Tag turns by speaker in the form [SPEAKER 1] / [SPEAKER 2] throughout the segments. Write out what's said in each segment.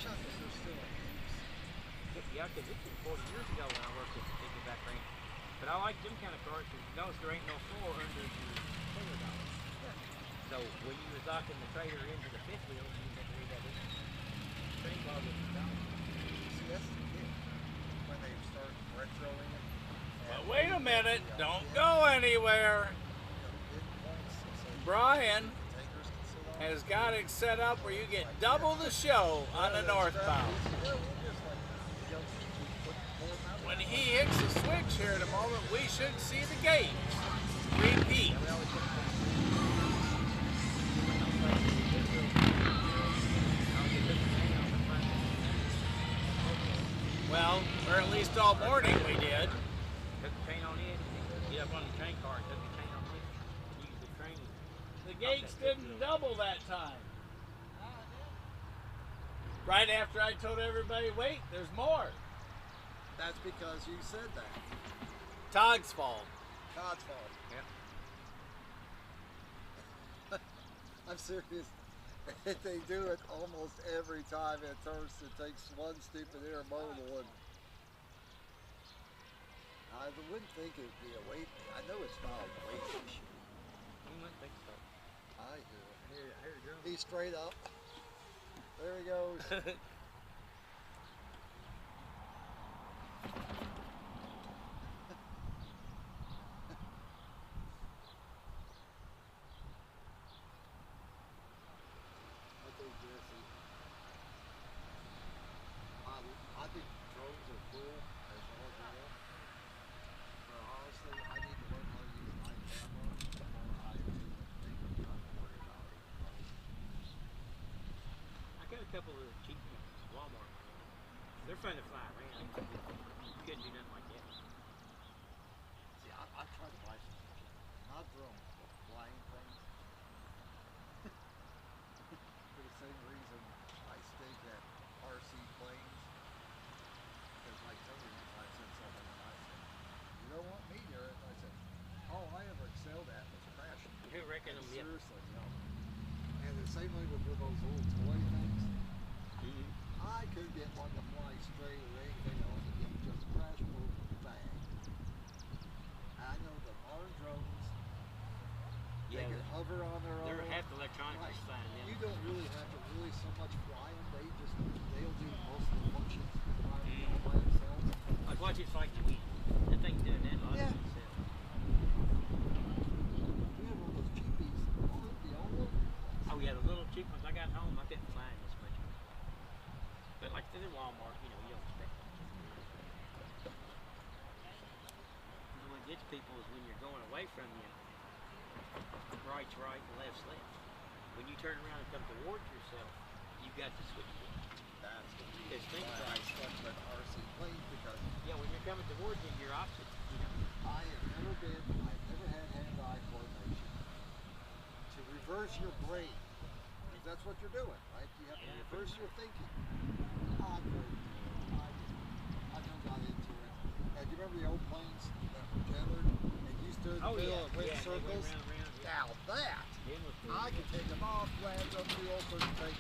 [SPEAKER 1] shocked that they're still in use.
[SPEAKER 2] Yeah, because this was 40 years ago when I worked at the piggyback ranch. But I like them kind of cars because you notice there ain't no floor under the trailer dollar.
[SPEAKER 1] Yeah.
[SPEAKER 2] So when you was locking the trailer into the fifth wheel, you didn't have to read that in. Train car was down.
[SPEAKER 1] See, that's the thing. When they start retroing it.
[SPEAKER 3] But wait a minute, don't go anywhere. Brian has got it set up where you get double the show on the northbound. When he hits the switch here in a moment, we should see the gauge repeat. Well, or at least all morning we did.
[SPEAKER 2] Took the chain on it, get up on the train car, took the chain on it, use the train.
[SPEAKER 3] The gates didn't double that time. Right after I told everybody, wait, there's more.
[SPEAKER 1] That's because you said that.
[SPEAKER 3] Todd's fault.
[SPEAKER 1] Todd's fault.
[SPEAKER 2] Yeah.
[SPEAKER 1] I'm serious. They do it almost every time it turns. It takes one stupid intermodal, and I wouldn't think it'd be a weight. I know it's not a weight issue.
[SPEAKER 2] You wouldn't think so.
[SPEAKER 1] I do.
[SPEAKER 2] Here,
[SPEAKER 1] He's straight up. There he goes. I think drones are cool as long as they are. But honestly, I need to learn how to use my camera before I think I'm worried about it.
[SPEAKER 2] I got a couple of cheap ones, Walmart. They're fun to fly around. You couldn't do nothing like that.
[SPEAKER 1] See, I tried to buy some, not drones, but flying things. For the same reason I stink at RC planes. Because like Tony, I said something and I said, you don't want me near it. And I said, all I ever excelled at was crashing.
[SPEAKER 2] Who reckon them? Yeah.
[SPEAKER 1] Seriously, And the same way with those little toy things. I could get one to fly straight or anything else and it just crash, boom, bang. I know the modern drones, they can hover on their own.
[SPEAKER 2] They're half electronics is fine. Yeah.
[SPEAKER 1] You don't really have to really so much fly them. They'll do most of the functions by themselves.
[SPEAKER 2] Like watch it like the wind. That thing's doing that a lot of itself.
[SPEAKER 1] We have one of those cheapies. The old one.
[SPEAKER 2] Oh yeah, the little cheap ones I got home, I couldn't find this much. But like they're Walmart, you don't expect them. What gets people is when you're going away from you, right's right and left's left. When you turn around and come towards yourself, you've got to switch it.
[SPEAKER 1] That's the
[SPEAKER 2] Because
[SPEAKER 1] reason
[SPEAKER 2] think
[SPEAKER 1] why I
[SPEAKER 2] right.
[SPEAKER 1] stuck with RC planes because
[SPEAKER 2] Yeah, when you're coming towards you, you're opposite.
[SPEAKER 1] I've never had hand-eye coordination. To reverse your brain, because that's what you're doing, right? You have to reverse your thinking. I kind of got into it. And you remember the old planes that were tethered and you stood in the middle and went in circles? Now that, I can take them off, land them, do all sorts of things.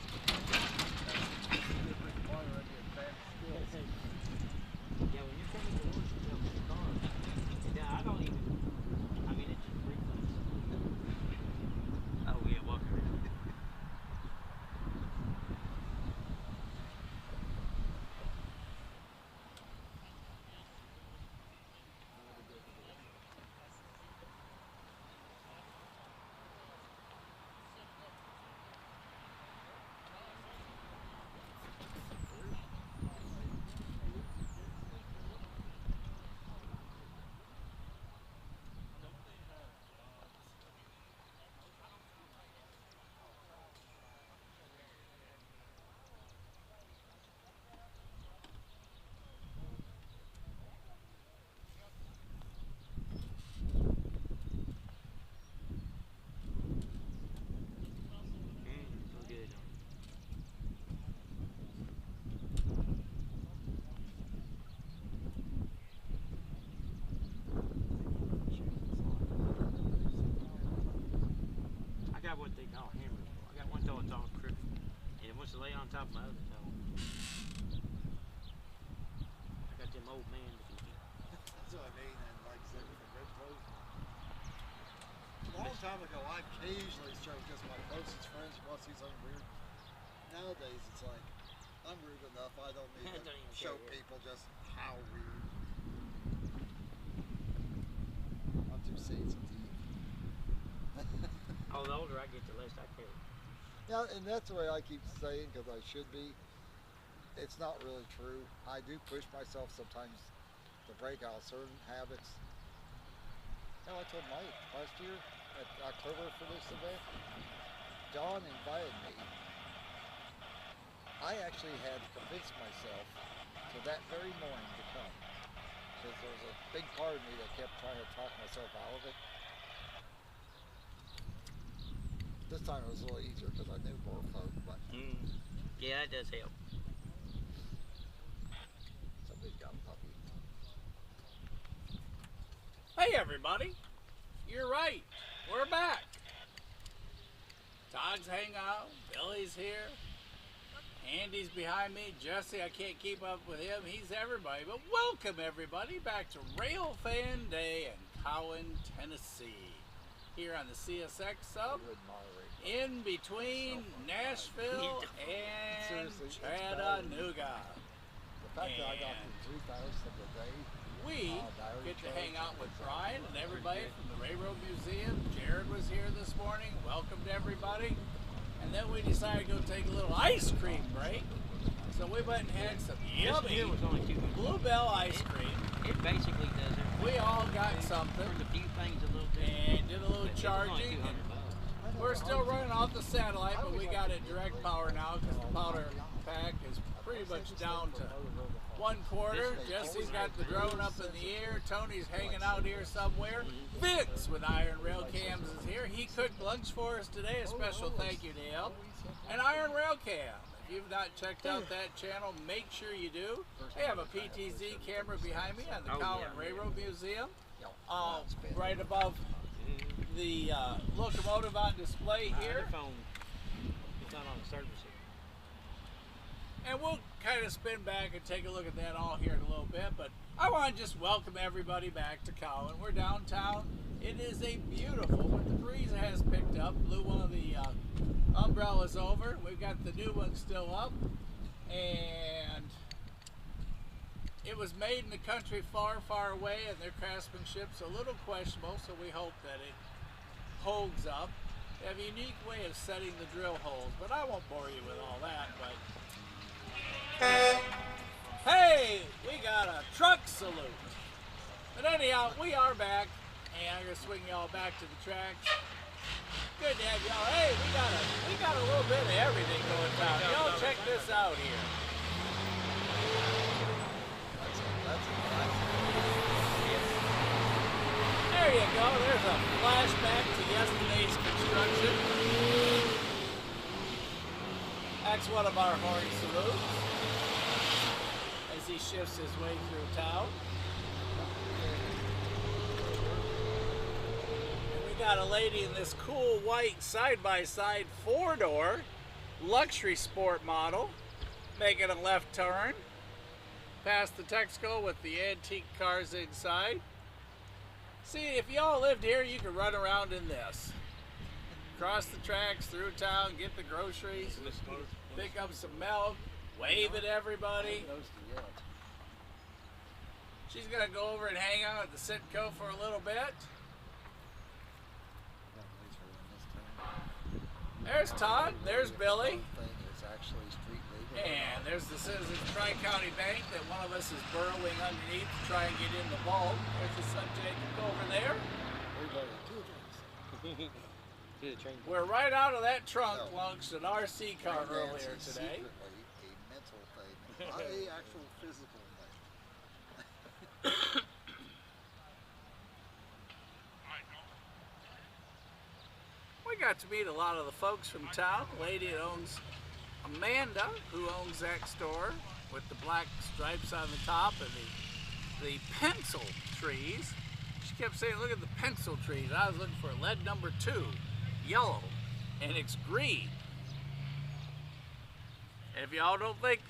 [SPEAKER 1] That's a different part of the advanced skills.
[SPEAKER 2] Yeah, when you're coming towards yourself in the car, yeah, I don't even, I mean, it's just reflex. Oh yeah, walk around. What they call hammers. I got one toe that's all crooked, and it wants to lay on top of my other toe.
[SPEAKER 1] occasionally show just my closest friends once he's on weird. Nowadays it's like, I'm rude enough, I don't need
[SPEAKER 2] Don't
[SPEAKER 1] to
[SPEAKER 2] even
[SPEAKER 1] show
[SPEAKER 2] care.
[SPEAKER 1] people just how rude. I'm too sensitive.
[SPEAKER 2] Oh, the older I get, the less I care.
[SPEAKER 1] Yeah, and that's the way I keep saying, because I should be. It's not really true. I do push myself sometimes to break out certain habits. Hell, I told Mike last year at October for this event, John invited me. I actually had convinced myself to that very morning to come, because there was a big part of me that kept trying to talk myself out of it. This time it was a little easier because I knew more folk, but
[SPEAKER 2] Yeah, that does help.
[SPEAKER 1] somebody's got a puppy.
[SPEAKER 3] Hey everybody, you're right, we're back. Todd's hanging out, Billy's here, Andy's behind me, Jesse, I can't keep up with him, he's everybody. But welcome everybody back to Railfan Day in Cowan, Tennessee. Here on the CSX sub,
[SPEAKER 1] You would moderate.
[SPEAKER 3] in between Nashville and
[SPEAKER 1] Seriously, it's bad.
[SPEAKER 3] Chattanooga.
[SPEAKER 1] The fact that I got through 3,000 of the day.
[SPEAKER 3] We get to hang out with Brian and everybody from the Railroad Museum. Jared was here this morning. Welcome to everybody. And then we decided to go take a little ice cream break. So we went and had some
[SPEAKER 2] This
[SPEAKER 3] yummy
[SPEAKER 2] here was only 200.
[SPEAKER 3] Bluebell ice cream.
[SPEAKER 2] It basically does it.
[SPEAKER 3] We all got something
[SPEAKER 2] There's a few things a little different.
[SPEAKER 3] and did a little
[SPEAKER 2] It was only
[SPEAKER 3] charging.
[SPEAKER 2] 200 bucks.
[SPEAKER 3] We're still running off the satellite, but we got it direct power now because the powder pack is pretty much down to 1/4. Jesse's got the drone up in the air. Tony's hanging out here somewhere. Vince with Iron Rail Cams is here. He cooked lunch for us today. A special thank you to him. And Iron Rail Cam. If you've not checked out that channel, make sure you do. They have a PTZ camera behind me on the Cowan Railroad Museum. Right above the locomotive on display here.
[SPEAKER 2] The phone, it's not on the service here.
[SPEAKER 3] And we'll kind of spin back and take a look at that all here in a little bit. But I want to just welcome everybody back to Cowan. We're downtown. It is a beautiful, but the breeze has picked up. Blew one of the umbrellas over. We've got the new one still up. And it was made in the country far, far away, and their craftsmanship's a little questionable, so we hope that it holds up. They have a unique way of setting the drill holes, but I won't bore you with all that. But hey, we got a truck salute. But anyhow, we are back, and I'm gonna swing y'all back to the tracks. Good to have y'all. Hey, we got a little bit of everything going down. Y'all check this out here. There you go. There's a flashback to yesterday's construction. That's one of our horn salutes as he shifts his way through town. And we got a lady in this cool white side-by-side four-door luxury sport model making a left turn past the Texaco with the antique cars inside. See, if y'all lived here, you could run around in this. Cross the tracks, through town, get the groceries, pick up some milk, wave at everybody. She's gonna go over and hang out at the Sitco for a little bit. There's Todd, there's Billy. And there's the Citizens Tri-County Bank that one of us is burrowing underneath to try and get in the vault. There's the subject over there. We're right out of that trunk launched an RC car earlier today.
[SPEAKER 1] A mental thing, not a actual physical thing.
[SPEAKER 3] We got to meet a lot of the folks from town. A lady that owns Amanda, who owns that store with the black stripes on the top and the pencil trees. She kept saying, look at the pencil trees. I was looking for lead number 2, yellow, and it's green. And if y'all don't think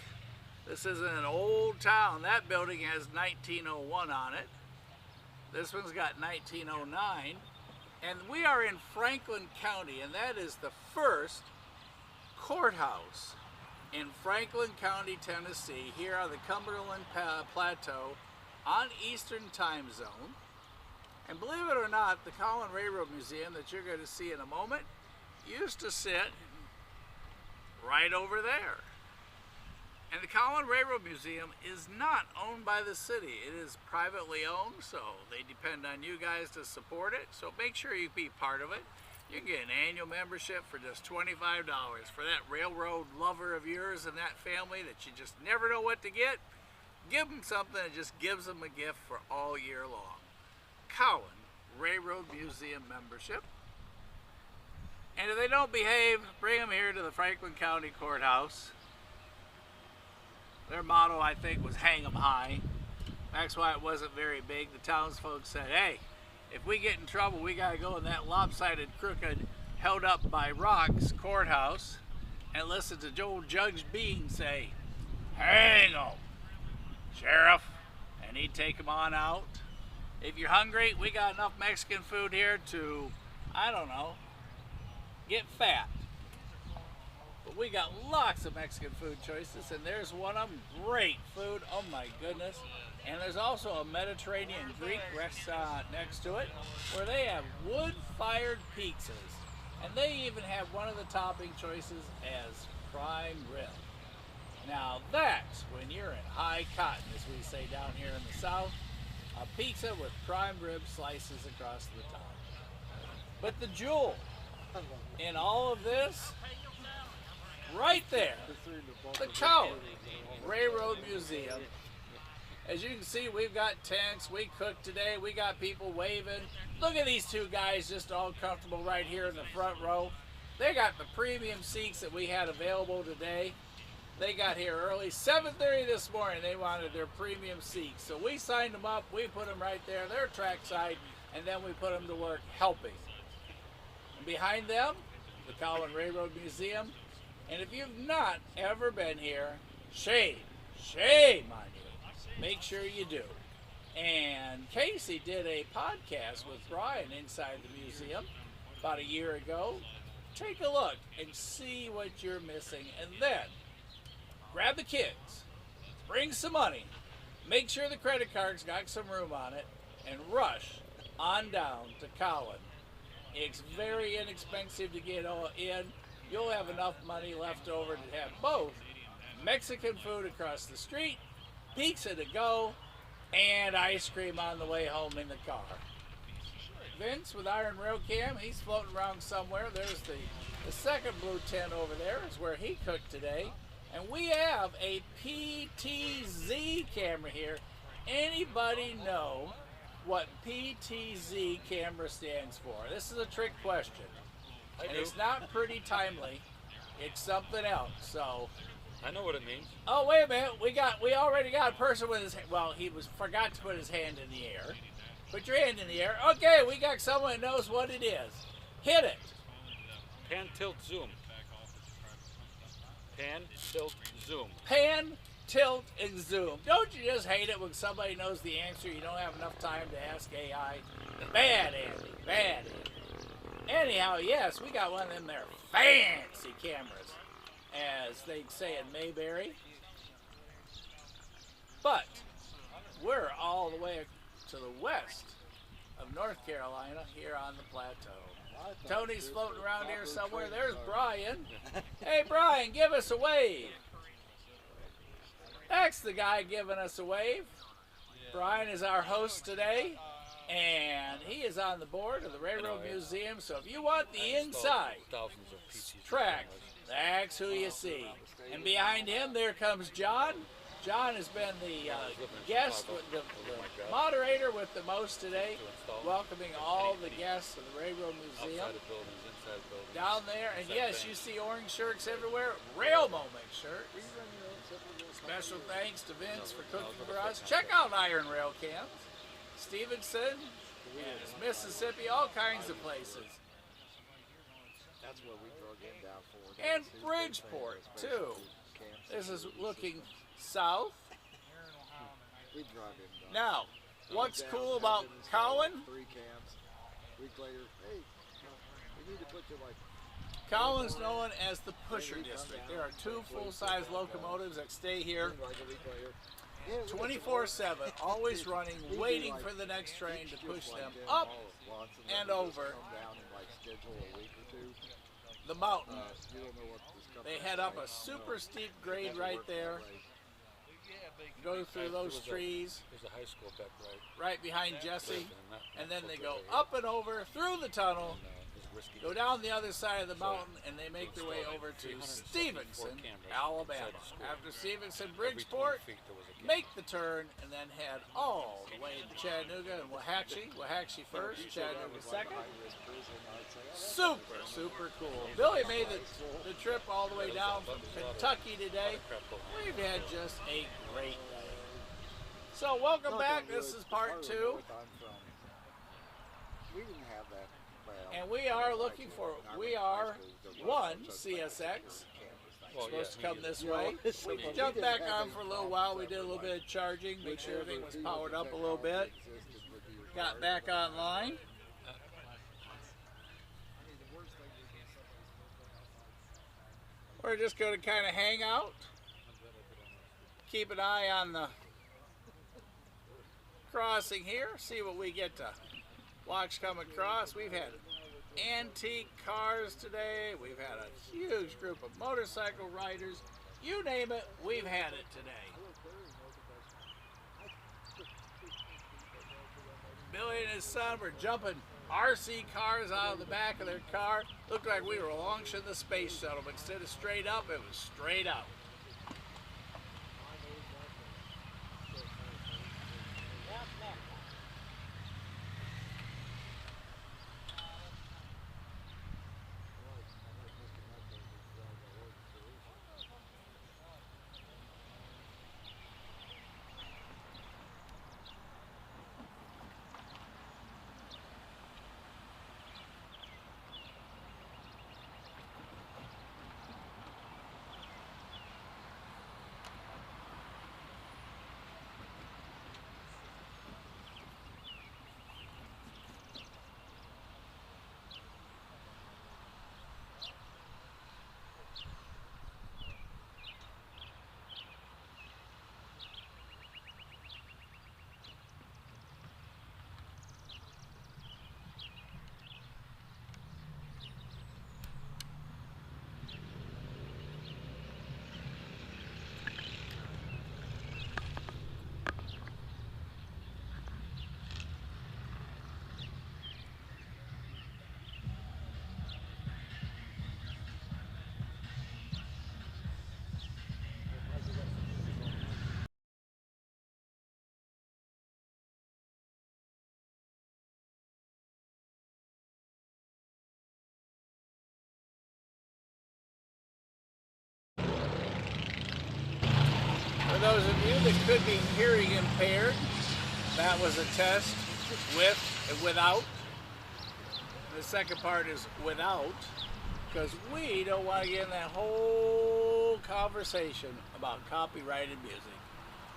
[SPEAKER 3] this isn't an old town, that building has 1901 on it. This one's got 1909. And we are in Franklin County, and that is the first courthouse in Franklin County, Tennessee, here on the Cumberland Plateau on Eastern Time Zone. And believe it or not, the Cowan Railroad Museum that you're going to see in a moment used to sit right over there. And the Cowan Railroad Museum is not owned by the city. It is privately owned, so they depend on you guys to support it. So make sure you be part of it. You can get an annual membership for just $25 for that railroad lover of yours and that family that you just never know what to get. Give them something that just gives them a gift for all year long. Cowan Railroad Museum membership. And if they don't behave, bring them here to the Franklin County Courthouse. Their motto, I think, was hang 'em high. That's why it wasn't very big. The townsfolk said, hey, if we get in trouble, we got to go in that lopsided, crooked, held up by rocks courthouse and listen to Joe Judge Bean say, hang 'em, Sheriff, and he'd take them on out. If you're hungry, we got enough Mexican food here to, I don't know, get fat. But we got lots of Mexican food choices, and there's one of them, great food, oh my goodness. And there's also a Mediterranean Greek restaurant next to it where they have wood-fired pizzas. And they even have one of the topping choices as prime rib. Now that's when you're in high cotton, as we say down here in the South. A pizza with prime rib slices across the top. But the jewel in all of this, right there, the Cowan Railroad Museum. As you can see, we've got tents, we cooked today, we got people waving. Look at these two guys just all comfortable right here in the front row. They got the premium seats that we had available today. They got here early, 7:30 this morning, they wanted their premium seats. So we signed them up, we put them right there, they're trackside, and then we put them to work helping. And behind them, the Cowan Railroad Museum. And if you've not ever been here, shame on you. Make sure you do. And Casey did a podcast with Brian inside the museum about a year ago. Take a look and see what you're missing. And then grab the kids, bring some money, make sure the credit card's got some room on it, and rush on down to Cowan. It's very inexpensive to get in. You'll have enough money left over to have both Mexican food across the street, pizza to go, and ice cream on the way home in the car. Vince with Iron Rail Cam, he's floating around somewhere. There's the second blue tent over there is where he cooked today. And we have a PTZ camera here. Anybody know what PTZ camera stands for? This is a trick question. And it's not pretty timely. It's something else. So
[SPEAKER 4] I know what it means.
[SPEAKER 3] oh, wait a minute. We already got a person with his, well, he forgot to put his hand in the air. Put your hand in the air. Okay, we got someone that knows what it is. Hit it.
[SPEAKER 4] Pan, tilt, zoom. Pan, tilt, zoom.
[SPEAKER 3] Pan, tilt, and zoom. Don't you just hate it when somebody knows the answer? You don't have enough time to ask AI. Bad, Andy. Bad, Andy. Anyhow, yes, we got one of them there fancy cameras, as they'd say in Mayberry. But we're all the way to the west of North Carolina here on the plateau. Tony's floating around here somewhere. There's Brian. Hey, Brian, give us a wave. That's the guy giving us a wave. Brian is our host today, and he is on the board of the Railroad Museum. So if you want the inside track, that's who you see. And behind him, there comes John. John has been the guest, the moderator with the most today, welcoming all the guests of the Railroad Museum. Down there, and yes, you see orange shirts everywhere. Rail Moment shirt. Special thanks to Vince for cooking for us. Check out Iron Rail Cams. Stevenson, and Mississippi, all kinds of places.
[SPEAKER 1] That's where we drug him down for.
[SPEAKER 3] And Bridgeport, too. This is looking south.
[SPEAKER 1] We drug him down.
[SPEAKER 3] Now, what's cool about Cowan?
[SPEAKER 1] 3 cams. week later, hey, we need to put you like.
[SPEAKER 3] Cowan's known as the Pusher District. There are 2 full-size locomotives that stay here
[SPEAKER 1] Like a week later.
[SPEAKER 3] 24/7, always running, waiting for the next train to push them up and over the mountain. They head up a super steep grade right there, go through those trees
[SPEAKER 4] There's a high school back right.
[SPEAKER 3] behind Jesse, and then they go up and over through the tunnel, go down the other side of the mountain, and they make their way over to Stevenson, Alabama. After Stevenson, Bridgeport, make the turn, and then head all the way to Chattanooga and Waxahachie. Waxahachie first, Chattanooga second. Super, super cool. Billy made the trip all the way down from Kentucky today. We've had just a great day. So welcome back. This is part 2.
[SPEAKER 1] We didn't have that.
[SPEAKER 3] And we are looking for, one CSX.
[SPEAKER 4] Well,
[SPEAKER 3] Supposed to come this way. We jumped back on for a little while. We did a little bit of charging, make sure everything was powered up a little bit. Got back online. We're just going to kind of hang out. Keep an eye on the crossing here. See what we get to watch come across. We've had antique cars today. We've had a huge group of motorcycle riders. You name it, we've had it today. Billy and his son were jumping RC cars out of the back of their car. Looked like we were launching the space shuttle, but instead of straight up, it was straight out. For those of you that could be hearing impaired, that was a test with and without. The second part is without, because we don't want to get in that whole conversation about copyrighted music.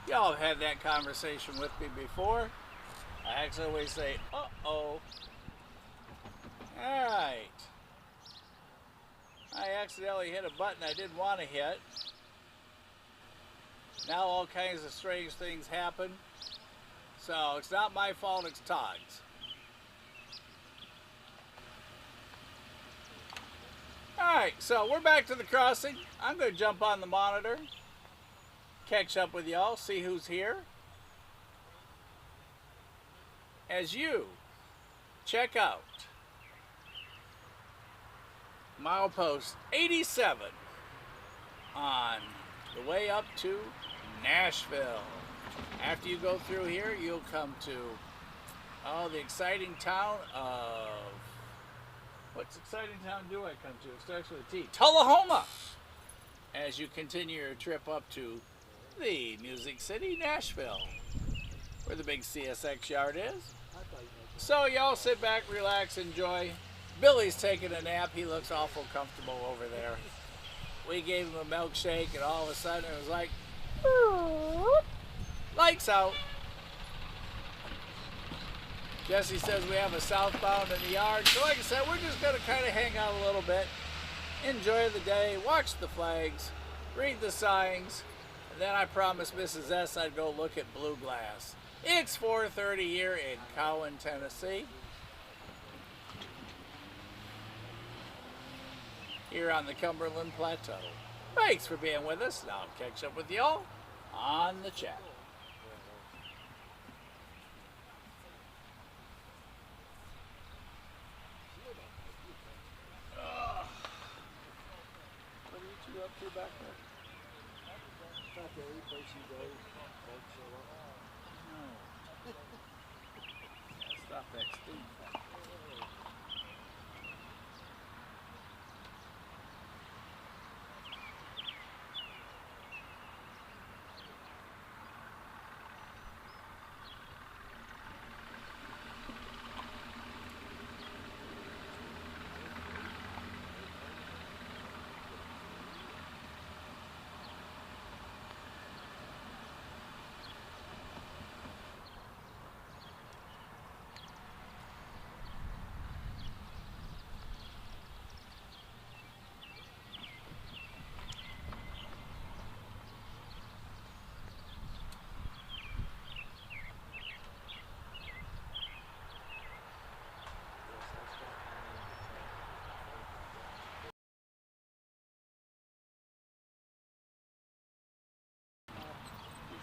[SPEAKER 3] Y'all have had that conversation with me before. I actually always say, uh-oh. Alright. I accidentally hit a button I didn't want to hit. Now all kinds of strange things happen. So it's not my fault, it's Todd's. Alright, so we're back to the crossing. I'm going to jump on the monitor, catch up with y'all, see who's here. As you check out milepost 87 on the way up to Nashville. After you go through here, you'll come to the exciting town of, what's exciting town do I come to? It starts with a T. Tullahoma. As you continue your trip up to the Music City, Nashville, where the big CSX yard is. So y'all sit back, relax, enjoy. Billy's taking a nap. He looks awful comfortable over there. We gave him a milkshake, and all of a sudden it was like, lights out. Jesse says we have a southbound in the yard. So like I said, we're just going to kind of hang out a little bit, enjoy the day, watch the flags, read the signs, and then I promised Mrs. S I'd go look at blue glass. It's 4:30 here in Cowan, Tennessee. Here on the Cumberland Plateau. Thanks for being with us. Now I'll catch up with y'all on the chat. What are you two up to back there?
[SPEAKER 1] Not the only place you go, folks show up.
[SPEAKER 3] No. Stop that steam.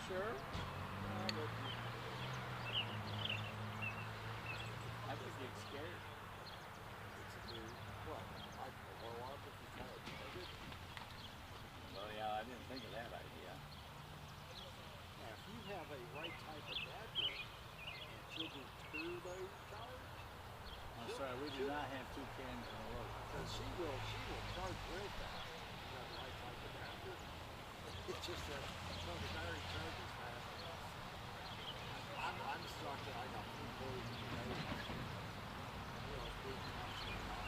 [SPEAKER 3] Sure? I could get scared.
[SPEAKER 1] It's a new, what? If you kind of did it.
[SPEAKER 3] Well, yeah, I didn't think of that idea.
[SPEAKER 1] Now, if you have a right type of battery and she'll do turbo charge.
[SPEAKER 3] I'm sorry, we do not have two cans in a row.
[SPEAKER 1] Because she will charge real fast. You have the right type of battery. It's just that the battery charges fast. I'm stuck that I got 3 quarters of the day. You know, it's being constantly on.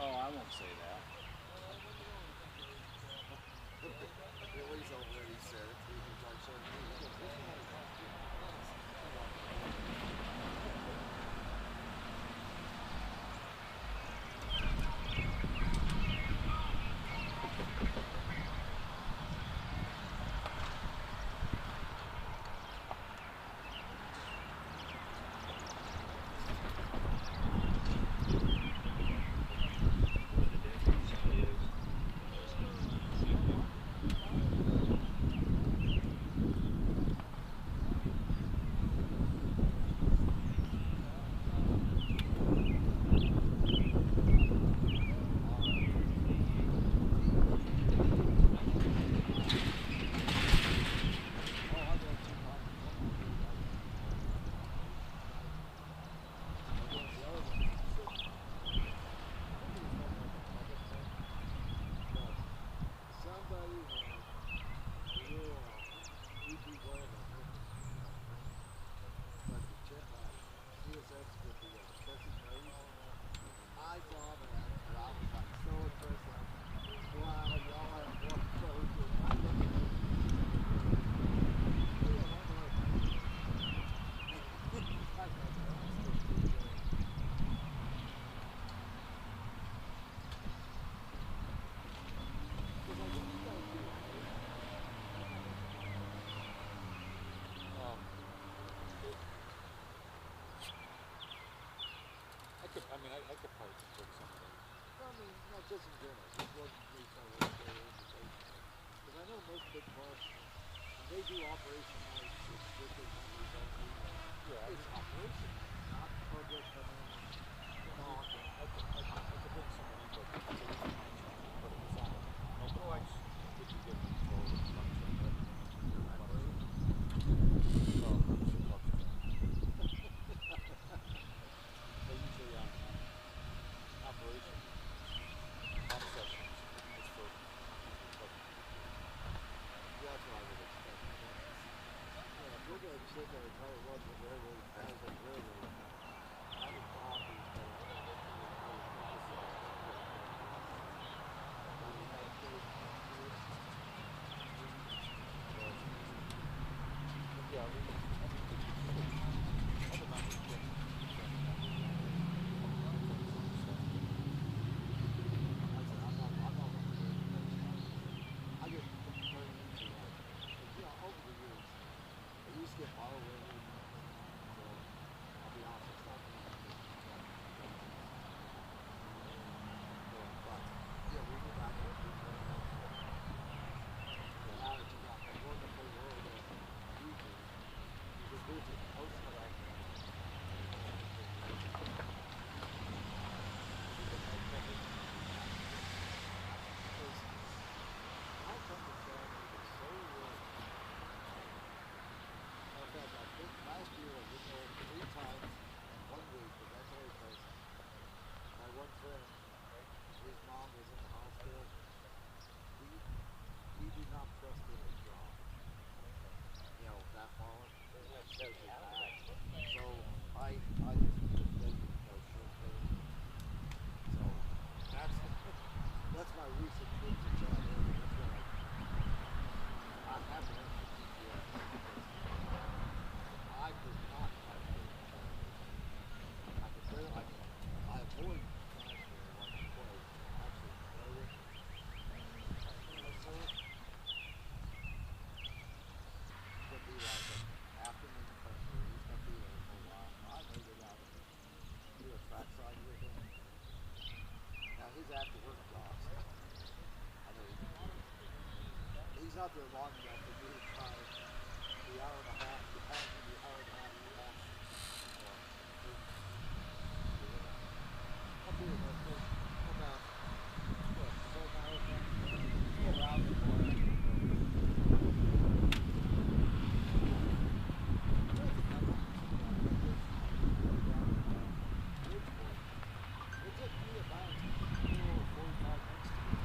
[SPEAKER 3] Oh, I won't say that.
[SPEAKER 1] Billy's already said it. He was like, so
[SPEAKER 4] I could probably take some of those.
[SPEAKER 1] I mean, not just in general, just what we kind of look at because I know most big parks, when they do operation nights, it's strictly companies only.
[SPEAKER 4] Yeah,
[SPEAKER 1] It's operation, not public coming in and talking.
[SPEAKER 4] I could bring some of these, but it's a little much. But it's on. Otherwise, if you get control of the function, but they usually on operation pump sessions. It's for
[SPEAKER 1] That's what I would expect. Yeah, if you're going to sit there and try to run the railroad as a railroad, out there long enough for me to try the hour and a half, the past maybe hour and a half lost. Up here, about what, 4 miles around the corner. It took me about 45 minutes to get home.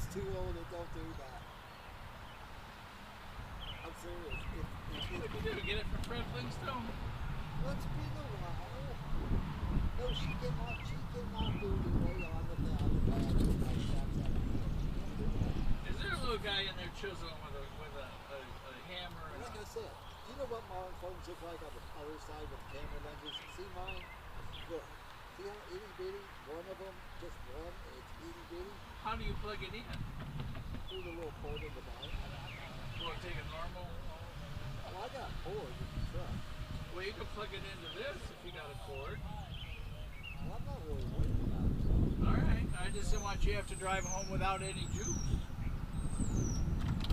[SPEAKER 1] Too old and don't do that. I'm serious.
[SPEAKER 3] What did you do? Get it from Fred Flintstone?
[SPEAKER 1] What's been a while? No, she cannot do the way on the bag like that's at the end.
[SPEAKER 3] Is there a little guy in there chiseling with a hammer? And
[SPEAKER 1] like I said, you know what modern phones look like on the other side with camera lenses? See mine? Look. See how itty bitty? One of them, just one, it's itty bitty.
[SPEAKER 3] How do you plug it in?
[SPEAKER 1] Through the little port in the bottom.
[SPEAKER 3] Will it take a normal?
[SPEAKER 1] Well, I got a cord in the truck.
[SPEAKER 3] Well, you can plug it into this if you got a cord.
[SPEAKER 1] Well, I'm not really worried about it.
[SPEAKER 3] Alright, I just didn't want you to have to drive home without any juice.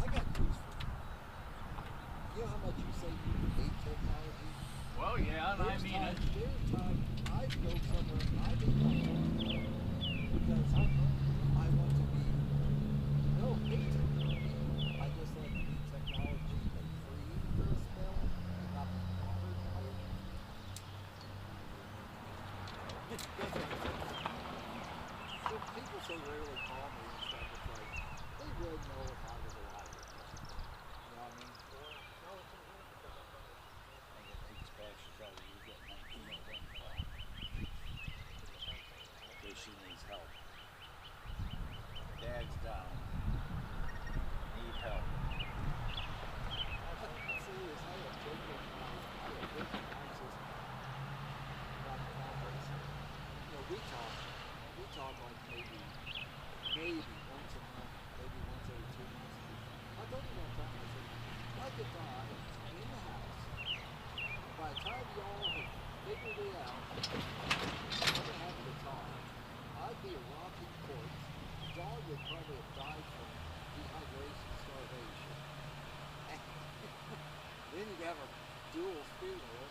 [SPEAKER 1] I got juice for you. You know how much you say you hate technology?
[SPEAKER 3] Well, yeah, and I mean it.
[SPEAKER 1] There's time I go somewhere, I think because I want to be, no, hate technology. I just like to be technology and free for a spell and not be bothered by it. That's what I'm saying. So people so rarely call me and stuff, it's like, they would know if I was alive. You know what I mean?
[SPEAKER 4] She needs help. Dad's down. Need help.
[SPEAKER 1] I'm serious. I have taken access about the conference. You know, we talk like maybe once a month, maybe once every 2 months. I told you one time, I said, I could die in the house, and by the time y'all have figured it out, we're having to talk. I'd be a rotting corpse. The dog would probably have died from dehydration, starvation. Then you'd have a dual funeral.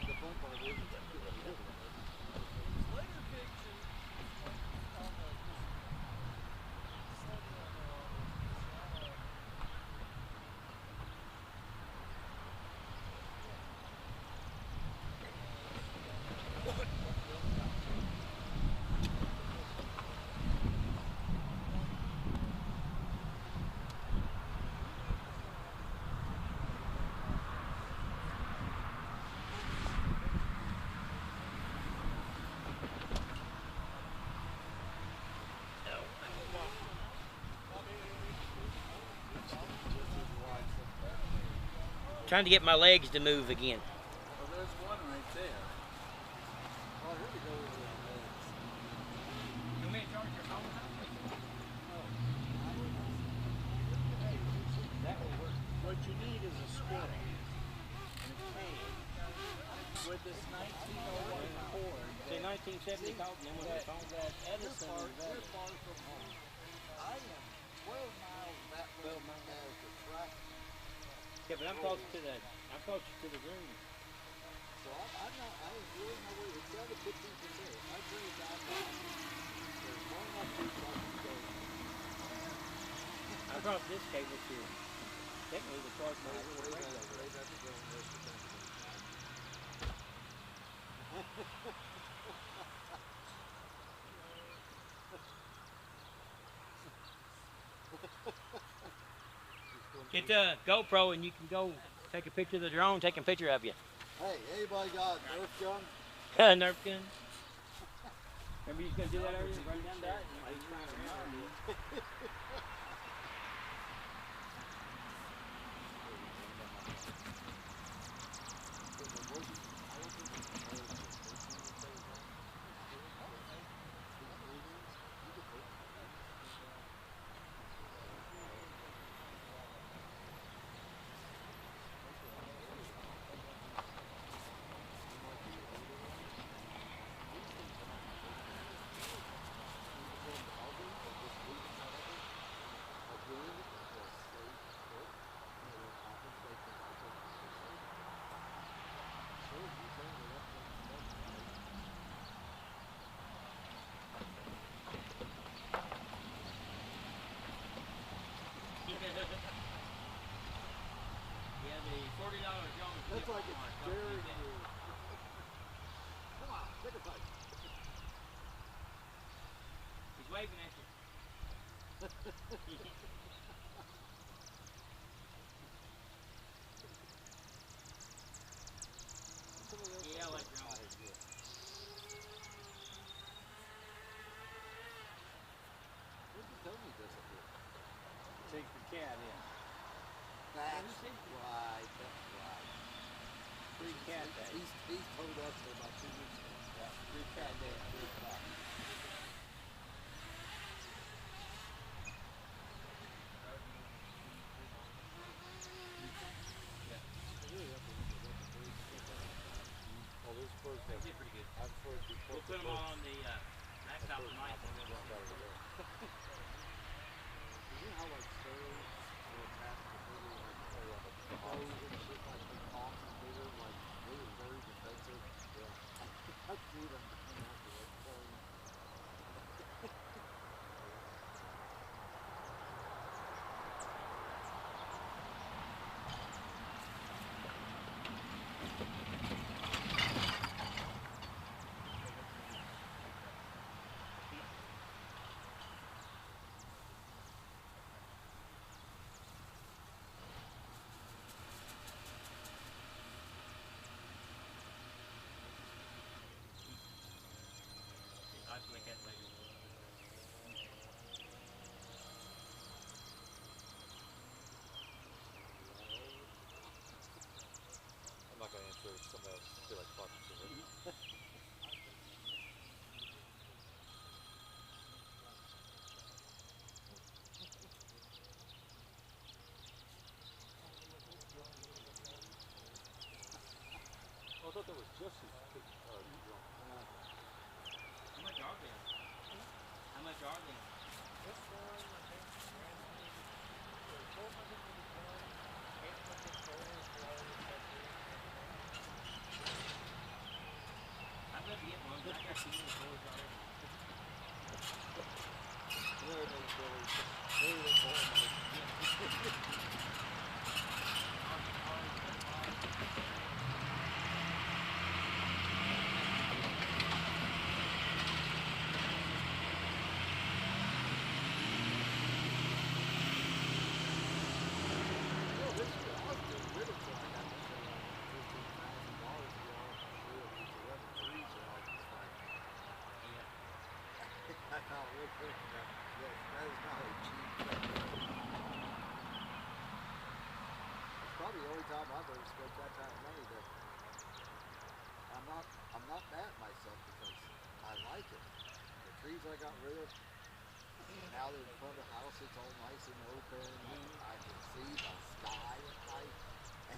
[SPEAKER 1] The fun part is
[SPEAKER 2] Trying to get my legs to move again.
[SPEAKER 3] Well, there's one right there.
[SPEAKER 1] oh, here we go with the legs.
[SPEAKER 3] You may charge your phone now?
[SPEAKER 1] Oh, I don't know. Hey,
[SPEAKER 3] this 1901 Ford
[SPEAKER 2] Say 1970 called, and then when
[SPEAKER 3] that,
[SPEAKER 2] it's on.
[SPEAKER 3] that Edison
[SPEAKER 1] You're
[SPEAKER 3] invented.
[SPEAKER 1] far from home. I am 12 miles that way
[SPEAKER 2] 12 miles.
[SPEAKER 1] as the track.
[SPEAKER 2] Yeah, but I'm closer to the room.
[SPEAKER 1] So I'm not, I am really nowhere. It's down to 15%. If I bring it down to, there's one enough weeks I can go.
[SPEAKER 2] I brought this cable to technically the charge my little
[SPEAKER 1] Way
[SPEAKER 2] radio.
[SPEAKER 1] back to going west of
[SPEAKER 2] Get the GoPro and you can go take a picture of the drone, taking a picture of you.
[SPEAKER 1] Hey, anybody got a Nerf gun?
[SPEAKER 2] Nerf gun. Remember you was gonna do that earlier? Run down that. And you trying to remind you. Yeah, the $40 drone.
[SPEAKER 1] That's like it's very new. Come on, take a bite.
[SPEAKER 2] He's waving at you. Yeah, I like drones.
[SPEAKER 1] Where'd you tell me this up here?
[SPEAKER 3] Take the cat in.
[SPEAKER 1] That's right, that's right.
[SPEAKER 3] Free cat day.
[SPEAKER 1] He's told us for about 2 weeks ago.
[SPEAKER 3] Yeah, free cat day at 3 o'clock.
[SPEAKER 4] Oh, those birds
[SPEAKER 2] They
[SPEAKER 4] have,
[SPEAKER 2] did pretty good.
[SPEAKER 4] I've heard before.
[SPEAKER 2] We'll put them all on the laptop tonight.
[SPEAKER 1] You know how like stories will attach to bigger like clothes and shit like the cost is bigger, like they were very defensive. Yeah. I see them come after that clothes.
[SPEAKER 2] I'll look at it later.
[SPEAKER 4] I'm not gonna answer somebody else feel like talking to them. Oh, I thought that was Jesse's drone.
[SPEAKER 2] How much are they? How much are they? I'd love to get one, but I got too many toys already.
[SPEAKER 1] There they go. There they go. Probably the only time I've ever spent that kind of money, but I'm not mad at myself because I like it. The trees I got rid of, now they're in front of the house, it's all nice and open. I can see the sky at night.
[SPEAKER 2] I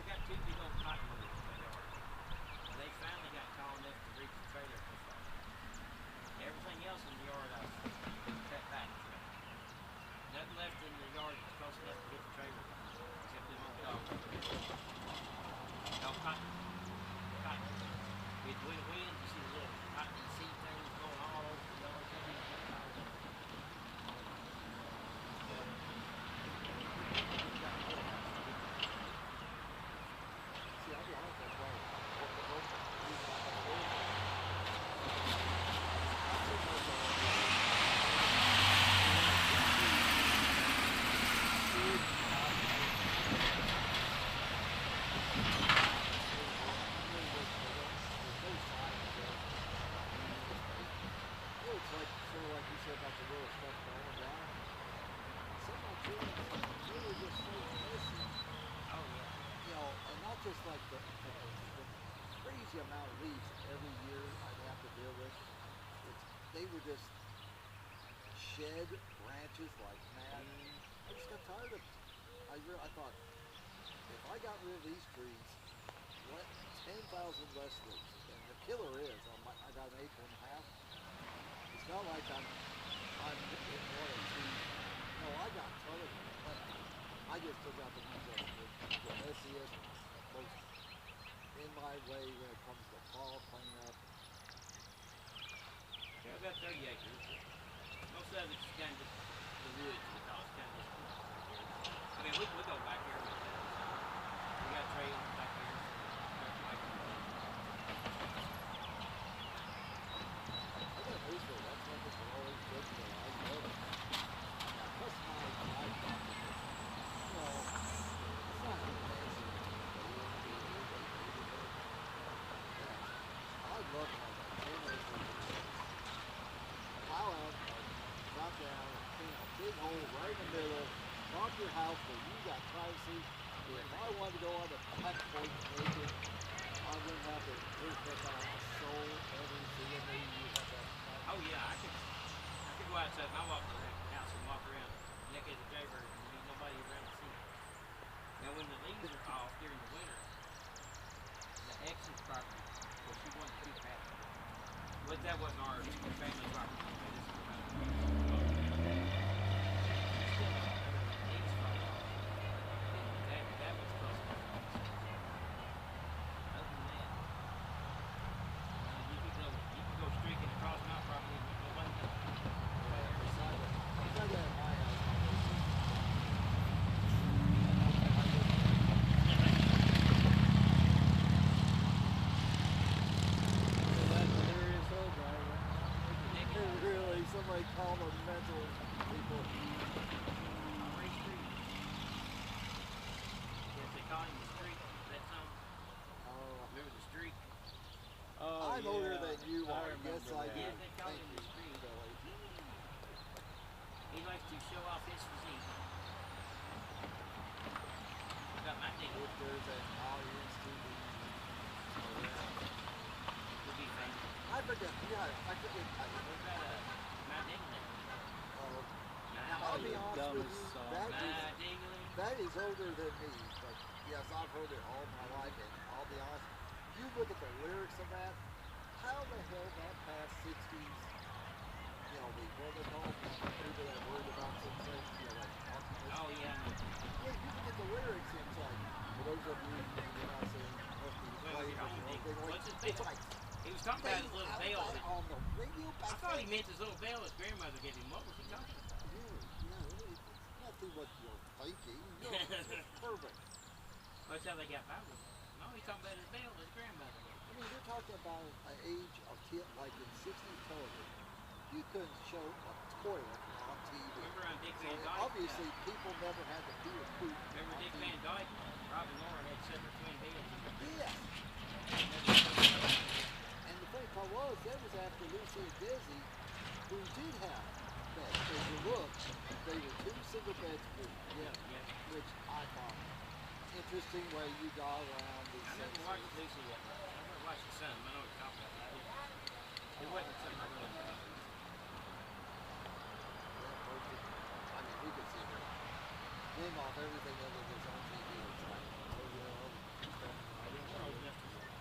[SPEAKER 2] got two big old cottonwoods in my yard. finally got tall enough to reach the trailer for far. Everything else in the yard I cut back. Nothing left in the yard close enough to hit the trailer, except them old dogs. Dog cotton. Cotton. With the wind, you see the little cotton seed things going all over the yard.
[SPEAKER 1] Just like the crazy amount of leaves every year I'd have to deal with. They were just shed branches like mad. I just got tired of it. I thought, if I got rid of these trees, what 10,000 less leaves. And the killer is, I got an acre and a half. It's not like I'm in more than trees. No, I got a ton of them. But I just took out the ones that were the messiest, most in my way when it comes to fall cleanup.
[SPEAKER 2] Yeah, about 30 acres. Most of it's kind of just the woods, because it's kind of just, I mean, we go back here. We got trails back here.
[SPEAKER 1] I got news for you. That's one thing we're always good for. I love it. Now, plus my property, you know, it's not fancy. I love how that 10 acres plow out, drop down, clean a big hole right in the middle, drop your house where you got privacy. If I wanted to go on the back porch naked, I wouldn't have to work that on a soul every single day you have that.
[SPEAKER 2] Oh yeah, I could go outside and I walk around the house and walk around naked as a jaybird and leave nobody around to see me. Now when the leaves are off during the winter, the exit property, well, she wanted to keep that. But that wasn't our family property. That was close to us. Other than that, you could go streaking across my property with nobody.
[SPEAKER 1] It's like that at my house. Really, somebody call them mental people.
[SPEAKER 2] Ray Street. If they call him the streak, that song. Remember the streak?
[SPEAKER 3] Oh,
[SPEAKER 1] I'm older than you are. Yes, I do.
[SPEAKER 2] Yeah, they call him the streak. He likes to show off his physique. Got my name.
[SPEAKER 1] If there's an audience to be around.
[SPEAKER 2] Would be famous.
[SPEAKER 1] I forget. Yeah, I forget.
[SPEAKER 2] What about my nickname?
[SPEAKER 1] Now, I'll be honest with you,
[SPEAKER 2] My dingling.
[SPEAKER 1] that is older than me, but yes, I've heard it all my life, and I'll be honest, you look at the lyrics of that, how the hell that past 60s, you know, what they call people that worried about some things, you know, like optimism.
[SPEAKER 2] Oh yeah.
[SPEAKER 1] Yeah, you look at the lyrics, it's like, for those of you who are not saying what these plays or anything,
[SPEAKER 2] What's his
[SPEAKER 1] it's
[SPEAKER 2] name?
[SPEAKER 1] like,
[SPEAKER 2] He was talking about his little bell.
[SPEAKER 1] on the radio
[SPEAKER 2] I
[SPEAKER 1] back
[SPEAKER 2] thought he
[SPEAKER 1] then.
[SPEAKER 2] meant his little bell his grandmother gave him. What was he talking about?
[SPEAKER 1] Yeah, it's nothing what you're thinking. No, it's perfect.
[SPEAKER 2] That's how they got by with it. No, he's talking about his bell his grandmother gave him.
[SPEAKER 1] I mean, you're talking about an age of like in 60s television. You couldn't show a toilet on TV.
[SPEAKER 2] Remember on Dick
[SPEAKER 1] So
[SPEAKER 2] Van Dyke?
[SPEAKER 1] obviously, people never had to pee or poop.
[SPEAKER 2] Remember
[SPEAKER 1] on
[SPEAKER 2] Dick
[SPEAKER 1] TV.
[SPEAKER 2] Van Dyke? Rob and Laura had separate twin beds.
[SPEAKER 1] Yeah. And the funny part was, that was after Lucy and Dizzy, who did have beds. So you look, they were two single beds per
[SPEAKER 2] Yeah, yeah.
[SPEAKER 1] which I thought interesting way you got around these
[SPEAKER 2] I never
[SPEAKER 1] things.
[SPEAKER 2] watched Lucy yet. I never watched the son. I know what you're talking about. It wasn't something I really liked.
[SPEAKER 1] I mean, we could see her name off everything other than his own TV. It's like, oh, yeah,
[SPEAKER 2] I didn't know enough to watch.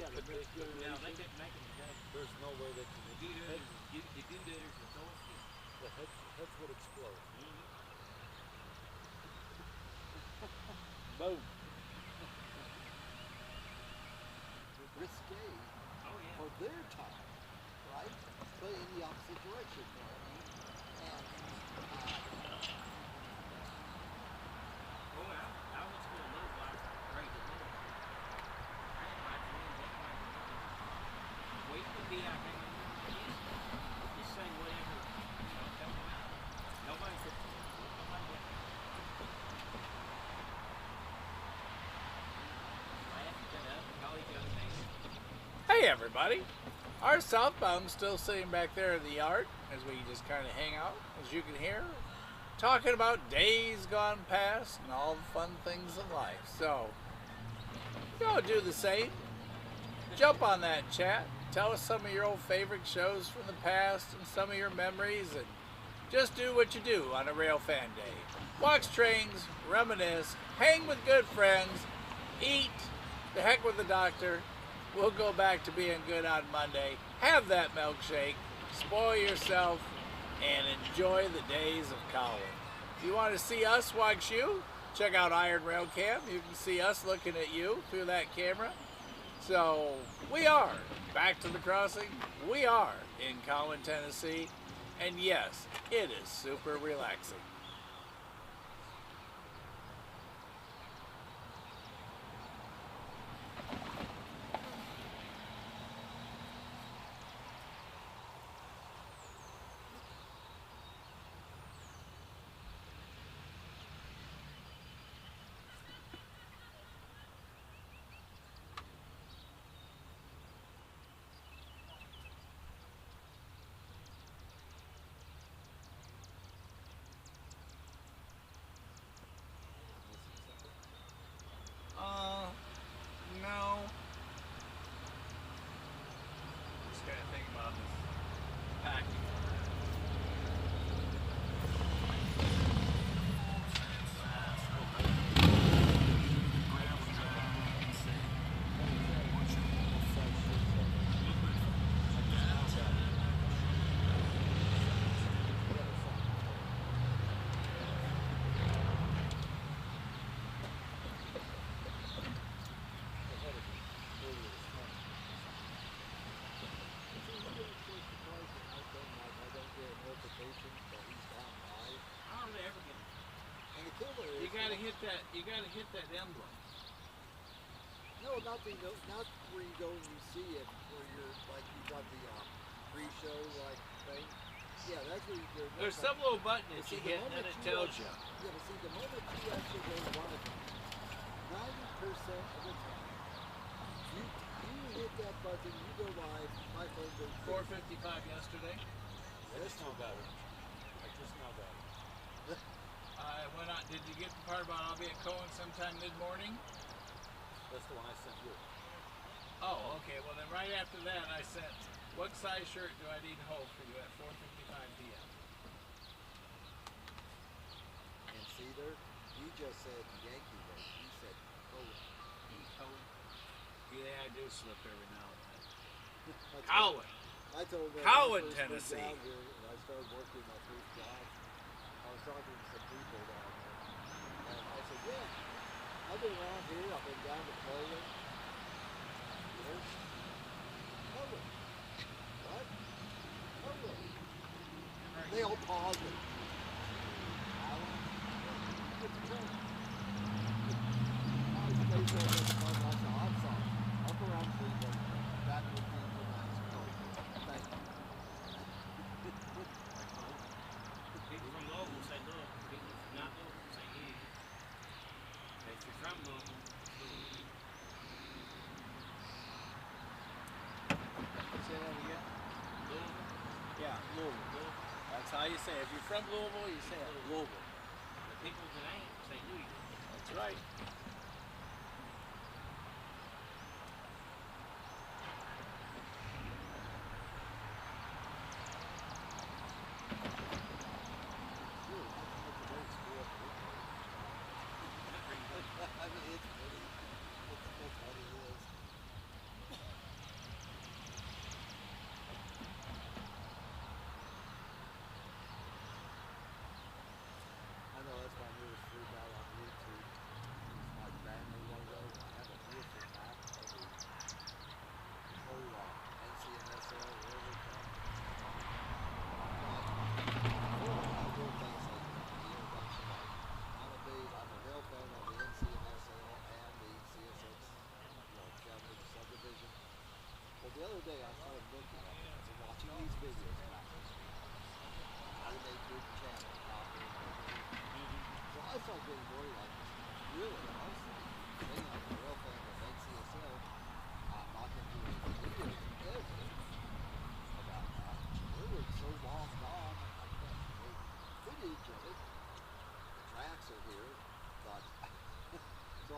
[SPEAKER 4] Yeah, the next
[SPEAKER 2] No, they
[SPEAKER 4] generation,
[SPEAKER 2] couldn't make them today.
[SPEAKER 4] there's no way they can.
[SPEAKER 2] The Goo-Dooders were so shit.
[SPEAKER 4] The heads would explode.
[SPEAKER 3] Boom.
[SPEAKER 1] Risque
[SPEAKER 2] Oh yeah.
[SPEAKER 1] for their time, right? But in the opposite direction, you know what I mean? And
[SPEAKER 2] Oh, I went to school in Little Blocks, right at Little Blocks. I had my dreams, they had my dreams. Wait to be out there. Just say whatever, you know, help them out. Nobody could, nobody got laugh each other up and call each other names.
[SPEAKER 3] Hey everybody, our southbound's still sitting back there in the yard as we just kind of hang out, as you can hear, talking about days gone past and all the fun things in life. So, y'all do the same. Jump on that chat, tell us some of your old favorite shows from the past and some of your memories, and just do what you do on a Railfan Day. Watch trains, reminisce, hang with good friends, eat, the heck with the doctor. We'll go back to being good on Monday. Have that milkshake, spoil yourself, and enjoy the days of Cowan. If you want to see us watch you, check out Iron Rail Cam. You can see us looking at you through that camera. So we are back to the crossing. We are in Cowan, Tennessee. And yes, it is super relaxing. No. Just gotta think about this packing. You gotta hit that emblem.
[SPEAKER 1] no, not where you go and you see it, where you're like you got the pre-show like thing. Yeah, that's where you go.
[SPEAKER 3] There's some little button that you hit and then it tells you.
[SPEAKER 1] Yeah, but see, the moment you actually go live, 90% of the time, you hit that button, you go live, my phone goes
[SPEAKER 3] 4:55 yesterday.
[SPEAKER 4] I just now got it.
[SPEAKER 3] I went out. Did you get the part about I'll be at Cowan sometime mid-morning?
[SPEAKER 4] That's the one I sent you.
[SPEAKER 3] Oh, okay. Well, then right after that, I sent, what size shirt do I need to hold for you at 4:55 p.m.?
[SPEAKER 1] And see there, you just said Yankee there. He said Cowan.
[SPEAKER 3] Cowan. Yeah, I do slip every now and then.
[SPEAKER 1] I
[SPEAKER 3] Cowan.
[SPEAKER 1] I told them
[SPEAKER 3] Cowan,
[SPEAKER 1] when I first moved
[SPEAKER 3] Tennessee.
[SPEAKER 1] down here and I started working my first job. I was talking to some people down there, and I said, "Yeah, I've been around here. I've been down to Poland. You know, Poland. What? Poland." They all paused it. Island? What's the train? I was based on this one. I said, "I'm sorry. Up around Cleveland. That would be the nice place. Thank you."
[SPEAKER 2] People from Louisville say look. People from not Louisville say you. If you're from Louisville,
[SPEAKER 3] Say that again?
[SPEAKER 2] Louisville,
[SPEAKER 3] Yeah, Louisville. That's how you say it. If you're from Louisville, you say it Louisville.
[SPEAKER 2] the people that ain't say Louisville.
[SPEAKER 3] That's right.
[SPEAKER 1] I mean, it's pretty. That's what it is.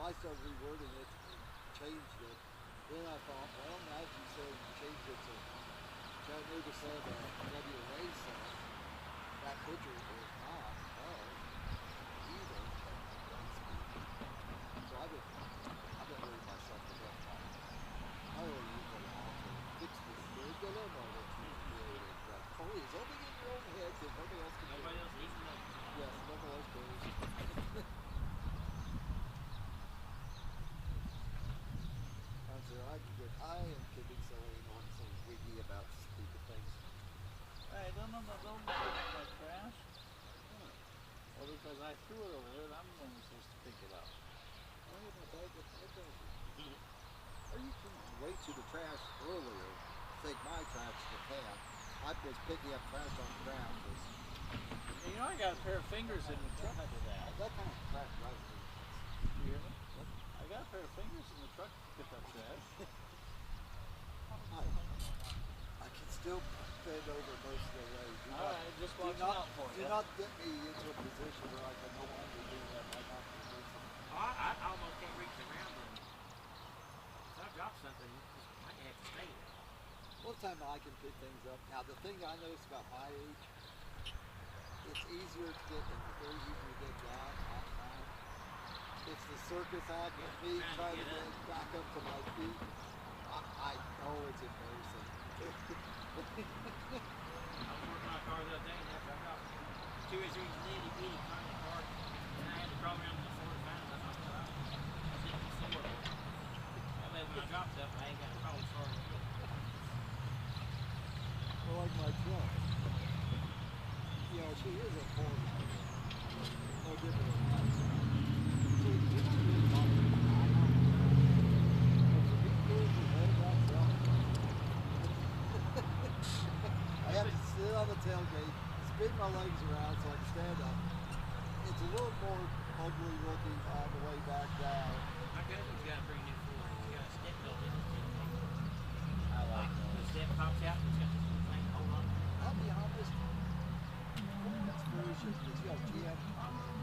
[SPEAKER 1] I started rewording it and changed it. Then I thought, well, now that you said you changed it to Chattanooga said WA said, that picture is not either. So I've been worrying myself to death. I really usually alter, fix this dilemma that you created. Please, only in your own head because nobody else can do it.
[SPEAKER 2] Nobody else needs to know.
[SPEAKER 1] Yes, nobody else cares. I am kidding silly and on some wiggy about stupid things.
[SPEAKER 3] Hey, don't pick up my trash. Well, because I threw it over there, I'm the one who's supposed to pick it up.
[SPEAKER 1] I have my bag with my trash. Or you can wait to the trash earlier, take my trash to the cab. I was picking up trash on the ground.
[SPEAKER 3] You know, I got a pair of fingers in the truck for that.
[SPEAKER 1] That kind of crap drives me nuts.
[SPEAKER 3] You hear me? I got a pair of fingers in the truck to pick up trash.
[SPEAKER 1] I can still bend over most of the way.
[SPEAKER 3] Alright, just watch out for
[SPEAKER 1] you. Do not get me into a position where I can no longer do that. I'm not position.
[SPEAKER 2] I almost can't reach around them. If I drop something, I have to stay there.
[SPEAKER 1] One time I can pick things up. Now the thing I noticed about my age, it's easier to get and very easy to get down on time. It's the circus act of me trying to get back up to my feet. I know it's embarrassing.
[SPEAKER 2] I was working on a car the other day and after I dropped 2 or 3 litty bitty tiny cars and I had to crawl around to the floor to find them. I thought, I was hitting the floor. That way when I drop stuff, I ain't got to crawl as far as I could.
[SPEAKER 1] Well, like my truck. You know, she is a Ford. No different than that. I have to sit on the tailgate, spin my legs around so I can stand up. It's a little more ugly looking on the way back down.
[SPEAKER 2] My cousin's got a pretty new Ford. It's got a step built in it.
[SPEAKER 3] I like those.
[SPEAKER 2] The step pops out and it's got this little thing to hold on.
[SPEAKER 1] I'll be honest, Ford's version, because you have GM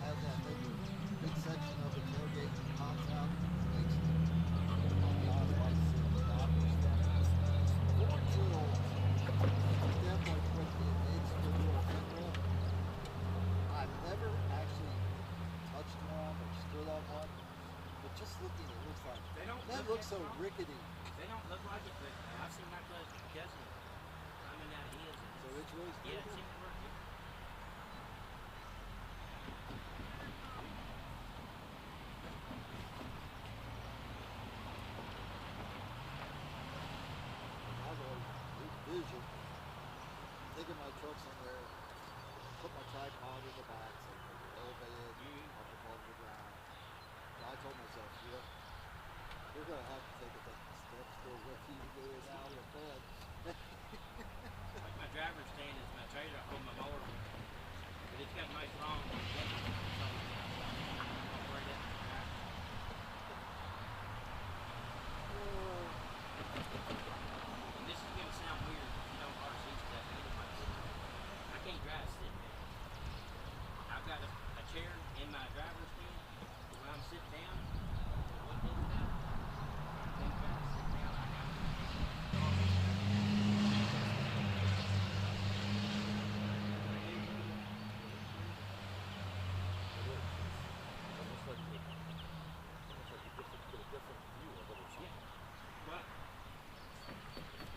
[SPEAKER 1] has that big section of the tailgate that pops out. Makes it, I'll be honest, I sit the Dodgers stuff. Ford's little step like what it's the little handle. I've never actually touched one or stood on one, but just looking, it looks like
[SPEAKER 2] They don't
[SPEAKER 1] that
[SPEAKER 2] look
[SPEAKER 1] looks
[SPEAKER 2] that
[SPEAKER 1] so
[SPEAKER 2] strong.
[SPEAKER 1] rickety.
[SPEAKER 2] They don't look like it, but I've seen my cousin climbing out of his.
[SPEAKER 1] So it's really
[SPEAKER 2] Yeah,
[SPEAKER 1] stable.
[SPEAKER 2] it seems to work. Yeah.
[SPEAKER 1] I've always vision taking my truck somewhere, put my tripod in the back so I can elevate it up above the ground. And I told myself, you know, you're going to have to take a couple steps to with you going out of bed.
[SPEAKER 2] Like my driver's stand is my trailer I hold my mower with. But it's got a nice long deck. It's always been outside. I'll wear that in the driver's And this is going to sound weird if you don't RC stuff. I can't drive sitting down. I've got a chair in my driver's stand. When I'm sitting down, what is that? I can't drive sitting down. I got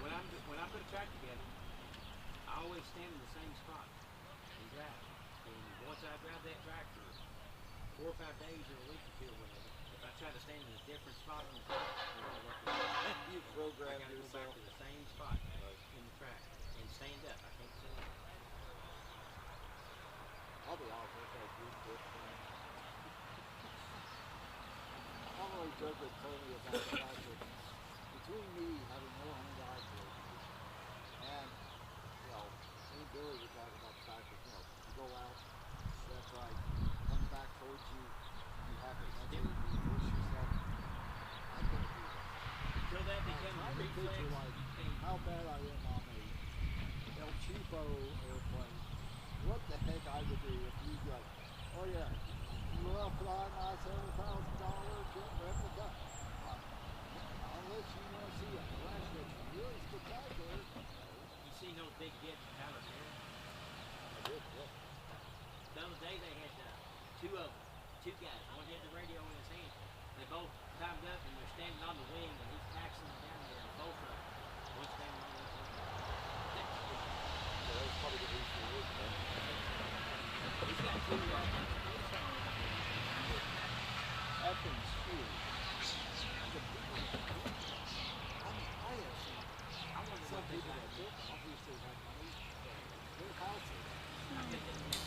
[SPEAKER 2] When I put a track together, I always stand in the same spot and drive. And once I drive that track for 4 or 5 days or a week or 2 or whatever, if I try to stand in a different spot on the track, it won't work.
[SPEAKER 1] You
[SPEAKER 2] I
[SPEAKER 1] program
[SPEAKER 2] gotta go back
[SPEAKER 1] yourself.
[SPEAKER 2] to the same spot in the track and stand up. I can't sit down.
[SPEAKER 1] I'll be honest, that's like you different. I'm always joking with Tony about the fact that between me having no hand-eye coordination and, you know, me and Billy were talking about the fact that, you know, you go out, step right, come back towards you, you have to mentally reverse yourself. I can't do that.
[SPEAKER 2] Until that becomes a
[SPEAKER 1] I can
[SPEAKER 2] reflex,
[SPEAKER 1] picture like
[SPEAKER 2] you can't.
[SPEAKER 1] how bad I am on a El Cheapo airplane. What the heck I would do if you like, oh yeah, you want to fly my $7,000 jet
[SPEAKER 2] standing on the wing and he's taxing it down there, and both of them, one standing on the wing.
[SPEAKER 4] So that was probably the reason he was there.
[SPEAKER 2] He's got two
[SPEAKER 1] That thing's huge. I have seen
[SPEAKER 2] I wonder
[SPEAKER 1] some
[SPEAKER 2] what they
[SPEAKER 1] people
[SPEAKER 2] got.
[SPEAKER 1] that built them, obviously have money. Their houses.
[SPEAKER 2] I think that's what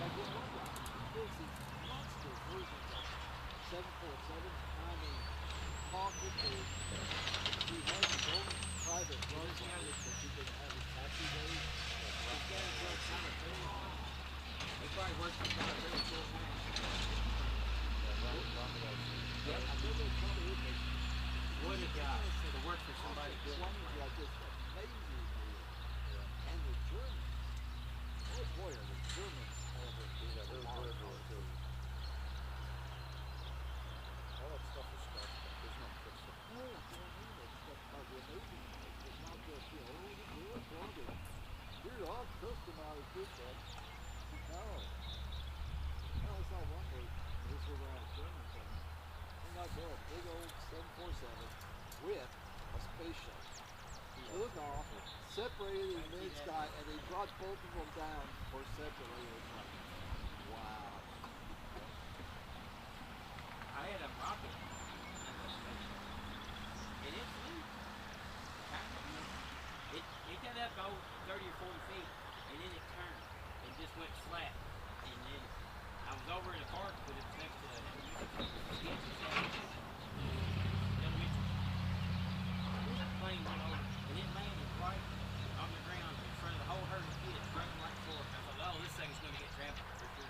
[SPEAKER 1] Like this one guy, there's these monster versions of 747s. I mean, pocket big. He has his own private runs on it, but he can have his taxi days.
[SPEAKER 2] This guy's worked kind of very hard. He probably worked for kind of very full time.
[SPEAKER 1] Yeah, I know they're probably in there.
[SPEAKER 2] What a job to work for somebody building a plane.
[SPEAKER 1] Like this amazing deal. And the Germans, oh boy, are the Germans over
[SPEAKER 4] Yeah, they're
[SPEAKER 1] tomorrow.
[SPEAKER 4] very too. All that stuff is stuff, but there's no fixing it.
[SPEAKER 1] No, that's what I mean. It's the amazing. It's not just, you know, oh, we're plumbing. Here, I'll customize this one. No. No, it's not one day. This was around a German thing. And like a big old 747 with a spaceship. He took off, separated in mid-sky, and they brought both of them down for separately. It's like, wow.
[SPEAKER 2] I had a rocket and it flew. It got up about 30 or 40 feet and then it turned and just went flat. And then I was over in the park, but it was next to the plane went over and it landed right on the ground in front of the whole herd of kids running right for it. I thought, oh, this thing's going to get trapped for sure.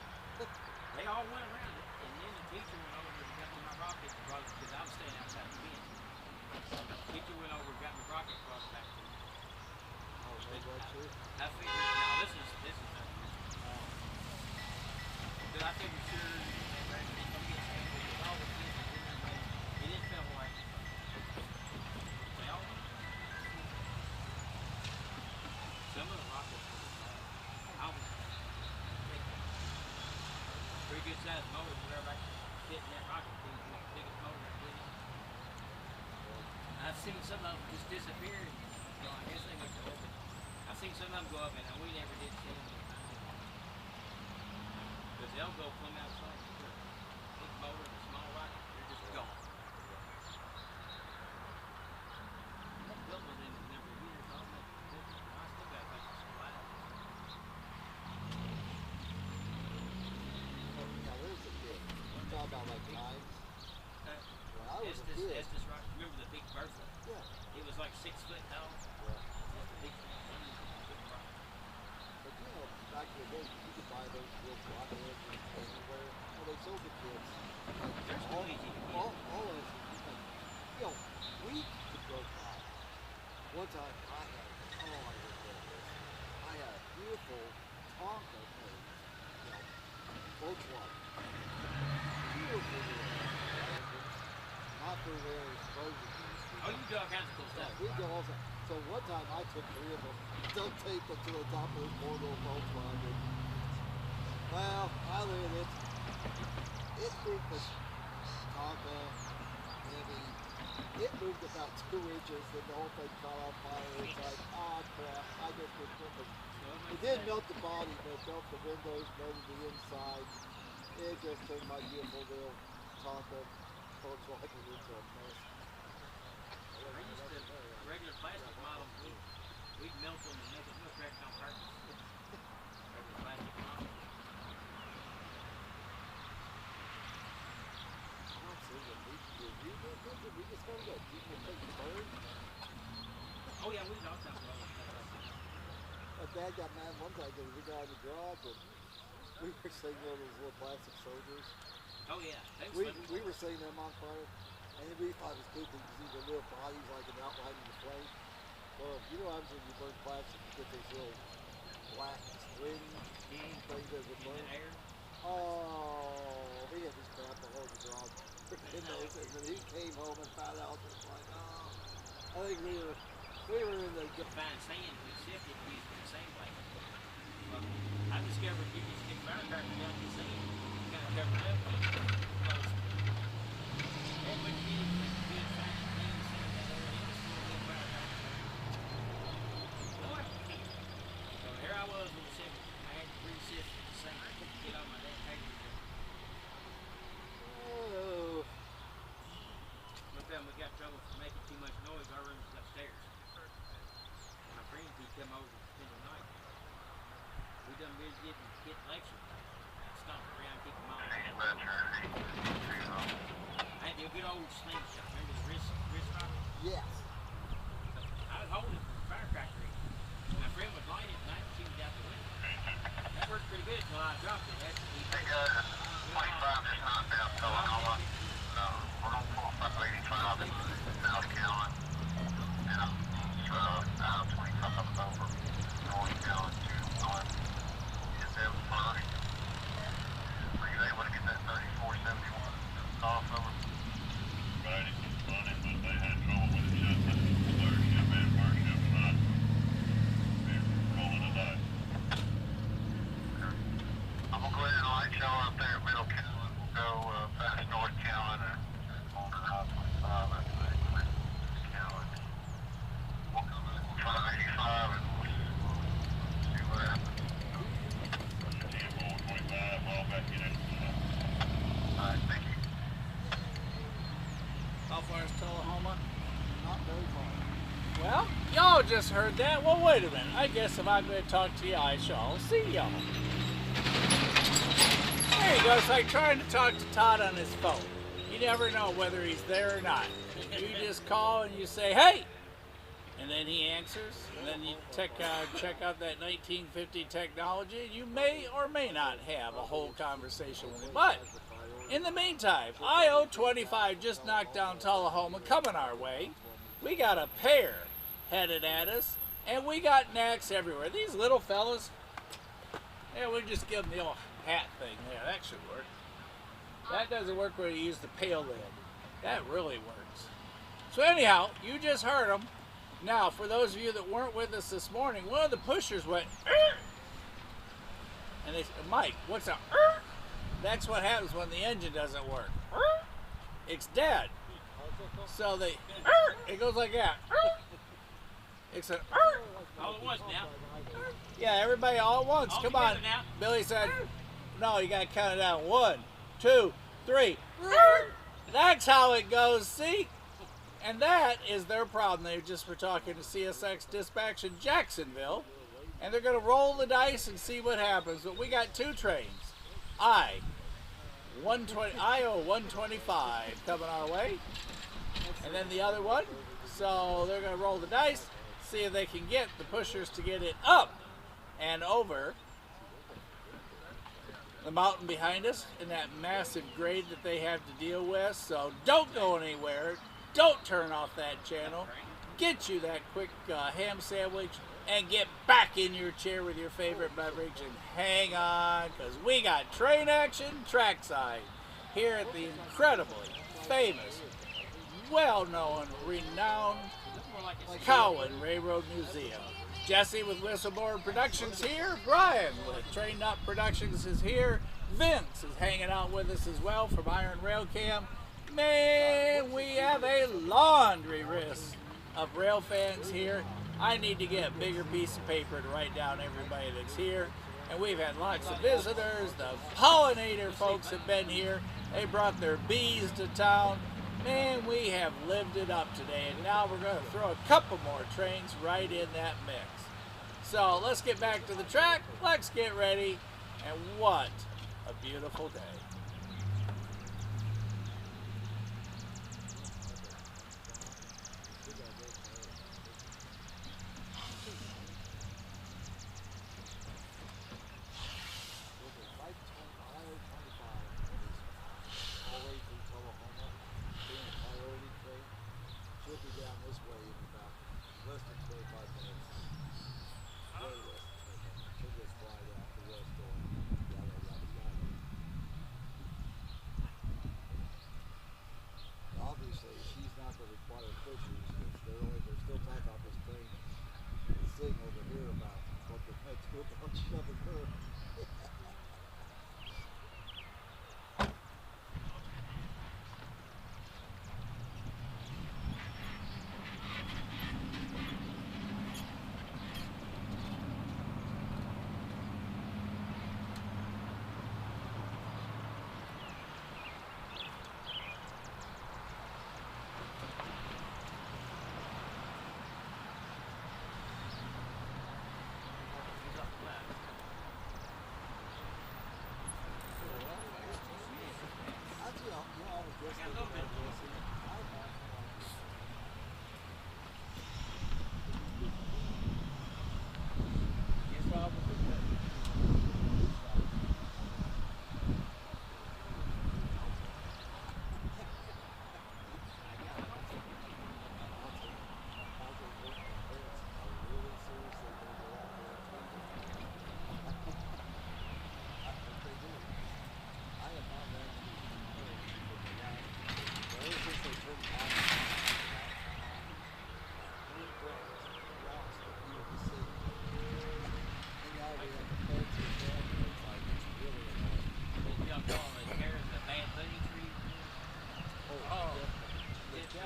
[SPEAKER 2] They all went around it, and then the teacher went over and got me my rocket and brought it, because I was standing outside the fence. The teacher went over and got my rocket and brought it back to me.
[SPEAKER 1] Oh, no, right, too?
[SPEAKER 2] I figured, now this is but I figured sure that it's going to get trapped with all the kids and everybody, and it felt like they all went. Some of the rockets were I was pretty good sized motor, whatever I could fit in that rocket thing, the biggest motor I put in. I've seen some of them just disappear, and, you know, I guess they went to orbit. I've seen some of them go up, and we never did see them. Because they'll go plumb outside. Big motor and a small rocket, they're just gone. I built one in a number of years, I still got a bunch of supplies.
[SPEAKER 1] Now, there's a kid. I'm talking about like times. When I was a kid.
[SPEAKER 2] Estes rock. Remember the big Bertha?
[SPEAKER 1] Yeah.
[SPEAKER 2] It was like 6 foot tall.
[SPEAKER 1] Yeah.
[SPEAKER 2] Just a big rock.
[SPEAKER 1] But you know, back in the day, you could buy those little blockheads anywhere. Well, they sold the kids.
[SPEAKER 2] They're still easy to get.
[SPEAKER 1] All of us, you know, we could go by. One time I had, oh, I regret this. I had a beautiful Tonka made, you know, Volkswagen. Beautiful little engine. Not for their explosion use.
[SPEAKER 2] Oh, you do all kinds of cool stuff.
[SPEAKER 1] We do all that. So one time I took 3 of them, duct taped them to the top of this poor little Volkswagen. Well, I lit it. It moved the Tonka, heavy. It moved about 2 inches, and the whole thing caught on fire. It's like, ah, crap. I just was tripping. It didn't melt the body, but it melted the windows, melted the inside. It just turned my beautiful little Tonka Volkswagen into a mess.
[SPEAKER 2] I used to, regular plastic models, we'd melt them and make it look wrecked on purpose. Regular plastic models.
[SPEAKER 1] We discovered that people take the bird.
[SPEAKER 2] Oh yeah, we was all kinds of other stuff like that.
[SPEAKER 1] My dad got mad one time because we got in the garage and we were seeing those little plastic soldiers.
[SPEAKER 2] Oh yeah, they was fun.
[SPEAKER 1] We were setting them on fire, and we thought it was cool because you see the little bodies like an outline in the flame. Well, you know what happens when you burn plastic? You get these little black string things that would burn.
[SPEAKER 2] In the air.
[SPEAKER 1] Oh, we had this crap all over the garage. And then he came home and found out, it was like, oh, I think we were in the...
[SPEAKER 2] Fine sand, we sifted and used it the same way. Well, I discovered you can stick firecrackers down in the sand, kind of cover it up. come over to spend the night. We done been get lectures. Stomped around, keep them all down. I had the good old slingshot. Remember the wrist rocket?
[SPEAKER 1] Yes.
[SPEAKER 2] I was holding it for the firecracker. My friend was lighting it, and I shooted out the window. That worked pretty good until I dropped it. That's the
[SPEAKER 5] 25 just knocked down Tullahoma. We're on 4585 in South Cowan. And I'm 25 over North Cowan to North. Yes, that was fine. Were you able to get that 3471 off over?
[SPEAKER 6] Right, it was funny, but they had trouble with it shut down. Third shift and first shift tonight. They're calling it a night.
[SPEAKER 5] I'm going to go ahead and light y'all up there at Middle Cowan. We'll go past North Cowan and on to I-25 and Cowan. We'll come in 585 and we'll see what happens.
[SPEAKER 6] 10-4-25, all back in it.
[SPEAKER 5] Alright, thank you.
[SPEAKER 3] How far is Tullahoma?
[SPEAKER 1] Not very far.
[SPEAKER 3] Well, y'all just heard that. Well, wait a minute. I guess if I'm going to talk to you, I shall see y'all. There you go. It's like trying to talk to Todd on his phone. You never know whether he's there or not. You just call and you say, hey! And then he answers. And then you check out that 1950 technology. And you may or may not have a whole conversation with him. But in the meantime, I-025 just knocked down Tullahoma coming our way. We got a pair headed at us. And we got knacks everywhere. These little fellas, yeah, we just give them the old hat thing there. That should work. That doesn't work when you use the pail lid. That really works. So anyhow, you just heard them. Now, for those of you that weren't with us this morning, one of the pushers went, "Arr!" And they said, Mike, what's a "Arr"? That's what happens when the engine doesn't work. "Arr!" It's dead. So they, "Arr!" It goes like that. "Arr!" It's an "Arr!"
[SPEAKER 2] all at once now.
[SPEAKER 3] Yeah, everybody all at once.
[SPEAKER 2] All
[SPEAKER 3] Come on.
[SPEAKER 2] together now.
[SPEAKER 3] Billy said, no, you got to count it down. 1, 2, 3. That's how it goes, see? And that is their problem. They just were talking to CSX Dispatch in Jacksonville, and they're going to roll the dice and see what happens. But we got two trains. I-125 coming our way, and then the other one. So they're going to roll the dice, see if they can get the pushers to get it up and over the mountain behind us in that massive grade that they have to deal with. So don't go anywhere. Don't turn off that channel. Get you that quick ham sandwich and get back in your chair with your favorite beverage and hang on, because we got train action trackside here at the incredibly famous, well-known, renowned Cowan Railroad Museum. Jesse with Whistleblower Productions here. Brian with Train Up Productions is here. Vince is hanging out with us as well from Iron Rail Cam. Man, we have a laundry list of rail fans here. I need to get a bigger piece of paper to write down everybody that's here. And we've had lots of visitors. The pollinator folks have been here. They brought their bees to town. Man, we have lived it up today, and now we're going to throw a couple more trains right in that mix. So let's get back to the track, let's get ready, and what a beautiful day.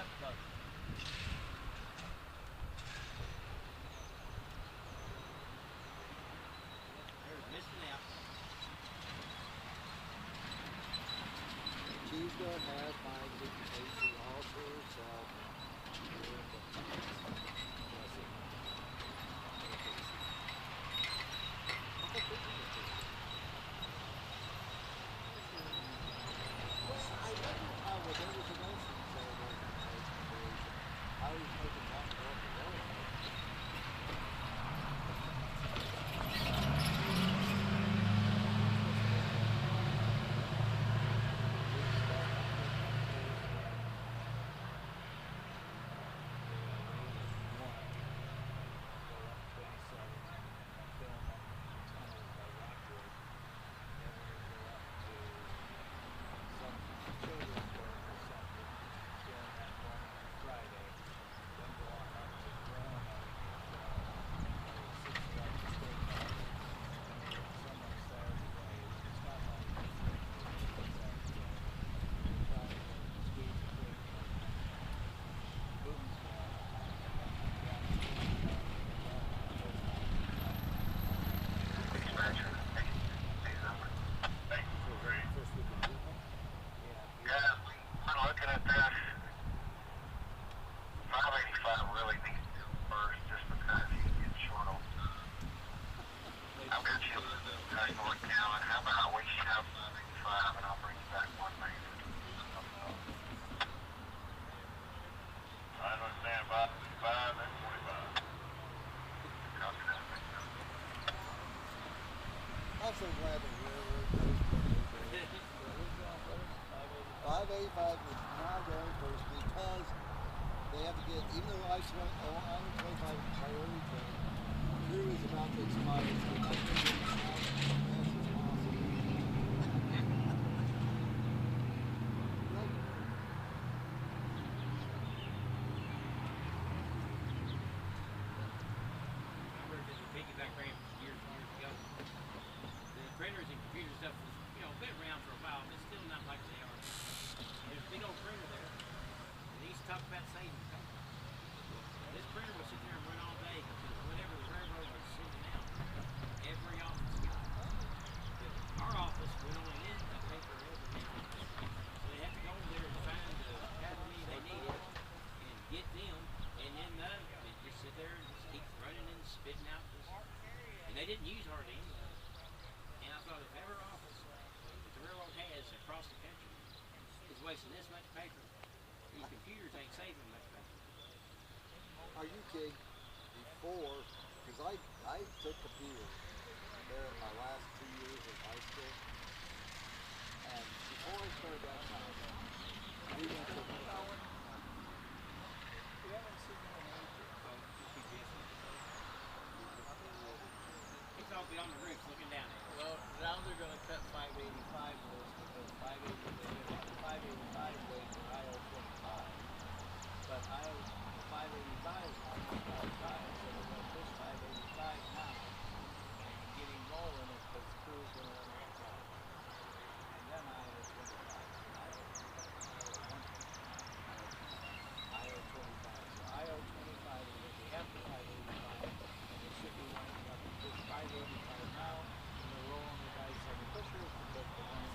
[SPEAKER 3] that bug.
[SPEAKER 2] There's missing out.
[SPEAKER 1] She's going to have my education all to herself. I wonder how with everything else in celebration, how he's making that work together. I'm so glad the railroad goes first. 585 is now going first because they have to get, even though I-25 is priority train, crew is about to expire, so they have to get it out as fast as possible.
[SPEAKER 2] Piggyback ramp years and years ago. The printers and computer stuff was, you know, been around for a while, but still not like they are. There's a big old printer there, and he used to talk about saving paper. This printer would sit there and run all day because whatever the railroad was sending out, every office got it. But our office would only get that paper every now and then. So they have to go over there and find however many they needed and get them, and then they just sit there and just keep running and spitting out this. And they didn't use hardly any of it. And I thought if every office that the railroad has across the country is wasting this much paper, these computers ain't saving much paper.
[SPEAKER 1] Are you kidding? Before, because I took computers there in my last 2 years of high school, and before I started that class, we went to the
[SPEAKER 2] It's all beyond the roof looking down at it.
[SPEAKER 3] Well, now they're going to cut 585 loose because 585 goes to IO25. But 585 is outside, so they're going to push 585 now and get him rolling because the crew's going to run outside. And then IO25. IO25. So IO25 is going to be after 585, and it should be lining up to push 585 now, and they're rolling the dice on the pushers to put the one.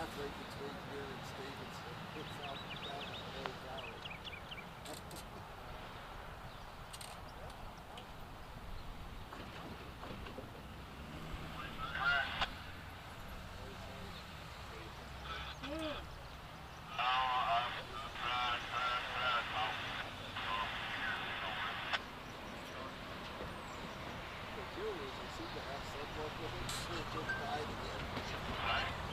[SPEAKER 1] halfway between here and Stevenson. It's out down in the Lake Valley. The deal is they seem to have some luck with it. It just died again.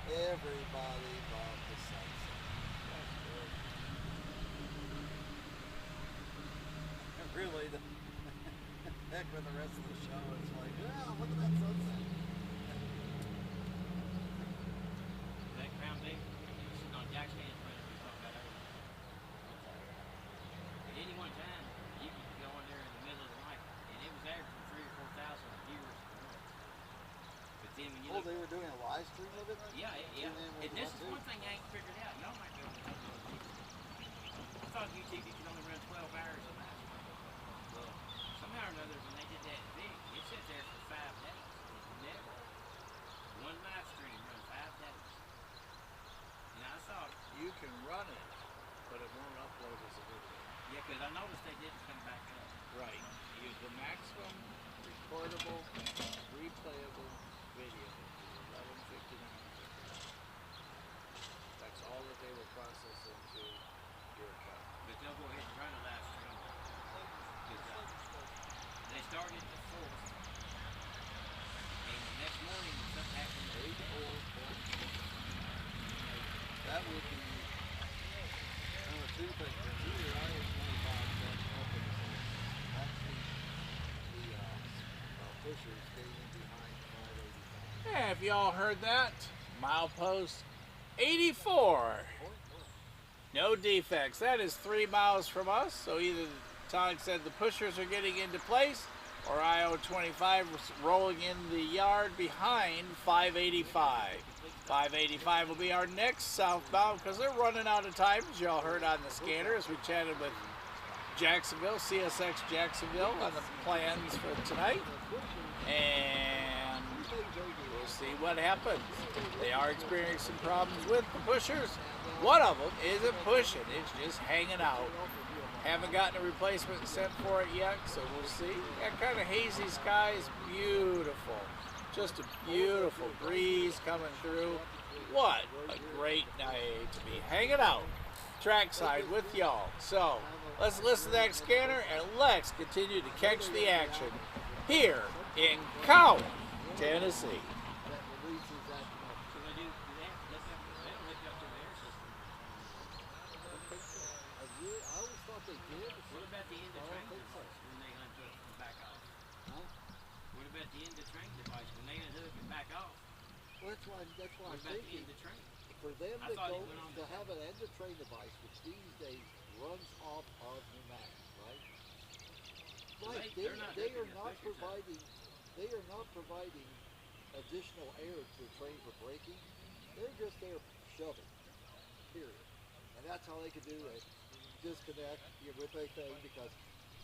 [SPEAKER 1] Everybody loved the sunset. And really, the heck with the rest of the show, it's like, yeah, look at that sunset.
[SPEAKER 2] That Crown Vic, sitting on Jack's hand front we talked about earlier. At any one time, you could go in there in the middle of the night, and it was averaging 3,000 or 4,000 viewers per month. But then when you
[SPEAKER 1] Oh,
[SPEAKER 2] look,
[SPEAKER 1] they were doing a live stream of it?
[SPEAKER 2] yeah. And this is one thing I ain't figured out. Y'all might be able to help me with this. I thought UTV could only run 12 hours a night. Well, somehow or another, when they did that big, it sat there for 5 days. It never. One live stream run 5 days. And I thought,
[SPEAKER 3] You can run it, but it won't upload as a video.
[SPEAKER 2] yeah, because I noticed they didn't come back up.
[SPEAKER 3] Right. Use the maximum recordable, replayable video is 1159. That's all that they will process into your account.
[SPEAKER 2] But they'll go ahead and run a live stream. They started the 4th. And the next morning, something happened.
[SPEAKER 1] That would be two things. Either I was 25 cents up in the actually the pushers getting in behind 585.
[SPEAKER 3] Yeah, if y'all heard that, milepost 84. No defects. That is 3 miles from us. So either Todd said the pushers are getting into place, or IO-25 was rolling in the yard behind 585. 585 will be our next southbound because they're running out of time, as y'all heard on the scanner as we chatted with Jacksonville, CSX Jacksonville, on the plans for tonight. And we'll see what happens. They are experiencing problems with the pushers. One of them isn't pushing, it's just hanging out. Haven't gotten a replacement sent for it yet, so we'll see. That kind of hazy sky is beautiful. Just a beautiful breeze coming through. What a great night to be hanging out trackside with y'all. So let's listen to that scanner and let's continue to catch the action here in Cowan, Tennessee.
[SPEAKER 1] That releases that much.
[SPEAKER 2] So they do that. They don't hook up to the air system.
[SPEAKER 1] I always thought they did.
[SPEAKER 2] What about the end of
[SPEAKER 1] I
[SPEAKER 2] train
[SPEAKER 1] don't think so.
[SPEAKER 2] device when they unhook and back off?
[SPEAKER 1] Huh?
[SPEAKER 2] What about the end of train device when they unhook and back off?
[SPEAKER 1] Well, that's why
[SPEAKER 2] What
[SPEAKER 1] I'm
[SPEAKER 2] about the
[SPEAKER 1] thinking.
[SPEAKER 2] end of train?
[SPEAKER 1] For them
[SPEAKER 2] I
[SPEAKER 1] to
[SPEAKER 2] thought
[SPEAKER 1] go
[SPEAKER 2] it went on
[SPEAKER 1] to have an end of train device, which these days runs off of pneumatics, right?
[SPEAKER 2] So
[SPEAKER 1] Right.
[SPEAKER 2] they're not
[SPEAKER 1] They
[SPEAKER 2] hooking
[SPEAKER 1] are
[SPEAKER 2] the
[SPEAKER 1] not
[SPEAKER 2] pushers up.
[SPEAKER 1] providing. They are not providing additional air to the train for braking. They're just there shoving. Period. And that's how they can do a disconnect with a thing because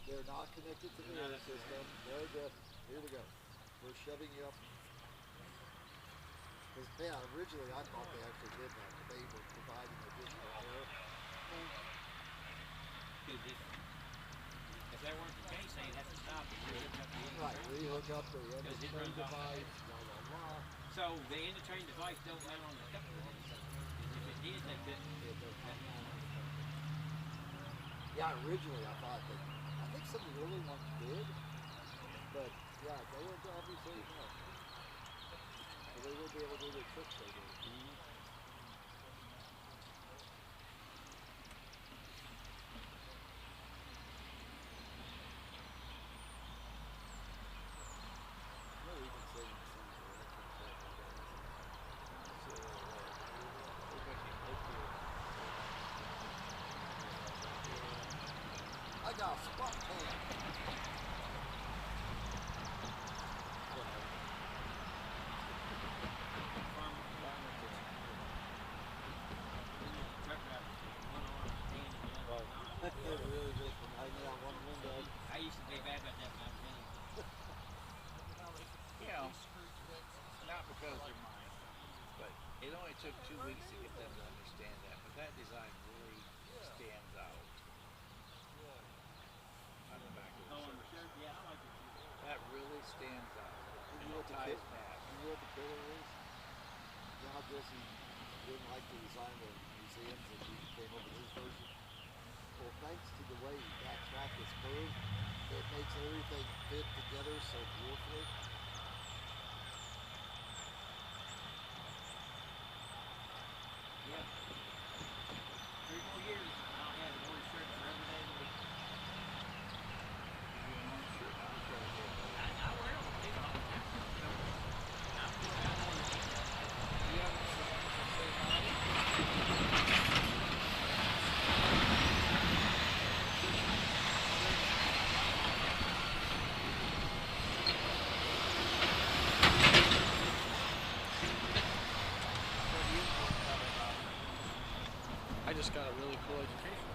[SPEAKER 1] they're not connected to the air system. They're just here we go. We're shoving you up. Because, yeah, originally I thought they actually did that, but they were providing additional rehook up the end of
[SPEAKER 2] Because
[SPEAKER 1] the
[SPEAKER 2] it
[SPEAKER 1] train
[SPEAKER 2] runs off the
[SPEAKER 1] device, blah, blah, blah.
[SPEAKER 2] So the end of train device don't mount on the coupler. If it did, they couldn't.
[SPEAKER 1] Yeah, originally I thought that, I think some of the early ones did, but yeah, they were obviously no. So they would be able to do the tricks they did. I got a spot can. It really just from hanging out one window.
[SPEAKER 2] I used to be bad about that when I was young.
[SPEAKER 3] You know, not because they're mine, but it only took 2 weeks to get them to understand that. But that design really stands out on the back of the
[SPEAKER 2] Oh, on the
[SPEAKER 3] shirt.
[SPEAKER 2] shirt? Yeah, I like it too.
[SPEAKER 3] That really stands out.
[SPEAKER 1] You
[SPEAKER 3] And
[SPEAKER 1] know
[SPEAKER 3] it
[SPEAKER 1] what the
[SPEAKER 3] ties
[SPEAKER 1] kid,
[SPEAKER 3] back.
[SPEAKER 1] you know what the killer is? John Jesse didn't like the design of museums and he came up with his version. Well, thanks to the way that track is curved, it makes everything fit together so beautifully.
[SPEAKER 2] Yeah. 3 more years, and I'll have an orange shirt for every day of the week. I wear them too all the time. I'm still got one.
[SPEAKER 3] You have one of the ones that say mine? I just got a really cool education.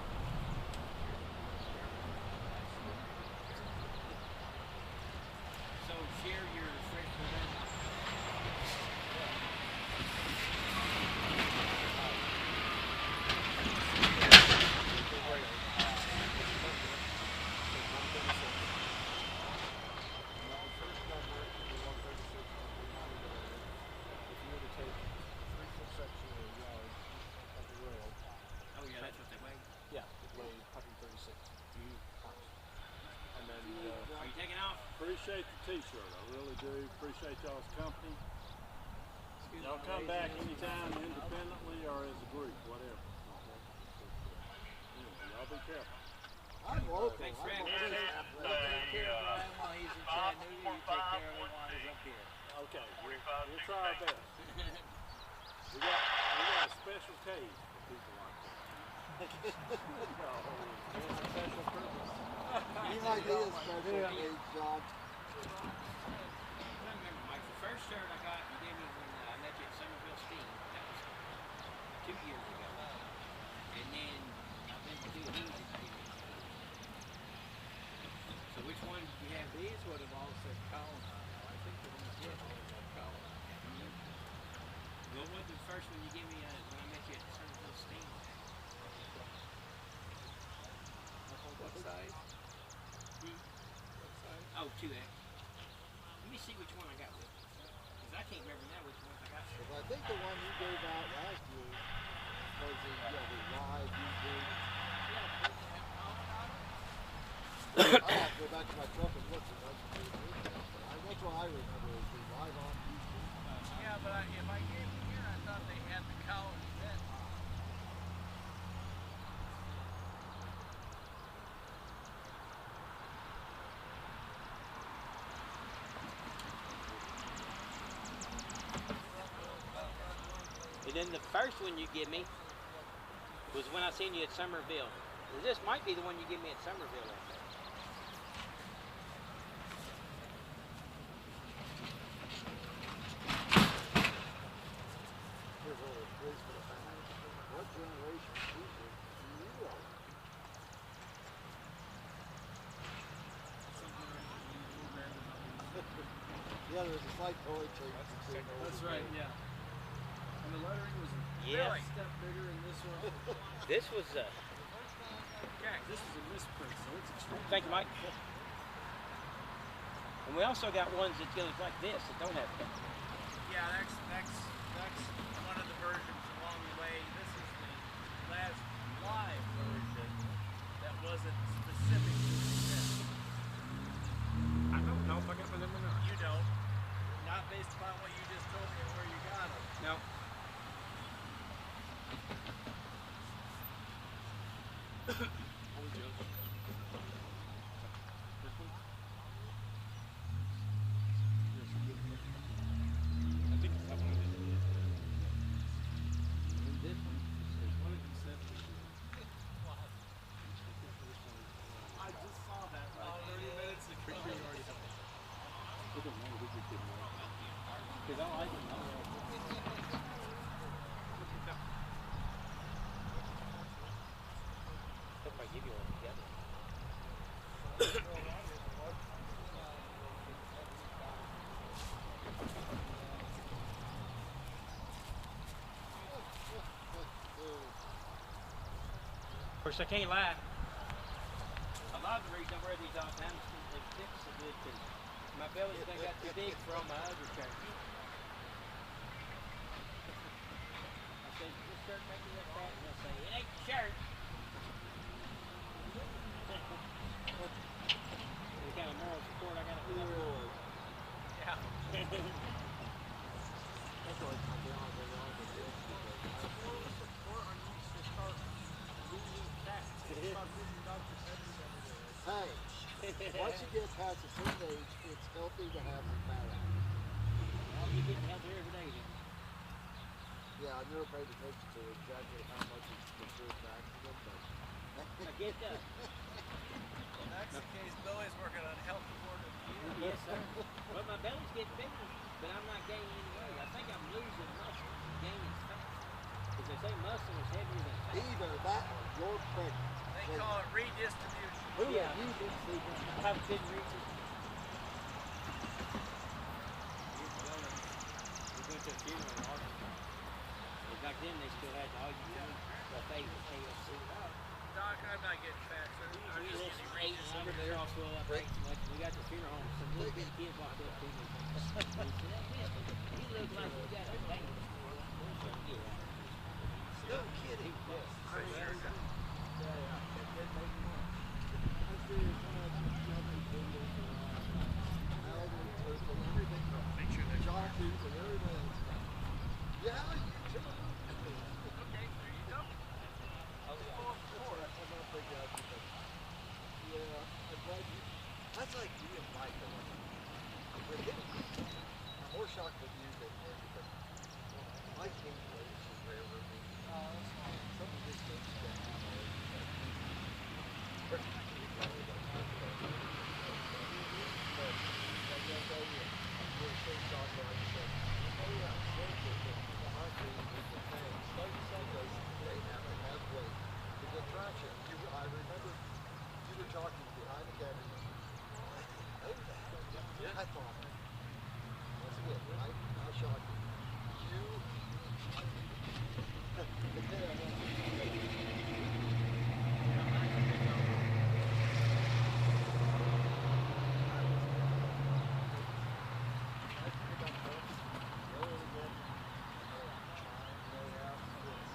[SPEAKER 2] So share your freshman learning. Oh yeah, that's what they weigh.
[SPEAKER 4] Yeah, it weighed 136 pounds. And then
[SPEAKER 2] Are you taking off?
[SPEAKER 4] appreciate the t-shirt. I really do. Appreciate y'all's company. Y'all come back anytime independently or as a group, whatever. Anyway, y'all be careful.
[SPEAKER 1] I'm local.
[SPEAKER 2] Thanks for
[SPEAKER 1] I'm
[SPEAKER 2] having
[SPEAKER 1] always
[SPEAKER 2] me.
[SPEAKER 1] halfway.
[SPEAKER 3] We'll take care of Brian while he's in Chattanooga. You take care of him while he's up here.
[SPEAKER 4] Okay, we'll try our best. We got a special cage for people like that.
[SPEAKER 3] Special purpose.
[SPEAKER 1] You might be a special age, John.
[SPEAKER 2] I remember, Mike, the first shirt I got, you gave me when I met you at Somerville Steam. That was 2 years ago. And then I've been to 2 of these and I didn't. So which one do you have?
[SPEAKER 3] These would have all said Cowan on them. I think the ones here all have Cowan on them.
[SPEAKER 2] What was the first one you gave me when I met you at Somerville Steam?
[SPEAKER 3] What size?
[SPEAKER 2] What size? Oh, 2X. Let me see which one I got with. Because I can't remember now which ones I got.
[SPEAKER 1] Because I think the one you gave out last year was the live YouTube. I have to go back to my truck and look at that's that's what I remember is the live on YouTube.
[SPEAKER 3] Yeah, but if I gave them here, I thought they had the Cowan set on.
[SPEAKER 2] And then the first one you give me was when I seen you at Somerville. This might be the one you give me at Somerville. Right there.
[SPEAKER 1] Here's all the quiz for the family. What generation teacher do you are? Yeah, there's a slight color change between those.
[SPEAKER 4] That's right, yeah. And the lettering was a
[SPEAKER 2] Yes.
[SPEAKER 4] step bigger in this one.
[SPEAKER 2] This was
[SPEAKER 4] This is a misprint, so it's extremely.
[SPEAKER 2] Thank you, Mike. And we also got ones that goes like this that don't have pedals.
[SPEAKER 3] Yeah, that's one of the versions along the way. This is the last live version that wasn't specific to this.
[SPEAKER 2] I don't know if I got them or not.
[SPEAKER 3] You don't. Not based upon what you just told me and where you got them.
[SPEAKER 2] No.
[SPEAKER 3] I just saw that like 30 minutes ago.
[SPEAKER 2] Because I like it. Hope I give you one together. Of course, I can't lie. A lot of the reason I wear these all the time is because they fit so good because my belly's done got too big for all my other shirts. I say, this shirt make me look fat, and they'll say, it ain't the shirt. The kind of moral support I got to put up with.
[SPEAKER 3] Yeah.
[SPEAKER 1] That's always my beyond the wrong with this
[SPEAKER 3] Or I need to start losing fat. Start losing Dr. Pepper every day.
[SPEAKER 1] Hey, once you get past a certain age, it's healthy to have some fat on.
[SPEAKER 2] Well, you're getting healthier every day, then.
[SPEAKER 1] Yeah, I never paid attention to exactly how much it's considered back to them, but
[SPEAKER 2] I get that.
[SPEAKER 3] If that's the case, Billy's working on health board of the year.
[SPEAKER 2] Yes, sir. Well, my belly's getting bigger, but I'm not gaining any weight. I think I'm losing muscle and gaining fat. Because they say muscle is heavier than fat.
[SPEAKER 1] either that or you're pregnant.
[SPEAKER 3] They call it redistribution.
[SPEAKER 1] Who
[SPEAKER 2] Yeah.
[SPEAKER 1] have you been sleeping with?
[SPEAKER 2] I couldn't reach it. Years ago, we went to a funeral in Arkansas. And back then, they still had all you can eat buffet with KFC.
[SPEAKER 3] Doc, I'm not getting fat, so I'm
[SPEAKER 2] We
[SPEAKER 3] just
[SPEAKER 2] just
[SPEAKER 3] getting
[SPEAKER 2] ate and we all swelled up, ate too much. We got to the funeral home, some little bitty kid walked up to me. He said, "Hey, mister, you look like you got a baby."
[SPEAKER 1] No kidding. Yes.
[SPEAKER 3] Make sure that
[SPEAKER 1] John Hughes and everything else. Yeah, you too.
[SPEAKER 3] okay, there you go.
[SPEAKER 1] Yeah, I'm glad you. That's like me and Michael. With him, I'm more shocked with you than him because Mike came to the railroad meeting. Some of his things don't have all I remember you were talking behind the camera. I know that. I thought, once again, right? How shocking.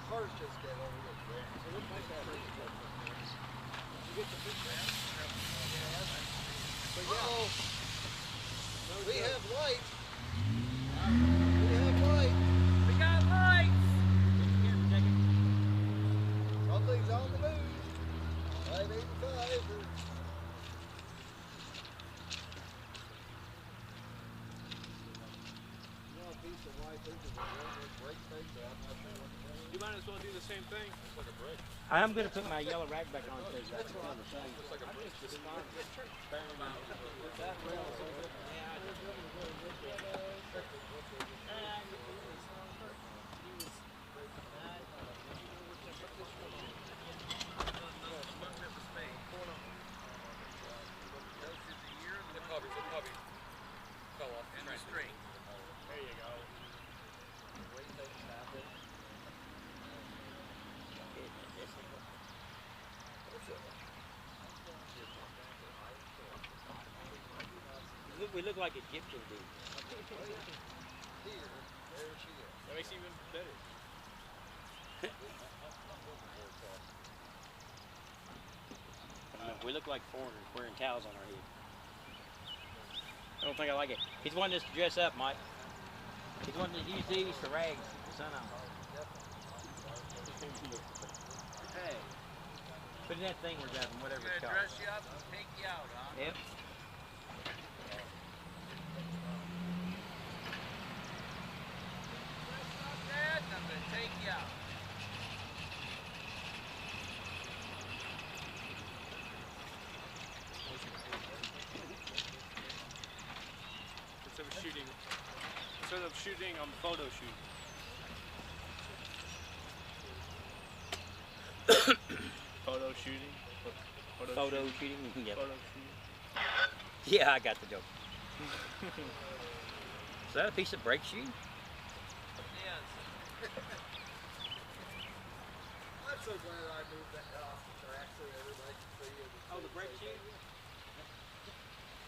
[SPEAKER 1] Cars just get over it. So look like that. You get the picture? But yeah, we have light. We have light.
[SPEAKER 3] We got lights!
[SPEAKER 1] Something's on the move. 585 or... You know, a piece of white thing is a railroad brake thing, so I'm not sure what to tell you.
[SPEAKER 3] You might as well do the same thing.
[SPEAKER 2] I'm going to put my yellow rag back on because I can tell the sun.
[SPEAKER 3] There you go.
[SPEAKER 2] Look We look like Egyptian dudes.
[SPEAKER 1] Here, there she is.
[SPEAKER 7] That makes it even better.
[SPEAKER 2] We look like foreigners wearing towels on our head. I don't think I like it. He's wanting us to dress up, Mike. He's wanting to use these for rags for the sun on. Hey. Put in that thing we're driving, whatever it's called.
[SPEAKER 3] Dress you up and take you out, huh?
[SPEAKER 2] Yep.
[SPEAKER 3] Dad, I'm gonna take you out.
[SPEAKER 7] Instead of shooting, I'm photo shooting. Photo shooting.
[SPEAKER 2] Photo shooting. Yep.
[SPEAKER 7] Photo shooting.
[SPEAKER 2] Yeah, I got the joke. Is that a piece of brake shoe?
[SPEAKER 3] Yes.
[SPEAKER 1] I'm so glad I moved that off the track so everybody can see it.
[SPEAKER 2] Oh, the brake shoe?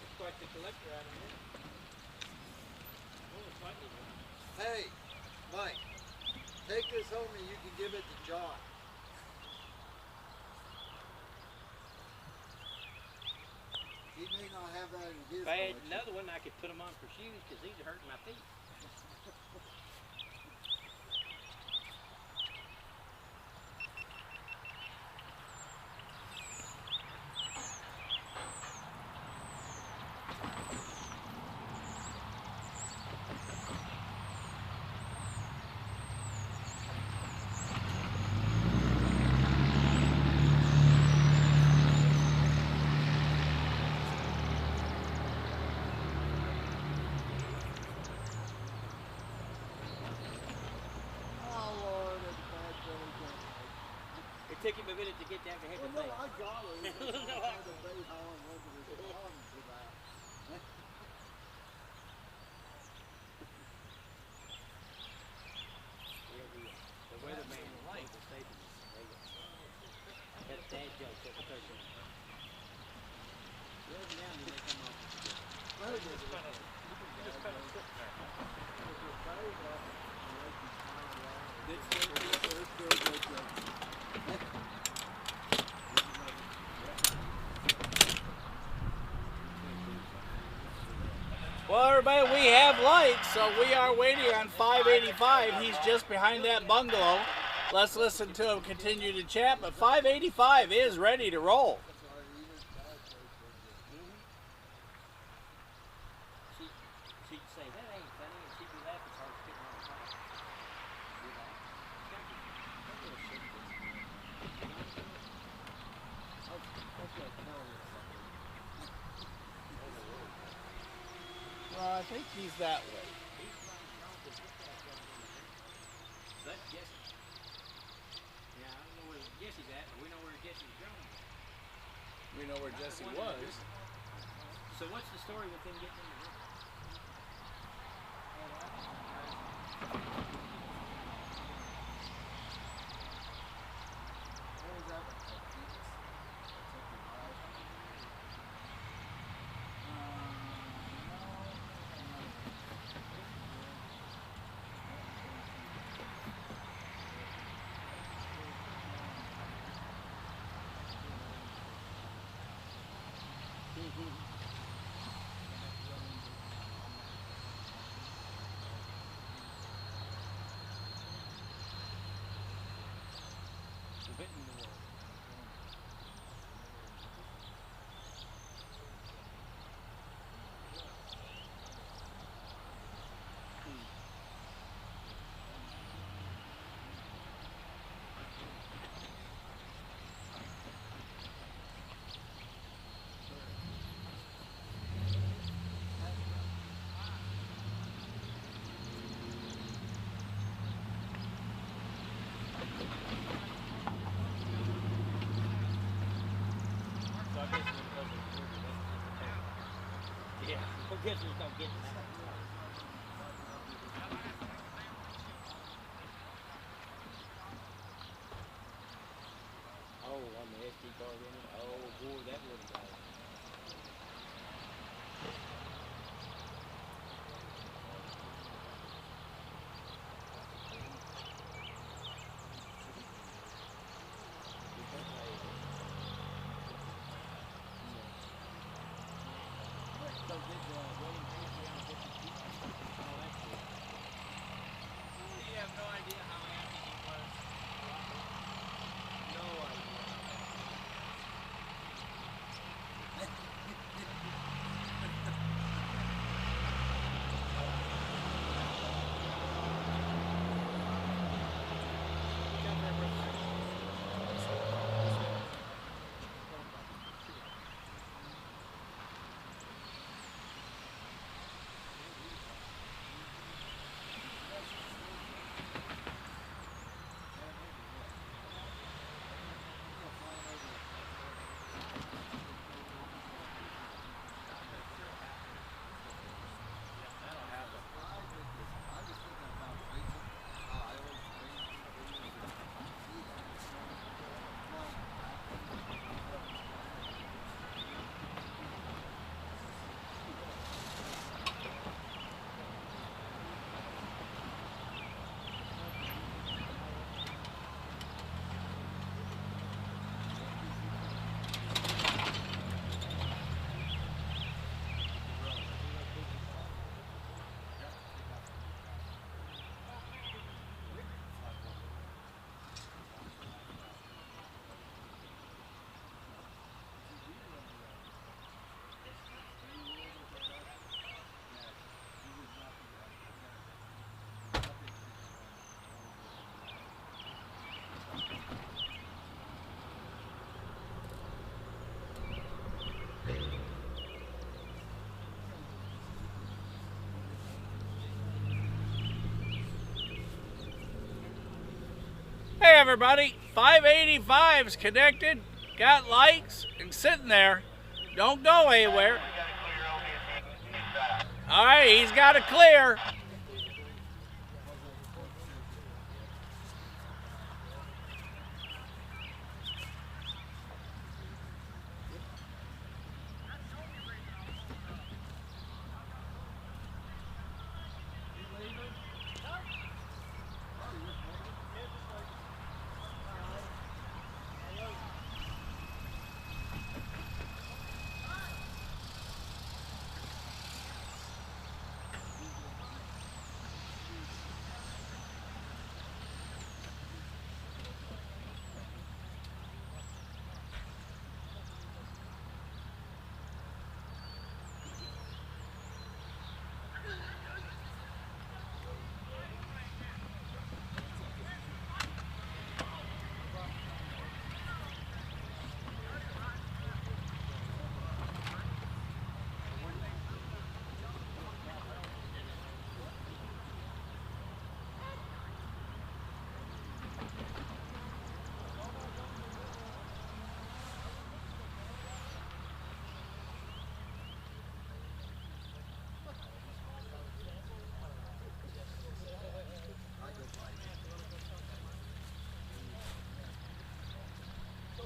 [SPEAKER 2] It's quite the collector out of here. Oh, it's slightly different.
[SPEAKER 1] Hey, Mike, take this home and you can give it to John. He may not have that in his
[SPEAKER 2] If I had
[SPEAKER 1] collection.
[SPEAKER 2] another one, I could put them on for shoes because these are hurting my feet.
[SPEAKER 1] Oh Lord, it's bad Billy Jones.
[SPEAKER 2] It took him a minute to get down to head
[SPEAKER 1] Well,
[SPEAKER 2] to
[SPEAKER 1] no,
[SPEAKER 2] thing.
[SPEAKER 1] I got it. It's just I had to debate how I wanted to respond to that.
[SPEAKER 2] The weatherman light was taking us. That's dad jokes. That's what they're doing. Every now and then they come off with a joke.
[SPEAKER 3] Well, everybody, we have lights, so we are waiting on 585. He's just behind that bungalow. Let's listen to him continue to chat, but 585 is ready to roll.
[SPEAKER 2] She'd say, that ain't funny, and she'd be laughing so hard spitting on the phone. You know?
[SPEAKER 3] Well, I think he's that way.
[SPEAKER 2] That's Jesse. Yeah, I don't know where Jesse's at, but we know where Jesse's going.
[SPEAKER 3] We know where Jesse was.
[SPEAKER 2] So what's the story with him getting in the river?
[SPEAKER 1] What was that?
[SPEAKER 2] Yeah, well, guess who's gonna get that? Oh, on the SD card in it? Oh, boy, that would have got it.
[SPEAKER 3] everybody. 585's connected, got lights, and sitting there. Don't go anywhere. All right, he's got it clear.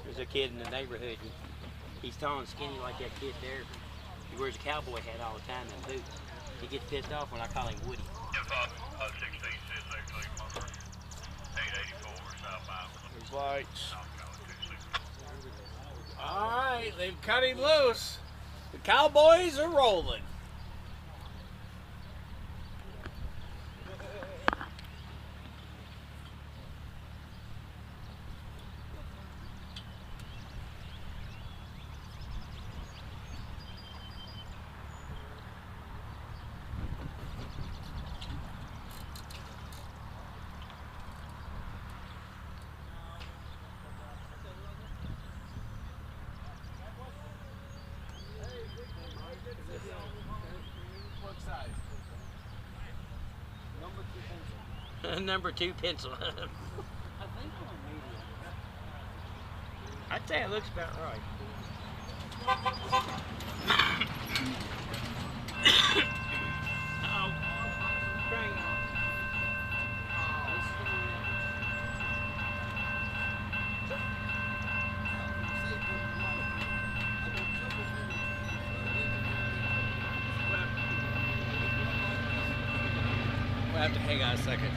[SPEAKER 2] There's a kid in the neighborhood. He's tall and skinny like that kid there. He wears a cowboy hat all the time and boots. He gets pissed off when I call him Woody.
[SPEAKER 6] 884 southbound.
[SPEAKER 7] There's lights.
[SPEAKER 3] All right, they've cut him loose. The Cowboys are rolling.
[SPEAKER 2] Number 2 pencil. I'd say it looks about right. Oh, bring it on.
[SPEAKER 3] We'll have to hang on a second.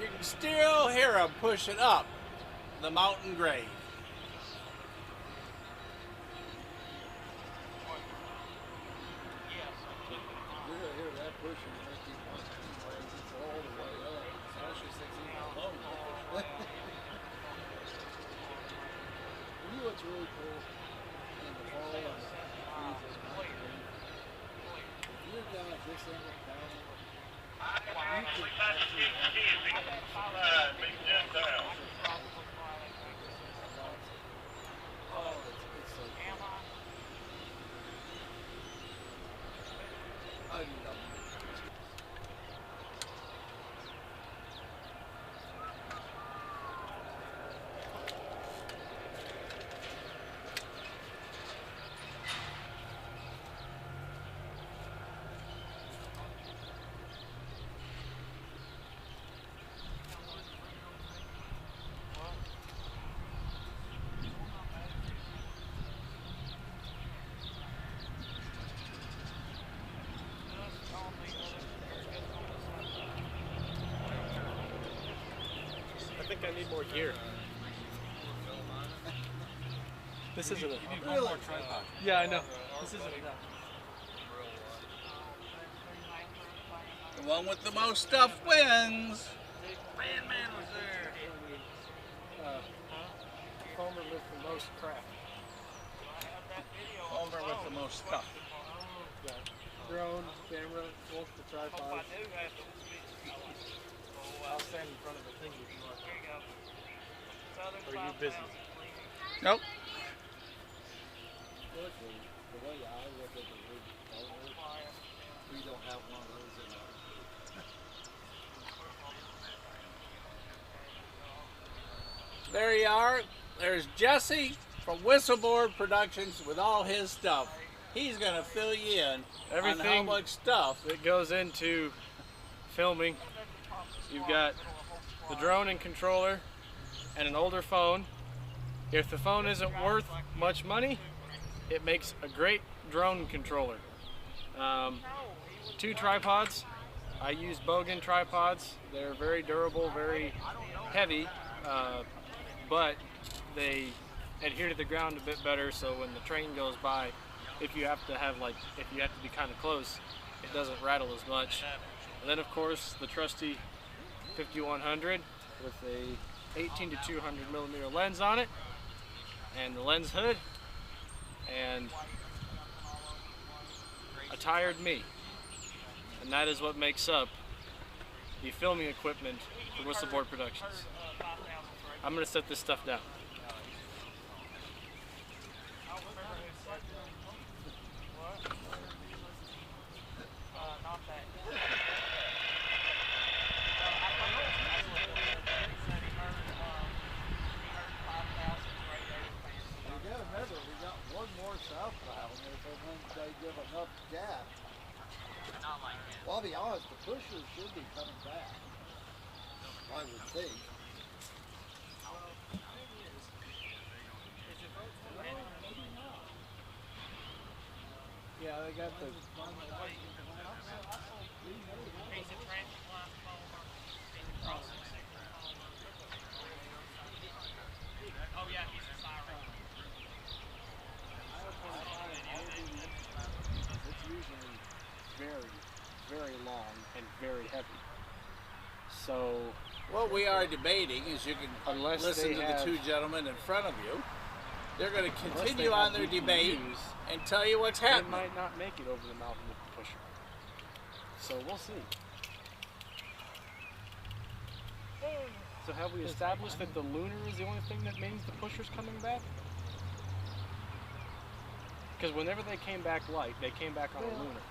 [SPEAKER 3] You can still hear them pushing up the mountain grade.
[SPEAKER 1] You're going to hear that pushing when they keep pushing anyways. It's all the way up, especially 16 alone. You know what's really cool? In the fall and the trees is not green. If you're down at this end of town, you can actually oh, it's so cool. I do love it.
[SPEAKER 7] I think I need more gear. This isn't enough.
[SPEAKER 1] Really?
[SPEAKER 7] Yeah, I know. This isn't enough.
[SPEAKER 3] The one with the most stuff wins.
[SPEAKER 2] Man was there.
[SPEAKER 7] Palmer with the most crap.
[SPEAKER 3] Over with the most stuff.
[SPEAKER 7] Yeah. Drone, camera, multiple tripods. I'll stand in front of the thing if you want. Or are you busy?
[SPEAKER 3] Nope.
[SPEAKER 1] Look, the way I look at the word color, we don't have one of those in our group.
[SPEAKER 3] There you are. There's Jesse from Whistleboard Productions with all his stuff. He's going to fill you in on how
[SPEAKER 7] Everything
[SPEAKER 3] much stuff.
[SPEAKER 7] that goes into filming. You've got the drone and controller and an older phone. If the phone isn't worth much money, it makes a great drone controller. 2 tripods. I use Bogan tripods. They're very durable, very heavy, but they adhere to the ground a bit better, so when the train goes by, if you have to be kind of close, it doesn't rattle as much. And then of course the trusty 5100 with a 18 to 200 millimeter lens on it, and the lens hood, and a tired me. And that is what makes up the filming equipment for Whistleboard Productions. I'm going to set this stuff down.
[SPEAKER 1] Southbound if they give enough gap. Well, I'll be honest, the pushers should be coming back. I would think.
[SPEAKER 3] Yeah, they got the...
[SPEAKER 2] Oh yeah, he's a siren.
[SPEAKER 4] It's usually very, very long and very heavy. So
[SPEAKER 3] What we are debating is you can
[SPEAKER 7] Unless
[SPEAKER 3] listen
[SPEAKER 7] they
[SPEAKER 3] to
[SPEAKER 7] have-
[SPEAKER 3] the 2 gentlemen in front of you. They're going to
[SPEAKER 7] Unless
[SPEAKER 3] continue
[SPEAKER 7] they
[SPEAKER 3] on
[SPEAKER 7] have
[SPEAKER 3] their debate
[SPEAKER 7] DPUs,
[SPEAKER 3] and tell you what's
[SPEAKER 7] it
[SPEAKER 3] happening.
[SPEAKER 7] might not make it over the mountain with the pusher. So we'll see. So have we established that the lunar is the only thing that means the pusher's coming back? Because whenever they came back light, they came back on a lunar.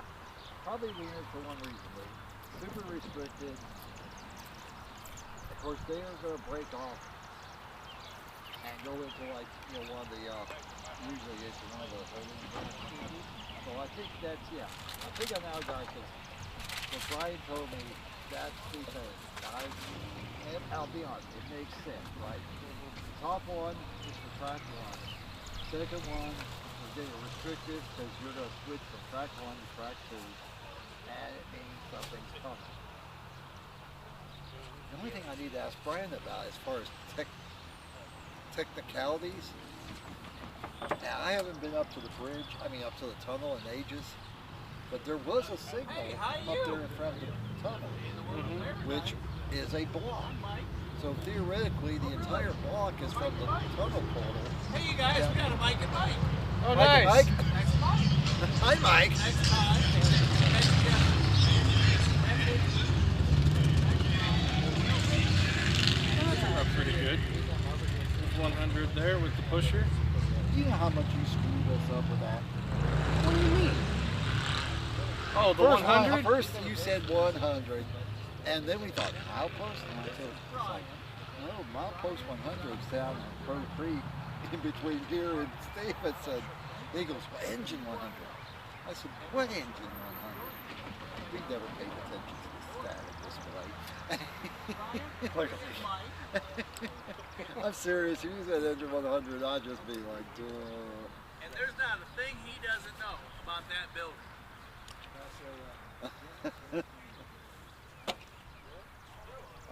[SPEAKER 1] probably leaner for one reason. They're super restricted. Of course, they are going to break off and go into like, one of the, usually it's one of the holding zones. So I think that's, I think I'm out guys, because Brian told me that's because, guys, and I'll be honest, it makes sense, right? The top one is for track one. Second one is getting restricted because you're going to switch from track one to track two, and it means something's coming. The only thing I need to ask Brian about as far as technicalities, now I haven't been up to the bridge, up to the tunnel in ages, but there was a signal up there in front of the tunnel, which is a block. So theoretically, the entire block is from the tunnel portal.
[SPEAKER 3] Hey, you guys, we got a Mike and Mike.
[SPEAKER 7] Oh,
[SPEAKER 1] Mike,
[SPEAKER 7] nice.
[SPEAKER 1] Mike.
[SPEAKER 3] Next Mike.
[SPEAKER 1] Hi, Mike.
[SPEAKER 3] Next Mike. Next Jeff.
[SPEAKER 7] That's pretty good. 100 there with the pusher.
[SPEAKER 1] Do you know how much you screwed us up with that?
[SPEAKER 7] What do you mean? Oh, the 100?
[SPEAKER 1] First you said 100, and then we thought milepost. And I said, it's like, no, milepost 100 is down in Crow Creek, in between here and Stevenson. He goes, well, engine 100. I said, what engine 100? We never paid attention to the static display. I'm serious. If you said engine 100, I'd just be like, duh.
[SPEAKER 3] And there's not a thing he doesn't know about that building.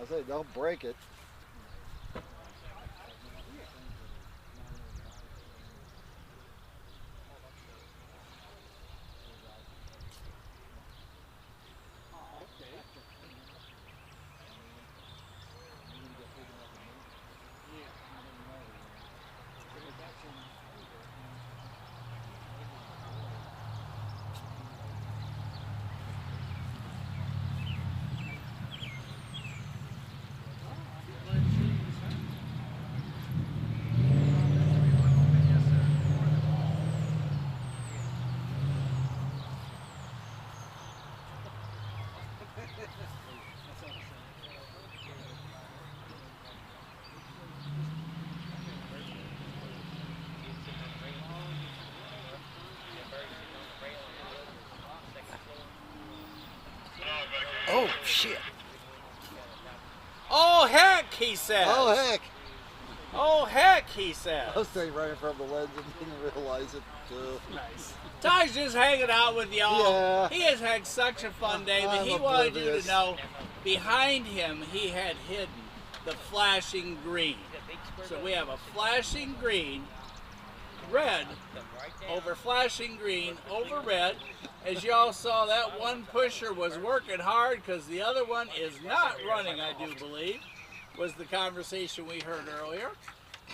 [SPEAKER 1] I say, don't break it. Oh, shit.
[SPEAKER 3] Oh, heck, he says.
[SPEAKER 1] Oh, heck.
[SPEAKER 3] Oh, heck, he says.
[SPEAKER 1] I was staying right in front of the lens and didn't realize it.
[SPEAKER 3] Nice. Ty's just hanging out with y'all.
[SPEAKER 1] Yeah.
[SPEAKER 3] He has had such a fun day that he wanted you to know behind him he had hidden the flashing green. So we have a flashing green, red over flashing green over red. As y'all saw, that one pusher was working hard because the other one is not running, I do believe, was the conversation we heard earlier.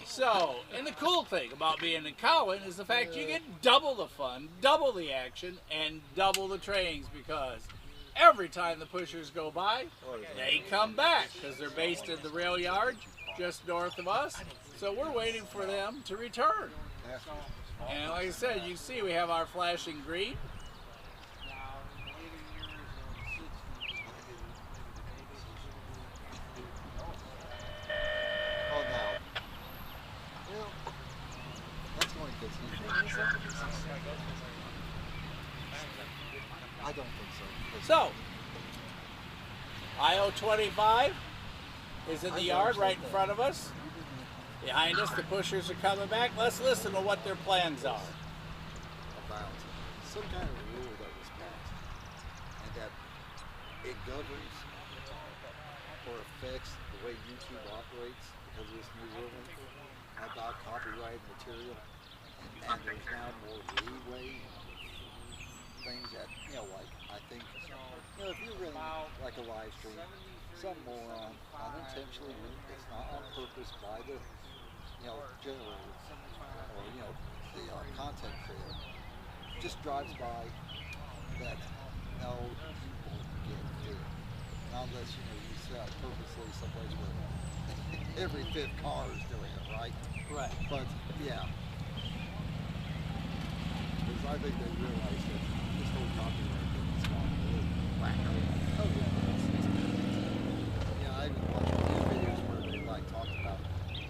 [SPEAKER 3] So, and the cool thing about being in Cowan is the fact you get double the fun, double the action, and double the trains, because every time the pushers go by, they come back because they're based in the rail yard just north of us. So we're waiting for them to return. And like I said, you see we have our flashing green.
[SPEAKER 1] I don't think so.
[SPEAKER 3] So, IO-25 is in the yard right in front of us. Behind us, the pushers are coming back. Let's listen to what their plans are.
[SPEAKER 1] About some kind of rule that was passed, and that it governs or affects the way YouTube operates because of this new ruling about copyright material, and there's now more leeway things that, like, I think, if you're running like a live stream, some moron unintentionally, it's not on purpose by the, generator or, the content creator, just drives by that, no, you won't get it. Not unless, you set out purposely someplace where every fifth car is doing it, right?
[SPEAKER 3] Right.
[SPEAKER 1] But, yeah. Because I think they realize that this whole copyright thing is gone. Oh yeah. Yeah, I even watched a few videos where they like talked about,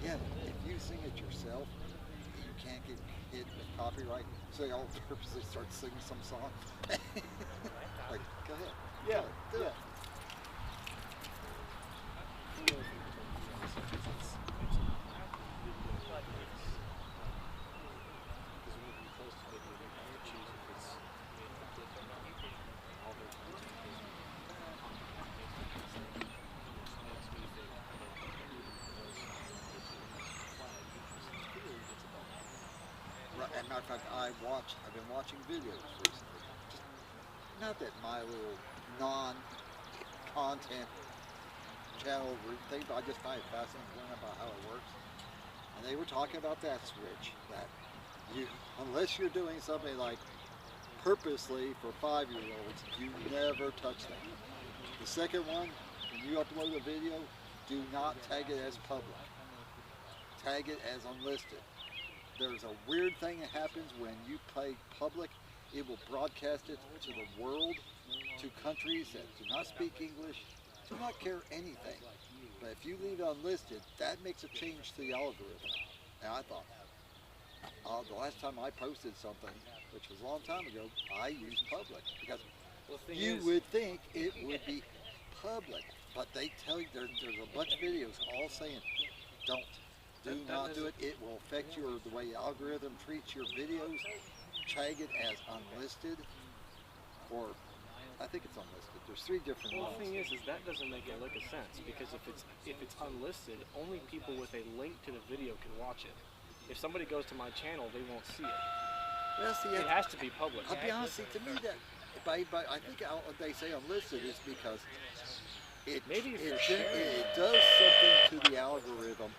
[SPEAKER 1] yeah, if you sing it yourself, you can't get hit with copyright. So they all purposely start singing some song. Like, go ahead.
[SPEAKER 4] Yeah,
[SPEAKER 1] Do it. As a matter of fact, I've been watching videos recently. Just, not that my little non-content channel thing, but I just find it fascinating to learn about how it works. And they were talking about that switch, that you, unless you're doing something like purposely for 5-year-olds, you never touch that. The second one, when you upload a video, do not tag it as public. Tag it as unlisted. There's a weird thing that happens when you play public. It will broadcast it to the world, to countries that do not speak English, do not care anything. But if you leave it unlisted, that makes a change to the algorithm. And I thought, the last time I posted something, which was a long time ago, I used public because you would think it would be public, but they tell you there's a bunch of videos all saying, don't. Do not do it. It will affect the way the algorithm treats your videos. Tag it as unlisted, or I think it's unlisted. There's 3 different ones.
[SPEAKER 7] Well, the thing is that doesn't make a lick of sense, because if it's unlisted, only people with a link to the video can watch it. If somebody goes to my channel, they won't see it.
[SPEAKER 1] Well, see,
[SPEAKER 7] it has to be public.
[SPEAKER 1] I'll be honest, to me that, I think they say unlisted is because it does something to the algorithm.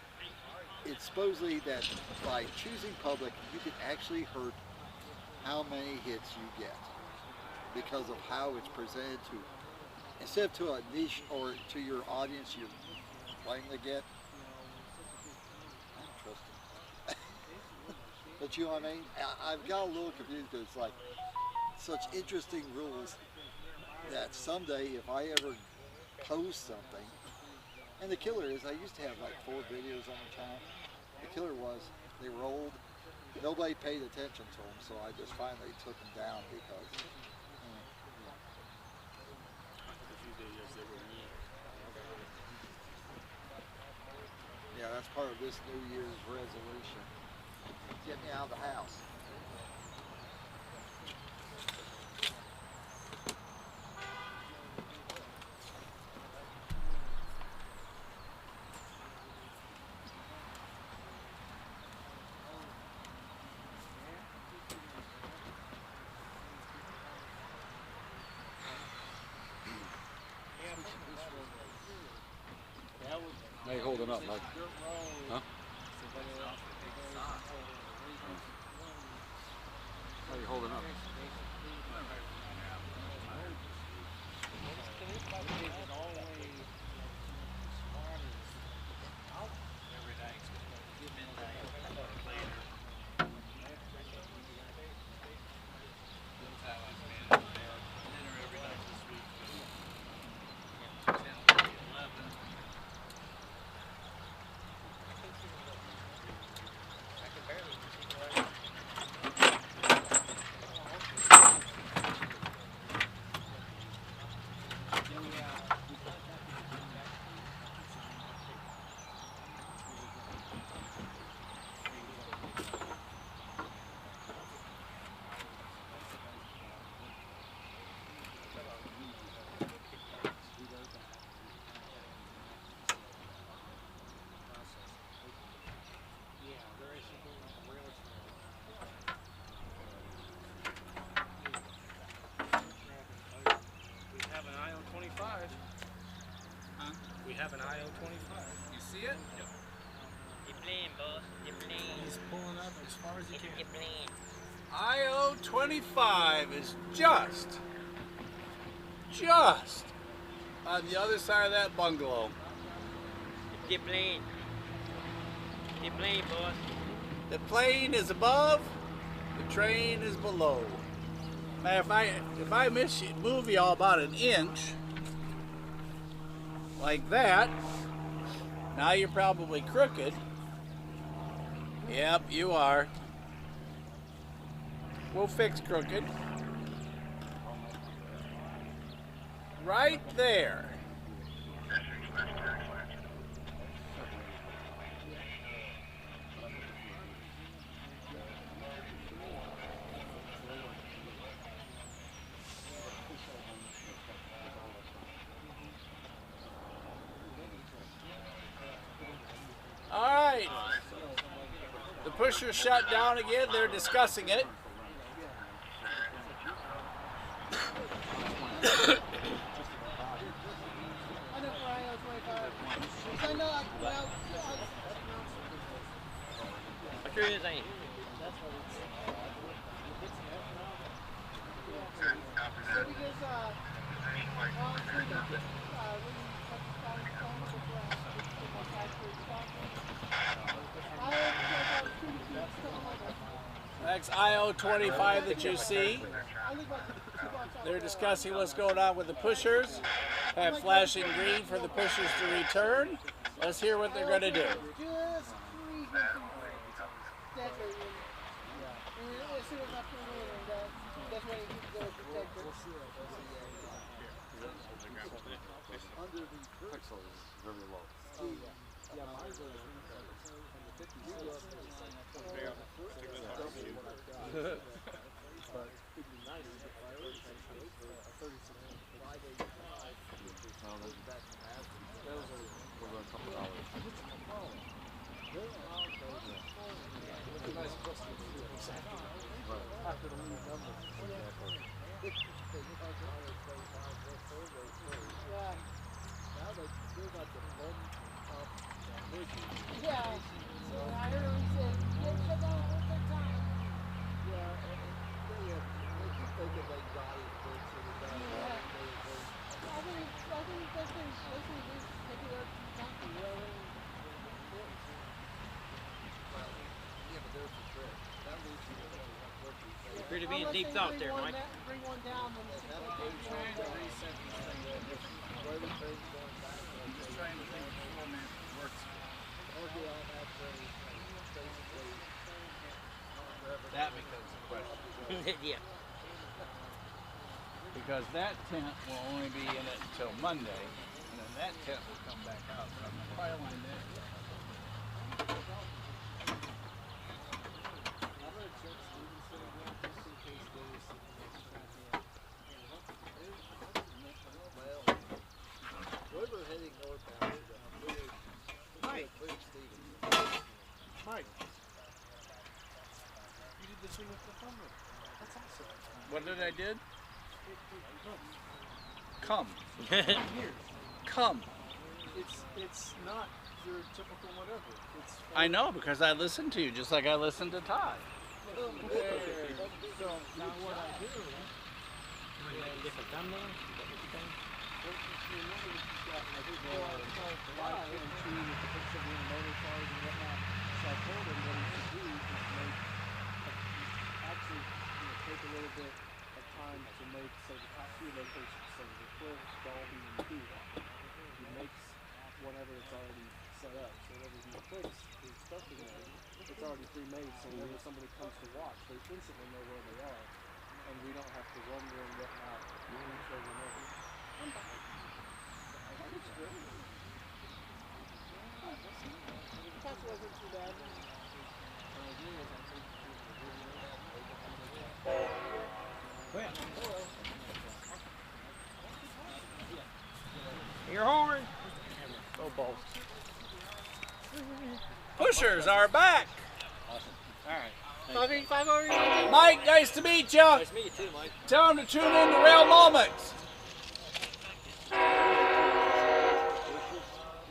[SPEAKER 1] It's supposedly that by choosing public, you can actually hurt how many hits you get because of how it's presented to, instead of to a niche or to your audience you're playing to get. I don't trust it. But you know what I mean? I've got a little confused because it's like such interesting rules that someday if I ever post something, and the killer is, I used to have like 4 videos on the channel. The killer was, they were old, nobody paid attention to them, so I just finally took them down because, yeah, that's part of this New Year's resolution. Get me out of the house.
[SPEAKER 8] How you holding up, Mike? Huh? How you holding up?
[SPEAKER 7] We have an IO-25.
[SPEAKER 3] You see it?
[SPEAKER 7] Yep.
[SPEAKER 2] You're playing, boss. You're playing.
[SPEAKER 7] He's pulling up as far as he can.
[SPEAKER 2] You're playing.
[SPEAKER 3] IO-25 is just on the other side of that bungalow.
[SPEAKER 2] You're playing. You're playing, boss.
[SPEAKER 3] The plane is above, the train is below. Now if I move y'all about an inch, like that, now you're probably crooked. Yep, you are. We'll fix crooked. Right there. All right. The pusher's shut down again. They're discussing it.
[SPEAKER 2] Sure is, ain't it?
[SPEAKER 3] That's IO25 that you see. They're discussing what's going on with the pushers. Have flashing green for the pushers to return. Let's hear what they're going to do.
[SPEAKER 2] Appear to be in deep thought there, Mike.
[SPEAKER 3] That becomes the question.
[SPEAKER 2] Yeah.
[SPEAKER 3] Because that tent will only be in it until Monday, and then that tent will come back out. So I'm going to pile on that.
[SPEAKER 4] Mike, you did this thing with the thunder. That's awesome.
[SPEAKER 3] What did I did? Come. Come.
[SPEAKER 4] It's not your typical whatever. It's
[SPEAKER 3] I know, because I listened to you, just like I listened to Todd.
[SPEAKER 4] so now what I do.
[SPEAKER 2] Different thumbnail?
[SPEAKER 4] So I told him what he should do is take a little bit of time to make, say, the top three locations, so the Cliffs, Dalby, and Cuba. He makes whatever it's already set up. So whatever he puts his stuff in there, it's already pre-made, so whenever somebody comes to watch, they instantly know where they are. And we don't have to wonder and whatnot each over and over. That's great. That wasn't too bad.
[SPEAKER 2] Your horn.
[SPEAKER 4] Oh, balls.
[SPEAKER 3] Pushers are back.
[SPEAKER 2] Awesome. All right. 585 already?
[SPEAKER 3] Mike, nice to meet you.
[SPEAKER 2] Nice to meet you too, Mike.
[SPEAKER 3] Tell them to tune in to Rail Moments.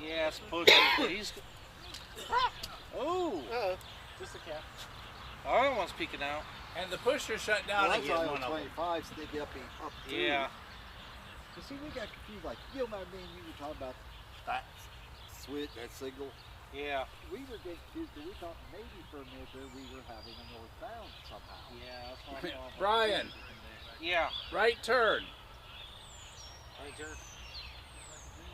[SPEAKER 4] Yes, pushers. He's. Oh.
[SPEAKER 2] Just a cat.
[SPEAKER 4] The other one's peeking out.
[SPEAKER 3] And the pusher shut down
[SPEAKER 1] Well,
[SPEAKER 3] again.
[SPEAKER 1] that's IO25 sneaking up through.
[SPEAKER 4] Yeah.
[SPEAKER 1] You see, we got confused. Like, you remember me and you were talking about that switch, that signal.
[SPEAKER 4] Yeah.
[SPEAKER 1] We were getting confused because we thought maybe for a minute there we were having a northbound somehow.
[SPEAKER 4] Yeah, that's what I thought.
[SPEAKER 3] Brian,
[SPEAKER 2] Yeah.
[SPEAKER 3] Right turn.
[SPEAKER 2] Right turn.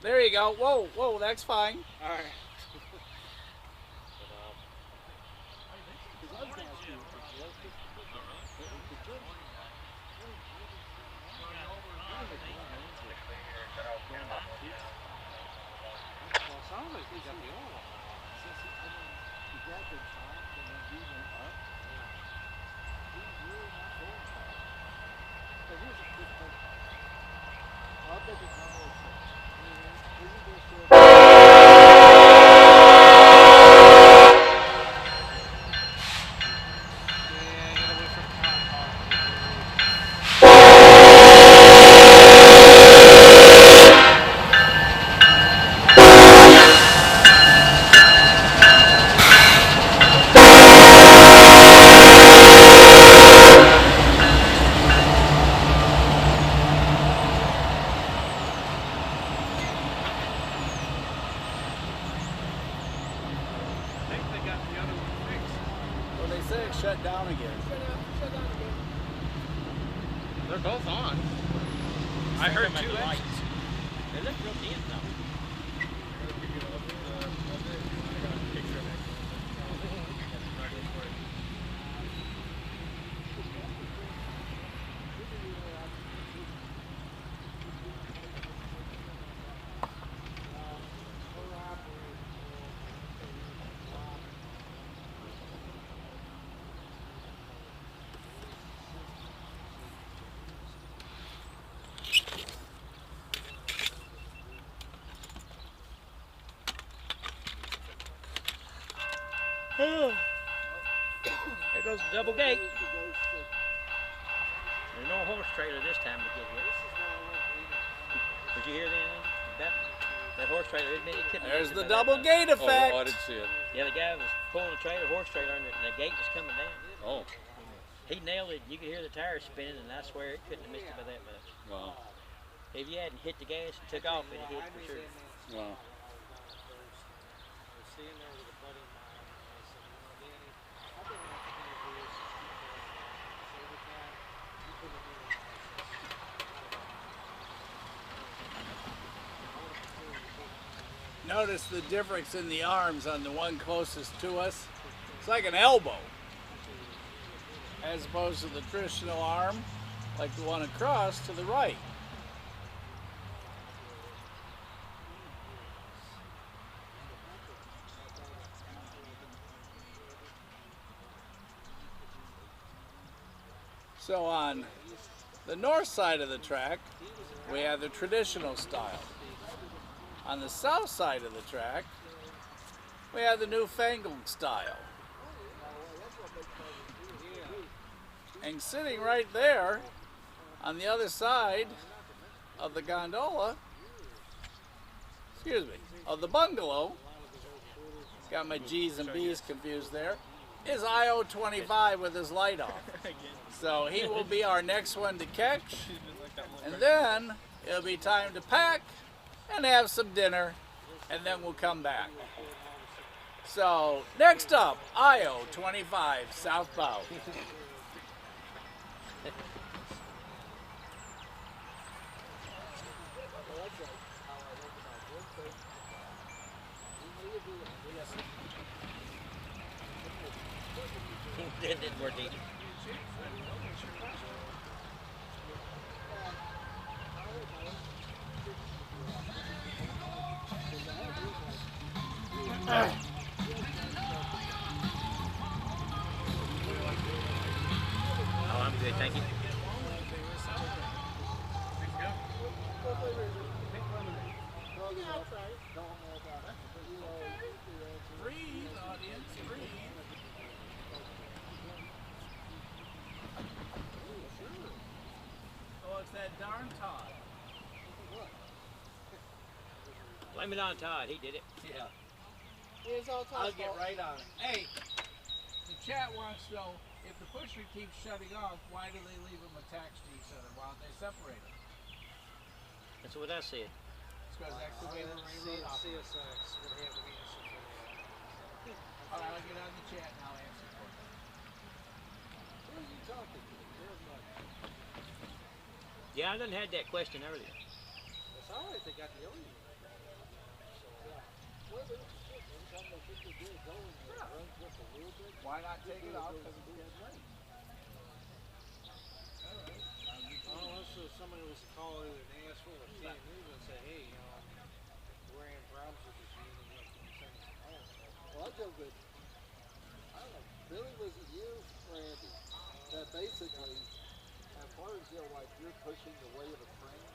[SPEAKER 3] There you go. Whoa, whoa, that's fine.
[SPEAKER 2] All right.
[SPEAKER 3] Well, they say it shut down again.
[SPEAKER 7] They're both on. I heard two lights.
[SPEAKER 2] They look real dim though. There goes the double gate. There's no horse trailer this time to get here. Did you hear that? That horse trailer, it couldn't.
[SPEAKER 3] There's the double gate effect.
[SPEAKER 8] Oh, I didn't see it.
[SPEAKER 2] Yeah, the guy was pulling a trailer, horse trailer, and the gate was coming down.
[SPEAKER 8] Oh,
[SPEAKER 2] He nailed it. You could hear the tires spinning, and I swear it couldn't have missed it by that much.
[SPEAKER 8] wow.
[SPEAKER 2] If you hadn't hit the gas and took off, it'd hit for sure.
[SPEAKER 8] Wow.
[SPEAKER 3] Notice the difference in the arms on the one closest to us. It's like an elbow, as opposed to the traditional arm, like the one across to the right. So on the north side of the track, we have the traditional style. On the south side of the track, we have the newfangled style. And sitting right there on the other side of the gondola, of the bungalow, got my G's and B's confused there, is IO25 with his light off. So he will be our next one to catch, and then it'll be time to pack and have some dinner, and then we'll come back. So next up, IO25 southbound.
[SPEAKER 2] It didn't work either. Oh, I'm good, thank you.
[SPEAKER 3] Breathe, audience, breathe. Oh, it's that darn Todd.
[SPEAKER 2] Blame it on Todd, he did it.
[SPEAKER 3] Yeah. I'll get right on it. Hey, the chat wants to know, if the pusher keeps shutting off, why do they leave them attached to each other? Why don't they separate them?
[SPEAKER 2] That's what I said.
[SPEAKER 3] It's because that's the way the railroad operates. All right, I'll get on the chat and I'll answer for you. Who are you talking to?
[SPEAKER 2] Yeah, I done had that question earlier.
[SPEAKER 4] It's alright, they got the oil.
[SPEAKER 1] Well, every time they put the gear going, it runs just a little bit.
[SPEAKER 3] Why not take it off because it's dead rain?
[SPEAKER 4] Unless somebody was to call either Nashville or Chattanooga and say, hey, we're in problems with this unit, send us some oil.
[SPEAKER 1] Well, I told that, I don't know, Billy, was it you, Randy, that basically, as far as, like you're pushing the weight of a train,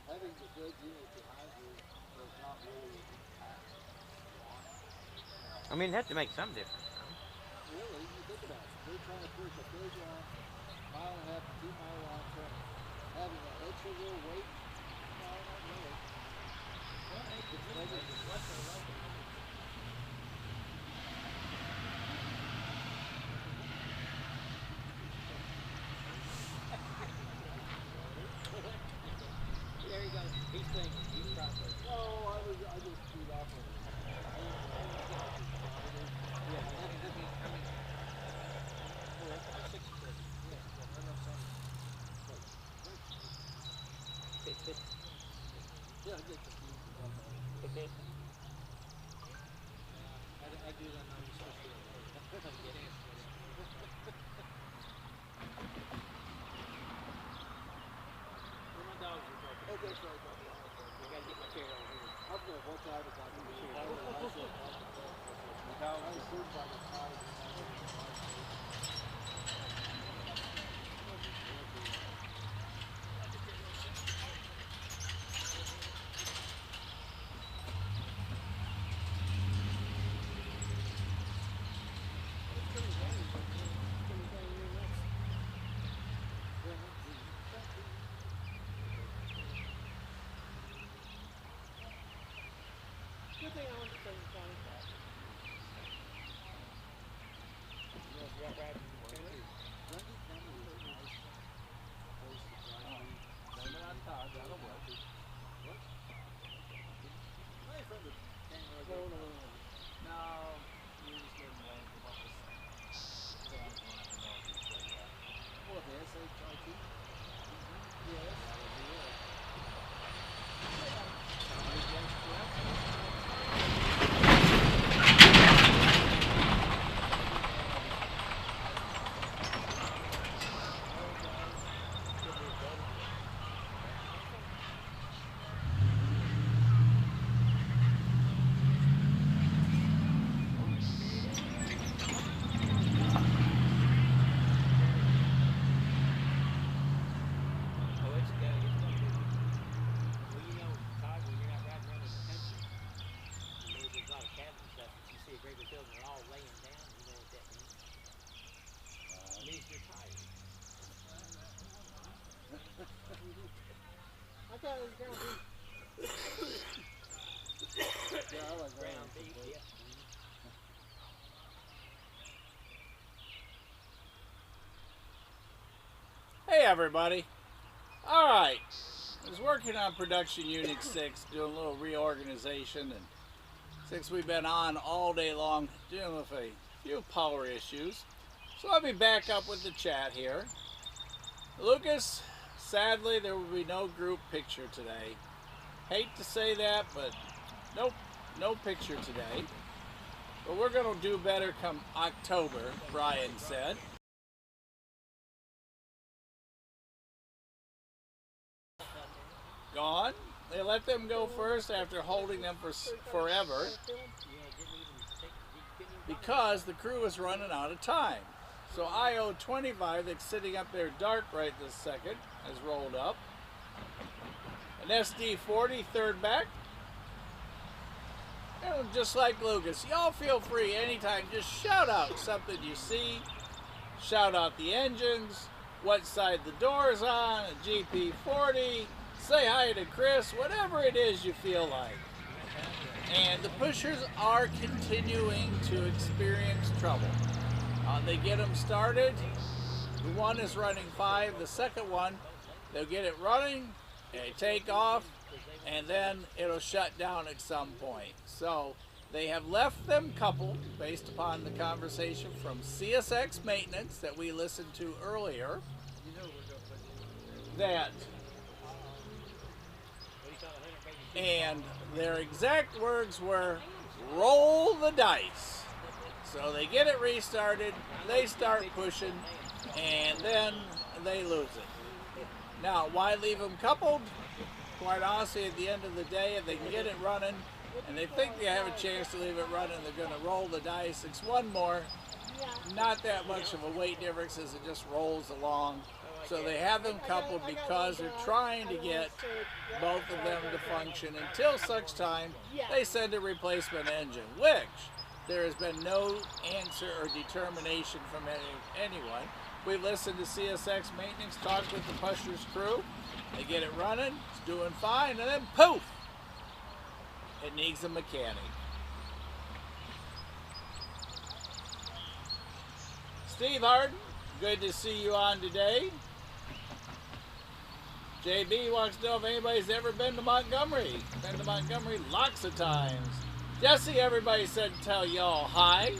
[SPEAKER 1] having the good unit behind you does not really impact
[SPEAKER 2] I mean, it had to make some difference.
[SPEAKER 1] Really, you think about it. They're trying to push a big long, mile and a half to 2 mile long train. Having an extra little weight, no, not really.
[SPEAKER 2] There he goes. He's thinking. He's processing.
[SPEAKER 1] Oh, I just screwed off on it. Yeah, I get confused about that.
[SPEAKER 4] I do that now, you're supposed to get it. Where my dogs are broken.
[SPEAKER 1] Oh, that's right.
[SPEAKER 2] I gotta get my chair over here.
[SPEAKER 1] I don't know what time it got to be. I assumed by the time.
[SPEAKER 4] Good thing I went to Cowan County. I thought it was ground beef.
[SPEAKER 1] Yeah, I like
[SPEAKER 2] Ground beef, yeah.
[SPEAKER 3] Hey everybody. Alright. I was working on production unit 6, doing a little reorganization, and since we've been on all day long dealing with a few power issues, so let me back up with the chat here. Lucas, sadly there will be no group picture today. Hate to say that, but nope, no picture today. But we're going to do better come October, Brian said. Gone. They let them go first after holding them for forever because the crew was running out of time. So IO-25 that's sitting up there dark right this second has rolled up. An SD-40 third back. And just like Lucas, y'all feel free anytime, just shout out something you see. Shout out the engines, what side the door's on, a GP40. Say hi to Chris, whatever it is you feel like. And the pushers are continuing to experience trouble. They get them started. The one is running 5. The second one, they'll get it running, they take off, and then it'll shut down at some point. So they have left them coupled based upon the conversation from CSX Maintenance that we listened to earlier. that, and their exact words were, roll the dice. So they get it restarted, they start pushing, and then they lose it. Now, why leave them coupled? Quite honestly, at the end of the day, if they can get it running, and they think they have a chance to leave it running, they're going to roll the dice. It's one more, not that much of a weight difference as it just rolls along. So they have them coupled because they're trying to get both of them to function until such time they send a replacement engine, which there has been no answer or determination from anyone. We've listened to CSX maintenance, talked with the pusher's crew. They get it running, it's doing fine, and then poof, it needs a mechanic. Steve Harden, good to see you on today. JB wants to know if anybody's ever been to Montgomery. Been to Montgomery lots of times. Jesse, everybody said tell y'all hi.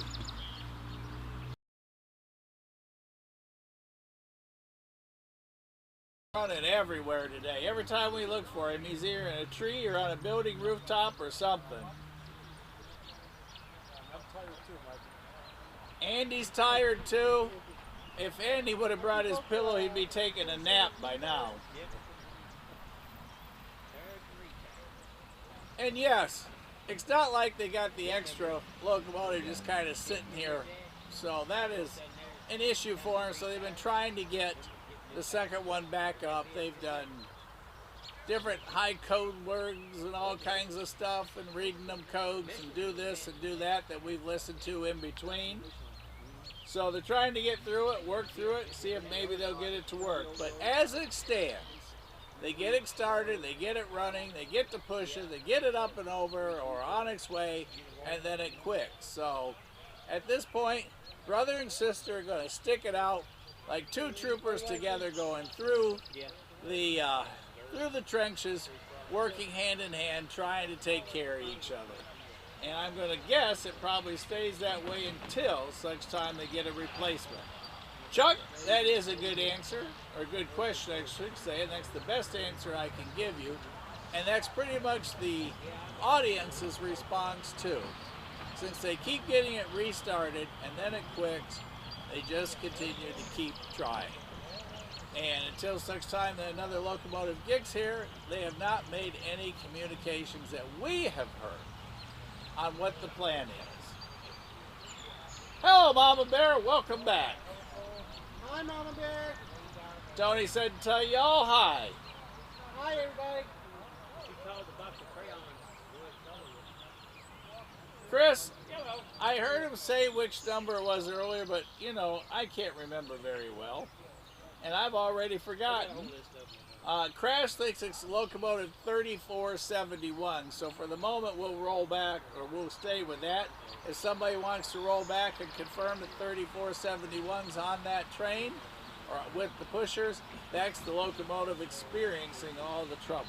[SPEAKER 3] Running everywhere today. Every time we look for him, he's either in a tree or on a building rooftop or something. Andy's tired too. If Andy would have brought his pillow, he'd be taking a nap by now. And yes, it's not like they got the extra locomotive just kind of sitting here. So that is an issue for them. So they've been trying to get the second one back up. They've done different high code words and all kinds of stuff and reading them codes and do this and do that we've listened to in between. So they're trying to get through it, work through it, see if maybe they'll get it to work. But as it stands, they get it started, they get it running, they get to push it, they get it up and over or on its way, and then it quits. So at this point, brother and sister are going to stick it out like two troopers together going through the trenches, working hand in hand, trying to take care of each other. And I'm going to guess it probably stays that way until such time they get a replacement. Chuck, that is a good answer, or a good question I should say, and that's the best answer I can give you. And that's pretty much the audience's response too. Since they keep getting it restarted and then it quits, they just continue to keep trying. And until such time that another locomotive gets here, they have not made any communications that we have heard on what the plan is. Hello, Mama Bear. Welcome back.
[SPEAKER 4] Hi, Mama Bear.
[SPEAKER 3] Tony said to tell y'all hi.
[SPEAKER 4] Hi, everybody.
[SPEAKER 2] She called the box of crayons.
[SPEAKER 3] Chris, I heard him say which number it was earlier, but, you know, I can't remember very well. And I've already forgotten. Crash thinks it's locomotive 3471, so for the moment we'll roll back, or we'll stay with that. If somebody wants to roll back and confirm that 3471's on that train, or with the pushers, that's the locomotive experiencing all the trouble.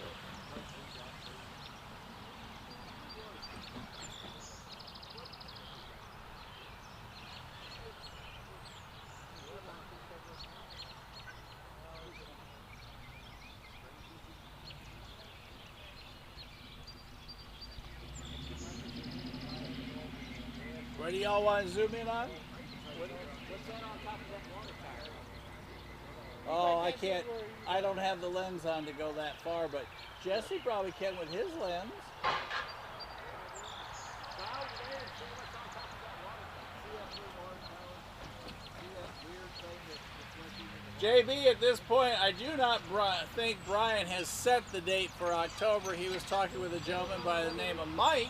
[SPEAKER 3] What do y'all want to zoom in on?
[SPEAKER 2] What's that on top of that water tower?
[SPEAKER 3] Oh, I can't. I don't have the lens on to go that far, but Jesse probably can with his lens. JB, at this point, I do not think Brian has set the date for October. He was talking with a gentleman by the name of Mike,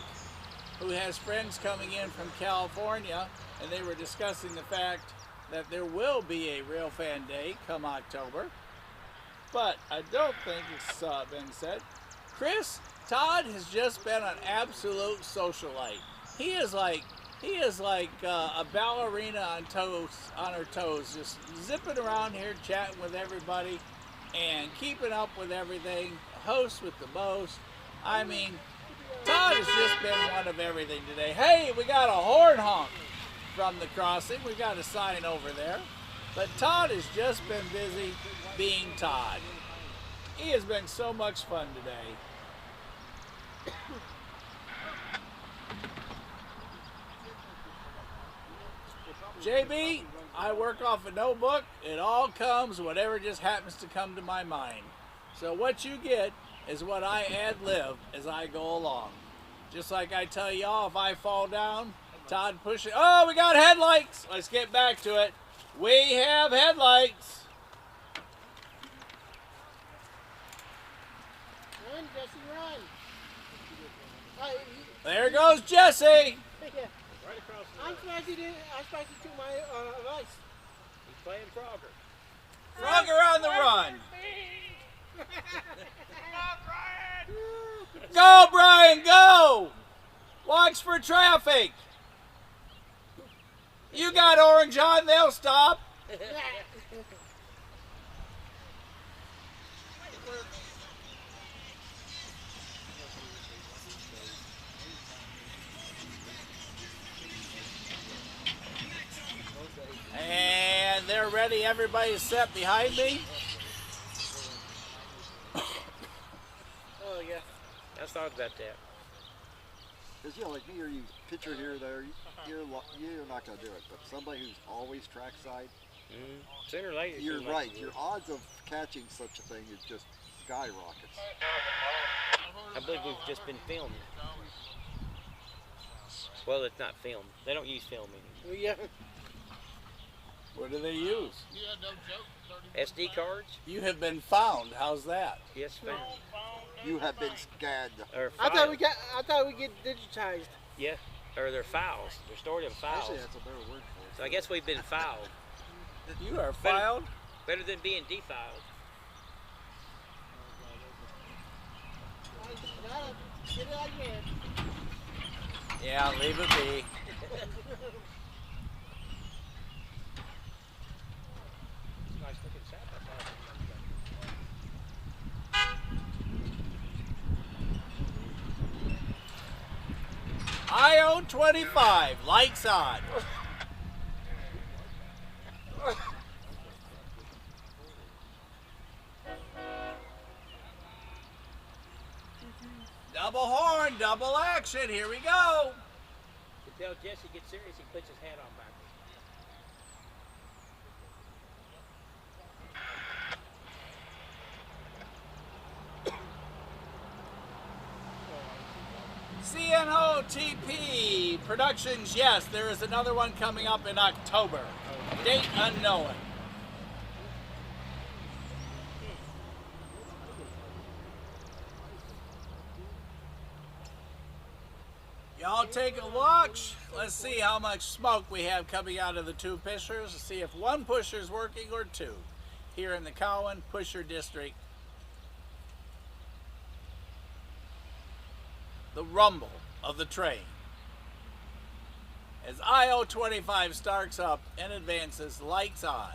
[SPEAKER 3] who has friends coming in from California, and they were discussing the fact that there will be a Railfan Day come October, but I don't think it's been said. Chris, Todd has just been an absolute socialite. He is like a ballerina on her toes, just zipping around here, chatting with everybody, and keeping up with everything. Host with the most. I mean, Todd has just been one of everything today. Hey, we got a horn honk from the crossing. We got a sign over there. But Todd has just been busy being Todd. He has been so much fun today. JB, I work off a notebook. It all comes, whatever just happens to come to my mind. So what you get is what I ad-lib as I go along. Just like I tell y'all, if I fall down, Todd push it. Oh, we got headlights. Let's get back to it. We have headlights.
[SPEAKER 9] Run, Jesse, run.
[SPEAKER 3] There goes Jesse.
[SPEAKER 9] Yeah. I'm surprised he took my advice.
[SPEAKER 2] He's playing Frogger.
[SPEAKER 3] Frogger on the run. Go, Brian, go. Watch for traffic. You got orange on, they'll stop. And they're ready. Everybody's set behind me.
[SPEAKER 2] Oh, yeah. I thought about that.
[SPEAKER 1] Because, you know, like me or you, picture here or there, you're not going to do it. But somebody who's always trackside,
[SPEAKER 2] sooner or later.
[SPEAKER 1] you're right. Your odds of catching such a thing is just skyrockets.
[SPEAKER 2] I believe we've just been filmed. Well, it's not filmed. They don't use film anymore.
[SPEAKER 9] Yeah.
[SPEAKER 3] What do they use?
[SPEAKER 2] SD cards?
[SPEAKER 3] You have been found. How's that?
[SPEAKER 2] Yes, found.
[SPEAKER 1] You have been scanned.
[SPEAKER 2] Or
[SPEAKER 9] I
[SPEAKER 2] filed.
[SPEAKER 9] thought we get digitized.
[SPEAKER 2] Yeah, or they're files. They're stored in files.
[SPEAKER 1] Actually, that's a better word for it.
[SPEAKER 2] So I guess we've been filed.
[SPEAKER 3] You are filed.
[SPEAKER 2] Better than being defiled.
[SPEAKER 9] Get it again.
[SPEAKER 3] Yeah, leave it be.
[SPEAKER 2] Nice looking sap.
[SPEAKER 3] IO-25, lights on. Double horn, double action, here we go.
[SPEAKER 2] To tell Jesse get serious, he puts his hat on backwards.
[SPEAKER 3] CNOTP Productions, yes, there is another one coming up in October. Date unknown. Y'all take a look. Let's see how much smoke we have coming out of the two pushers. Let's see if one pusher is working or two. Here in the Cowan Pusher District. The rumble of the train. As IO-25 starts up and advances, lights on.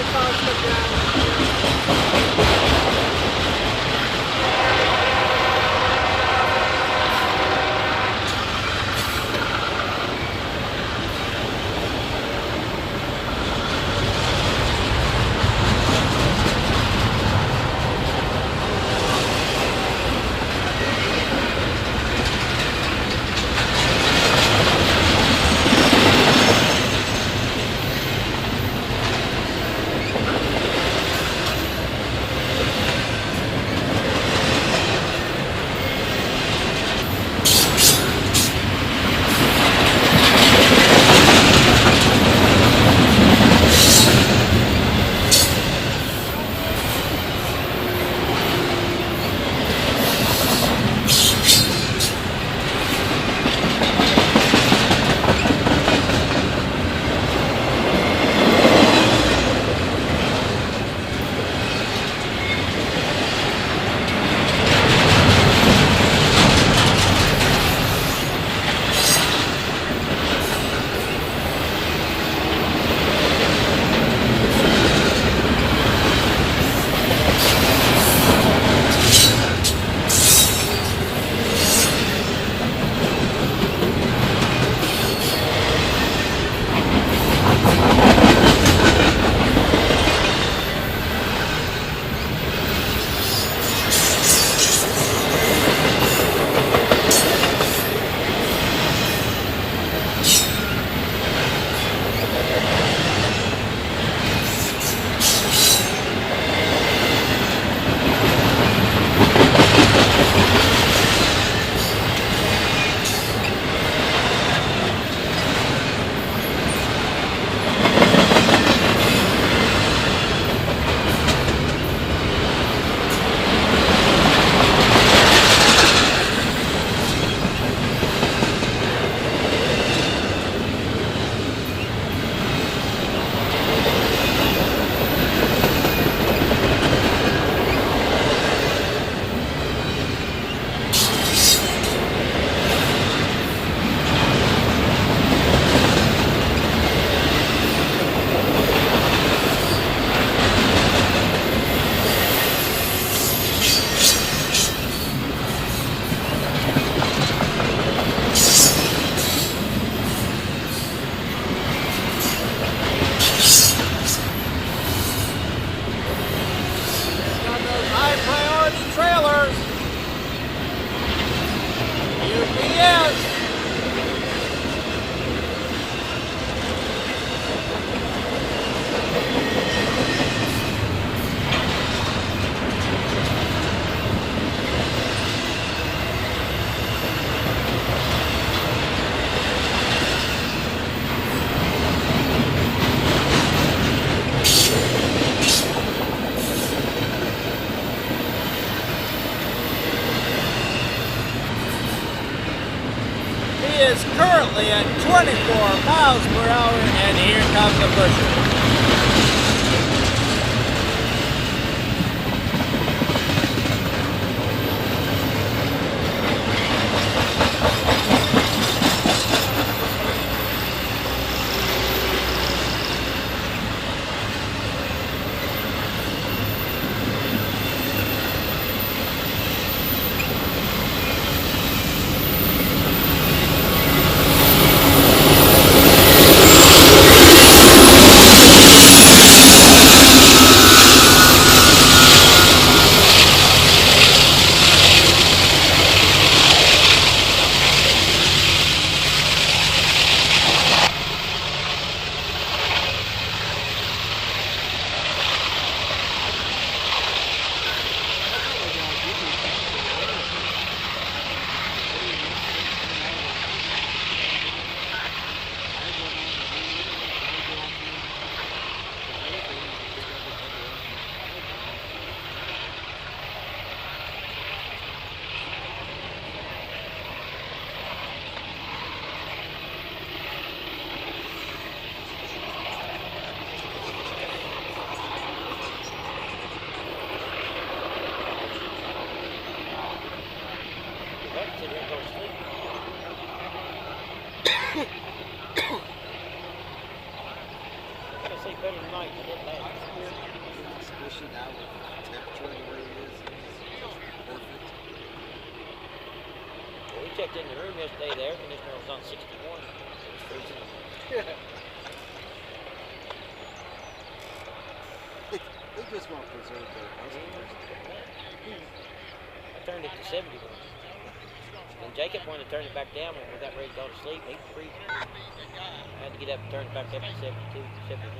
[SPEAKER 9] tripods come down.
[SPEAKER 3] is currently at 24 miles per hour, and here comes the pusher.
[SPEAKER 2] say better tonight than it last.
[SPEAKER 1] Especially now with the temperature and where it is. It's perfect.
[SPEAKER 2] Well, we checked in the room yesterday. The air conditioner was on 61. It was freezing.
[SPEAKER 1] They just want to preserve their customers.
[SPEAKER 2] I turned it to 71. And Jacob wanted to turn it back down when we got ready to go to sleep. He was freezing. I had to get up and turn it back up to 72, 71.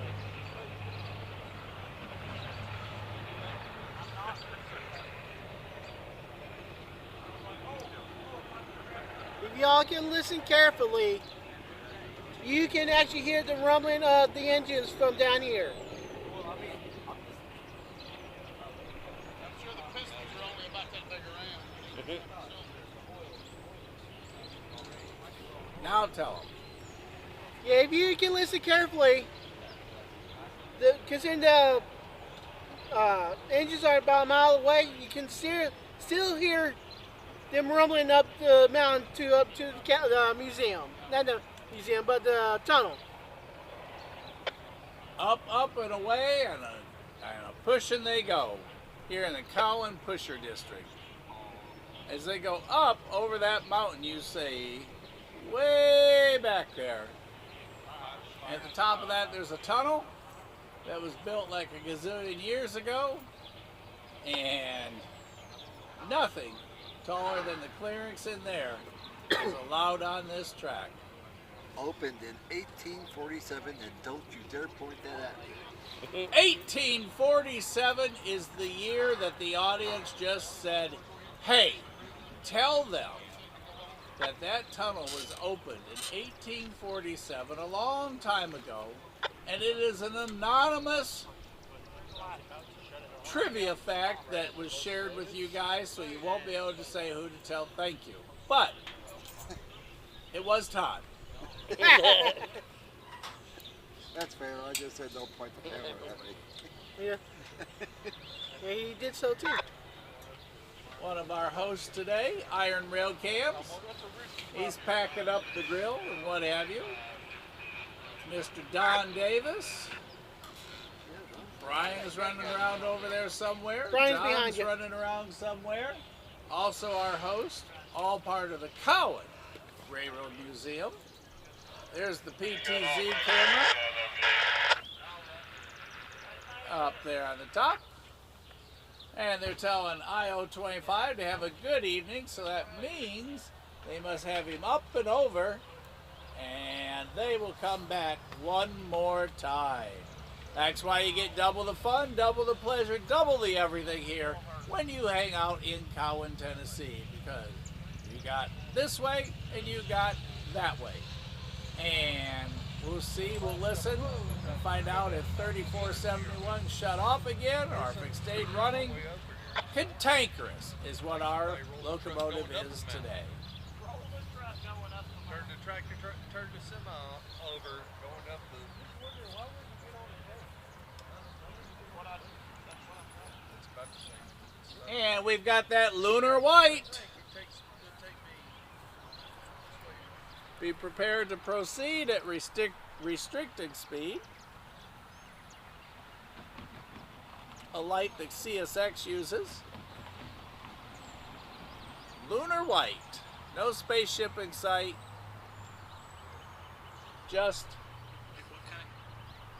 [SPEAKER 9] If y'all can listen carefully, you can actually hear the rumbling of the engines from down here.
[SPEAKER 3] Now tell them.
[SPEAKER 9] Yeah, if you can listen carefully, considering the engines are about a mile away, you can still hear them rumbling up the mountain up to the museum. Not the museum, but the tunnel.
[SPEAKER 3] Up and away, and a pushing they go here in the Cowan Pusher District. As they go up over that mountain, you see, way back there. At the top of that, there's a tunnel that was built like a gazillion years ago, and nothing taller than the clearance in there is allowed on this track.
[SPEAKER 1] Opened in 1847, and don't you dare point that at me.
[SPEAKER 3] 1847 is the year that the audience just said, hey, tell them that tunnel was opened in 1847, a long time ago, and it is an anonymous trivia fact that was shared with you guys, so you won't be able to say who to tell thank you. But it was Todd.
[SPEAKER 1] That's fair. I just said don't point the camera at me.
[SPEAKER 9] Yeah. Yeah, he did so too.
[SPEAKER 3] One of our hosts today, Iron Rail Cams. He's packing up the grill and what have you. Mr. Don Davis. Brian's running around over there somewhere.
[SPEAKER 9] Brian's
[SPEAKER 3] John's
[SPEAKER 9] behind you.
[SPEAKER 3] running around somewhere. Also our host, all part of the Cowan Railroad Museum. There's the PTZ camera up there on the top. And they're telling IO25 to have a good evening, so that means they must have him up and over, and they will come back one more time. That's why you get double the fun, double the pleasure, double the everything here when you hang out in Cowan, Tennessee, because you got this way and you got that way. And we'll see, we'll listen, and find out if 3471 shut off again or if it stayed running. Cantankerous is what our locomotive is today.
[SPEAKER 10] Turn the semi over, going up the...
[SPEAKER 3] And we've got that lunar white. Be prepared to proceed at restricted speed. A light that CSX uses. Lunar white. No spaceship in sight. Just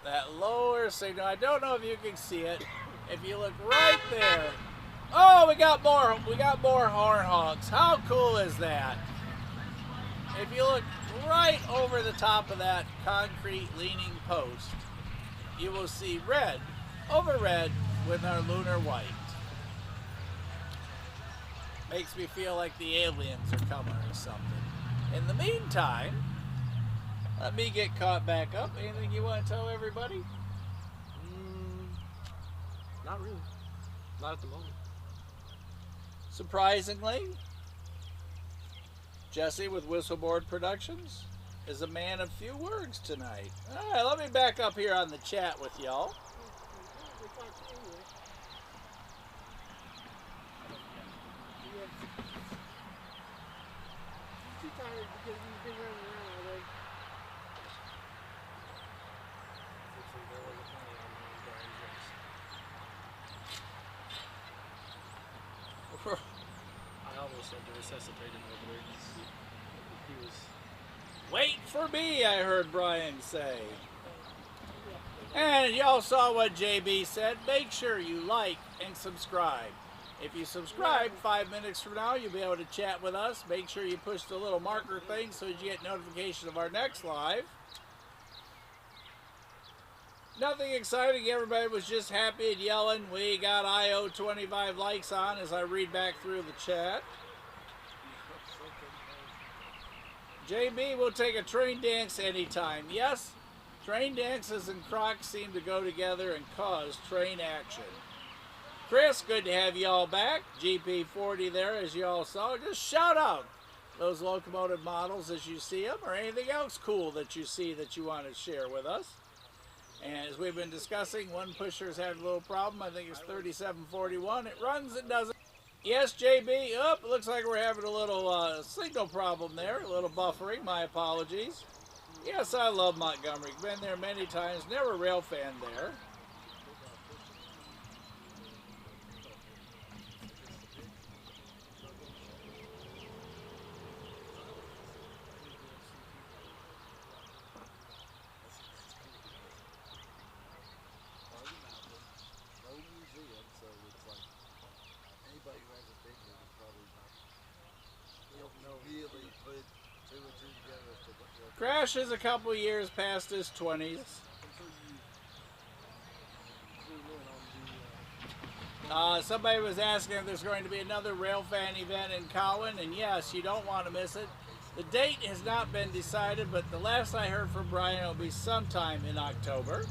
[SPEAKER 3] that lower signal. I don't know if you can see it. If you look right there. Oh, we got more horn honks. How cool is that? If you look right over the top of that concrete leaning post, you will see red over red with our lunar white. Makes me feel like the aliens are coming or something. In the meantime, let me get caught back up. Anything you want to tell everybody?
[SPEAKER 4] Not really. Not at the moment.
[SPEAKER 3] Surprisingly, Jesse with Whistleboard Productions is a man of few words tonight. All right, let me back up here on the chat with y'all.
[SPEAKER 9] Too tired because we've been running around all day.
[SPEAKER 4] just had to resuscitate him over there. He was.
[SPEAKER 3] Wait for me, I heard Brian say. And y'all saw what JB said. Make sure you like and subscribe. If you subscribe, 5 minutes from now, you'll be able to chat with us. Make sure you push the little marker thing so you get notification of our next live. Nothing exciting. Everybody was just happy and yelling. We got IO 25 likes on as I read back through the chat. JB will take a train dance anytime. Yes, train dances and Crocs seem to go together and cause train action. Chris, good to have y'all back. GP40 there, as y'all saw. Just shout out those locomotive models as you see them, or anything else cool that you see that you want to share with us. And as we've been discussing, one pusher's had a little problem. I think it's 3741. It runs, it doesn't. Yes, JB. Oh, it looks like we're having a little signal problem there. A little buffering. My apologies. Yes, I love Montgomery. Been there many times. Never rail fan there. Crash is a couple years past his 20s. Somebody was asking if there's going to be another Railfan event in Cowan, and yes, you don't want to miss it. The date has not been decided, but the last I heard from Brian, it'll be sometime in October.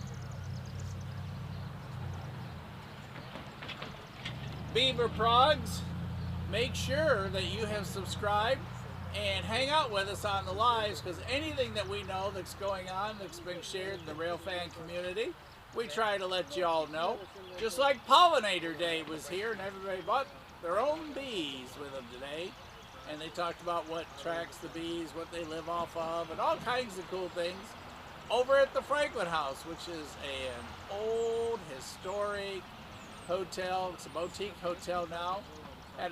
[SPEAKER 3] Beaver Progs, make sure that you have subscribed and hang out with us on the lives, because anything that we know that's going on that's been shared in the Railfan community, we try to let you all know. Just like Pollinator Day was here, and everybody bought their own bees with them today. And they talked about what tracks the bees, what they live off of, and all kinds of cool things over at the Franklin House, which is an old historic hotel. It's a boutique hotel now. Had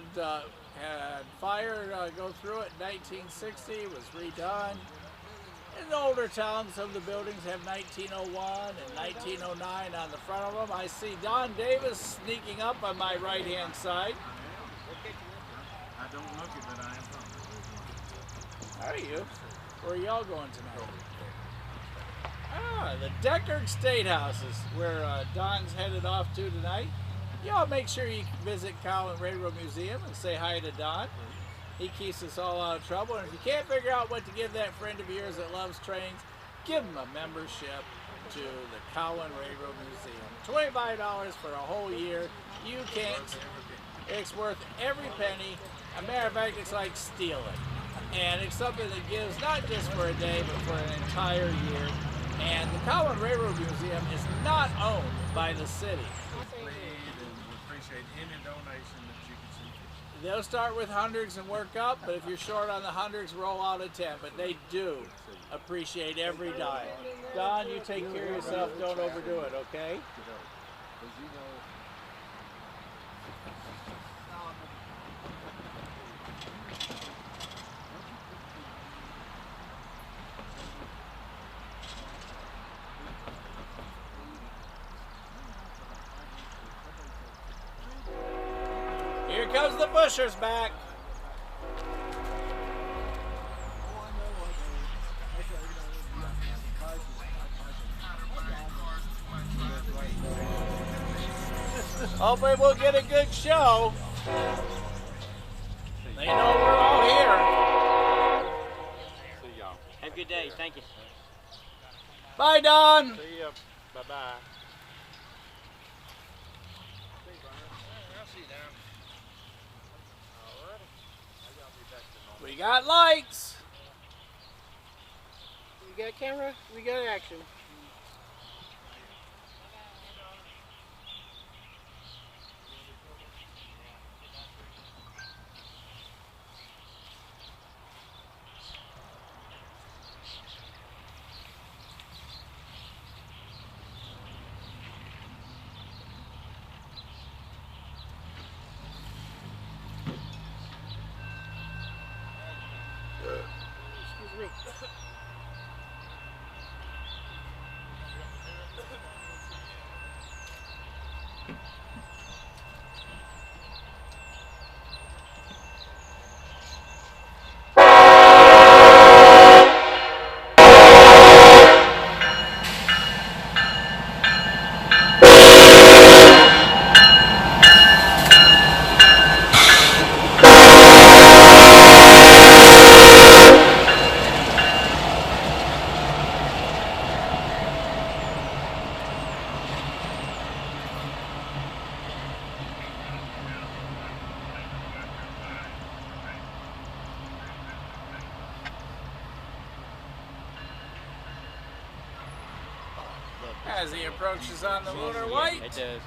[SPEAKER 3] fire go through it in 1960. It was redone. In the older towns, some of the buildings have 1901 and 1909 on the front of them. I see Don Davis sneaking up on my right-hand side.
[SPEAKER 11] I don't look it, but I am from.
[SPEAKER 3] How are you? Where are y'all going tonight? Ah, the Deckard State House is where Don's headed off to tonight. Y'all make sure you visit Cowan Railroad Museum and say hi to Don. He keeps us all out of trouble. And if you can't figure out what to give that friend of yours that loves trains, give him a membership to the Cowan Railroad Museum. $25 for a whole year. You can't. It's worth every penny. As a matter of fact, it's like stealing. And it's something that gives not just for a day, but for an entire year. And the Cowan Railroad Museum is not owned by the city.
[SPEAKER 11] Appreciate any donation that you can see.
[SPEAKER 3] They'll start with hundreds and work up, but if you're short on the hundreds, roll out a 10. But they do appreciate every dime. Don, you take care of yourself. Don't overdo it, okay? Here comes the Bushers back. Hopefully we'll get a good show. They know we're all here.
[SPEAKER 2] See y'all. Have a good day. Thank you.
[SPEAKER 3] Bye, Don.
[SPEAKER 11] See ya. Bye-bye.
[SPEAKER 3] We got lights.
[SPEAKER 9] We got camera. We got action.
[SPEAKER 3] As he approaches on the lunar white.
[SPEAKER 2] It does.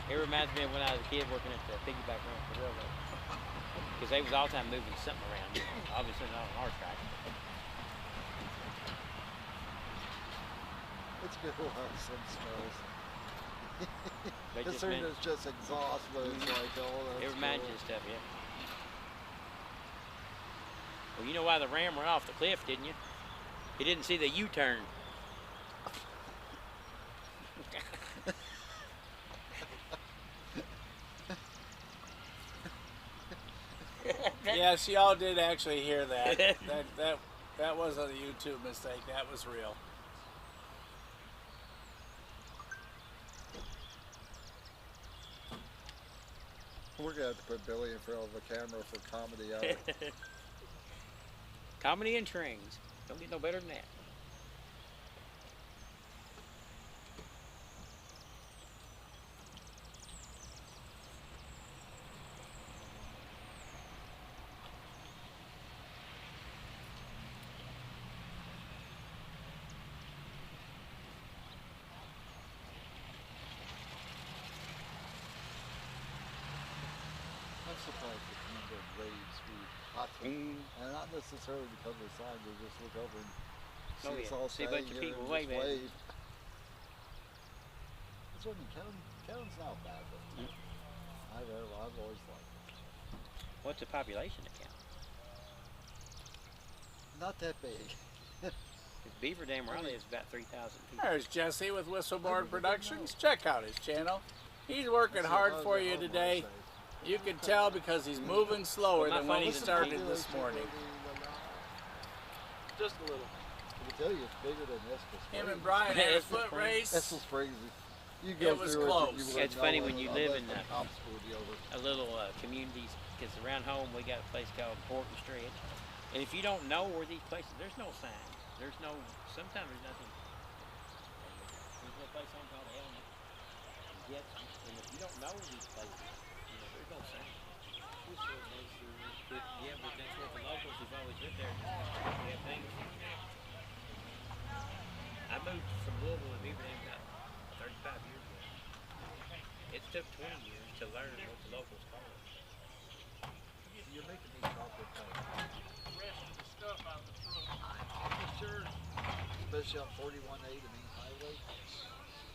[SPEAKER 2] It reminds me of when I was a kid working at the piggyback ramp for the railroad. Because they was all the time moving something around. Obviously not on our track.
[SPEAKER 1] It's good to have some smells.
[SPEAKER 2] They
[SPEAKER 1] As
[SPEAKER 2] just
[SPEAKER 1] soon
[SPEAKER 2] meant-
[SPEAKER 1] as it's just exhaust, but it's like, oh, that's
[SPEAKER 2] It reminds you
[SPEAKER 1] cool.
[SPEAKER 2] of stuff, yeah. Well, you know why the ram went off the cliff, didn't you? He didn't see the U-turn.
[SPEAKER 3] Yes, y'all did actually hear that. That wasn't a YouTube mistake. That was real.
[SPEAKER 1] We're gonna have to put Billy in front of the camera for comedy hour.
[SPEAKER 2] Comedy and trains. Don't get no better than that.
[SPEAKER 1] I'm surprised at the number of waves we hot and not necessarily because of the sign, we just look over and see
[SPEAKER 2] Oh,
[SPEAKER 1] us
[SPEAKER 2] yeah.
[SPEAKER 1] all
[SPEAKER 2] See a
[SPEAKER 1] standing
[SPEAKER 2] bunch of
[SPEAKER 1] here
[SPEAKER 2] people
[SPEAKER 1] and just
[SPEAKER 2] waving.
[SPEAKER 1] wave. That's what I mean, Cowan's not bad, but I've always liked it.
[SPEAKER 2] What's the population account?
[SPEAKER 1] Not that big.
[SPEAKER 2] Beaver Dam Raleigh is about 3,000 people.
[SPEAKER 3] There's Jesse with Whistleboard Productions. Check out his channel. He's working hard for you today. You can tell because he's moving slower than when he started this morning.
[SPEAKER 4] Just a little.
[SPEAKER 1] I can tell you it's bigger than Estes.
[SPEAKER 3] Him and Brian had a foot race.
[SPEAKER 1] Estes Springs. You go
[SPEAKER 3] It was
[SPEAKER 1] through
[SPEAKER 3] close.
[SPEAKER 1] It,
[SPEAKER 2] It's funny when you live in
[SPEAKER 1] a
[SPEAKER 2] a little communities, because around home we got a place called Port and Stretch. And if you don't know where these places, there's no signs. There's no, sometimes there's nothing. There's a place on called Element. And if you don't know these places, you know, there's no sign. But, yeah, but that's what the locals who've always lived there, they have things. I moved from Louisville to Beaver Dam about 35 years ago. It took 20 years to learn what the locals call it.
[SPEAKER 1] You're making me chocolate cake. I'm sure, especially on 41A, the main highway,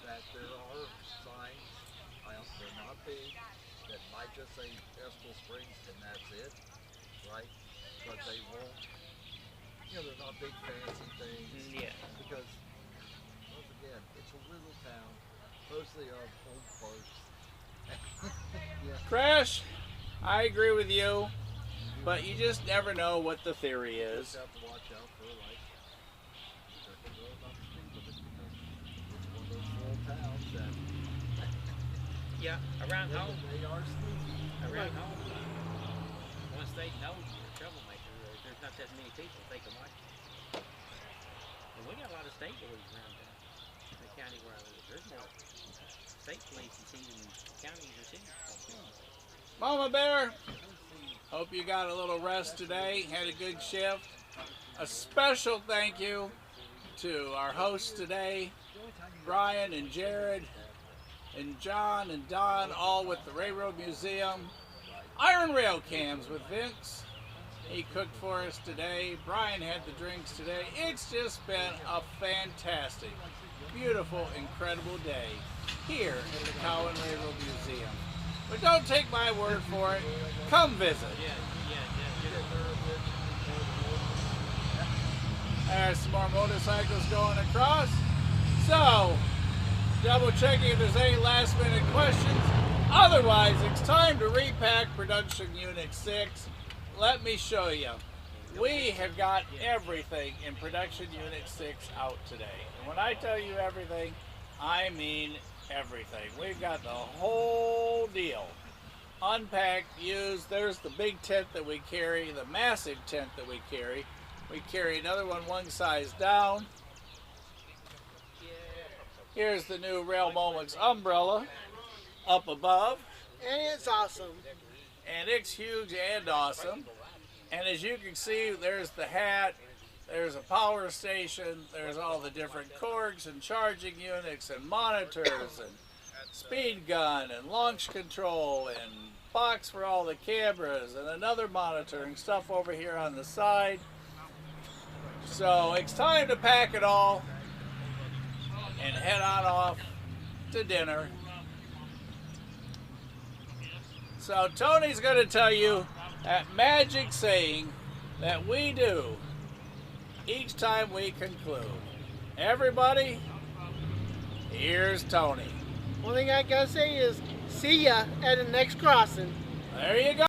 [SPEAKER 1] that there are signs, they're not big, that might just say Estill Springs and that's it, right? But they won't, they're not big fancy things.
[SPEAKER 2] Yeah.
[SPEAKER 1] Because, once again, it's a little town, mostly of old folks. Yeah.
[SPEAKER 3] Crash, I agree with you, but you just never know what the theory
[SPEAKER 1] You
[SPEAKER 3] is.
[SPEAKER 1] just have to watch out for like careful going on the street with it because it's one of those little towns that
[SPEAKER 2] Yeah, around home.
[SPEAKER 1] they are sneaky.
[SPEAKER 2] Around home, once they know you're a troublemaker, there's not that many people they can watch you. And we got a lot of state police around the county where I live. There's more state police you see in counties or cities.
[SPEAKER 3] Mama Bear, hope you got a little rest today, had a good shift. A special thank you to our hosts today, Brian and Jared and John and Don, all with the Railroad Museum. Iron Rail Cams with Vince. He cooked for us today. Brian had the drinks today. It's just been a fantastic, beautiful, incredible day here at the Cowan Railroad Museum. But don't take my word for it. Come visit. There's some more motorcycles going across. So, double checking if there's any last minute questions. Otherwise, it's time to repack Production Unit 6. Let me show you. We have got everything in Production Unit 6 out today. And when I tell you everything, I mean everything. We've got the whole deal. Unpacked, used. There's the big tent that we carry, the massive tent that we carry. We carry another one size down. Here's the new Rail Moments umbrella up above.
[SPEAKER 9] And it's awesome.
[SPEAKER 3] And it's huge and awesome. And as you can see, there's the hat, there's a power station, there's all the different cords and charging units and monitors and speed gun and launch control and box for all the cameras and another monitoring stuff over here on the side. So it's time to pack it all and head on off to dinner. So Tony's going to tell you that magic saying that we do each time we conclude. Everybody, here's Tony.
[SPEAKER 9] One thing I gotta say is, see ya at the next crossing.
[SPEAKER 3] There you go.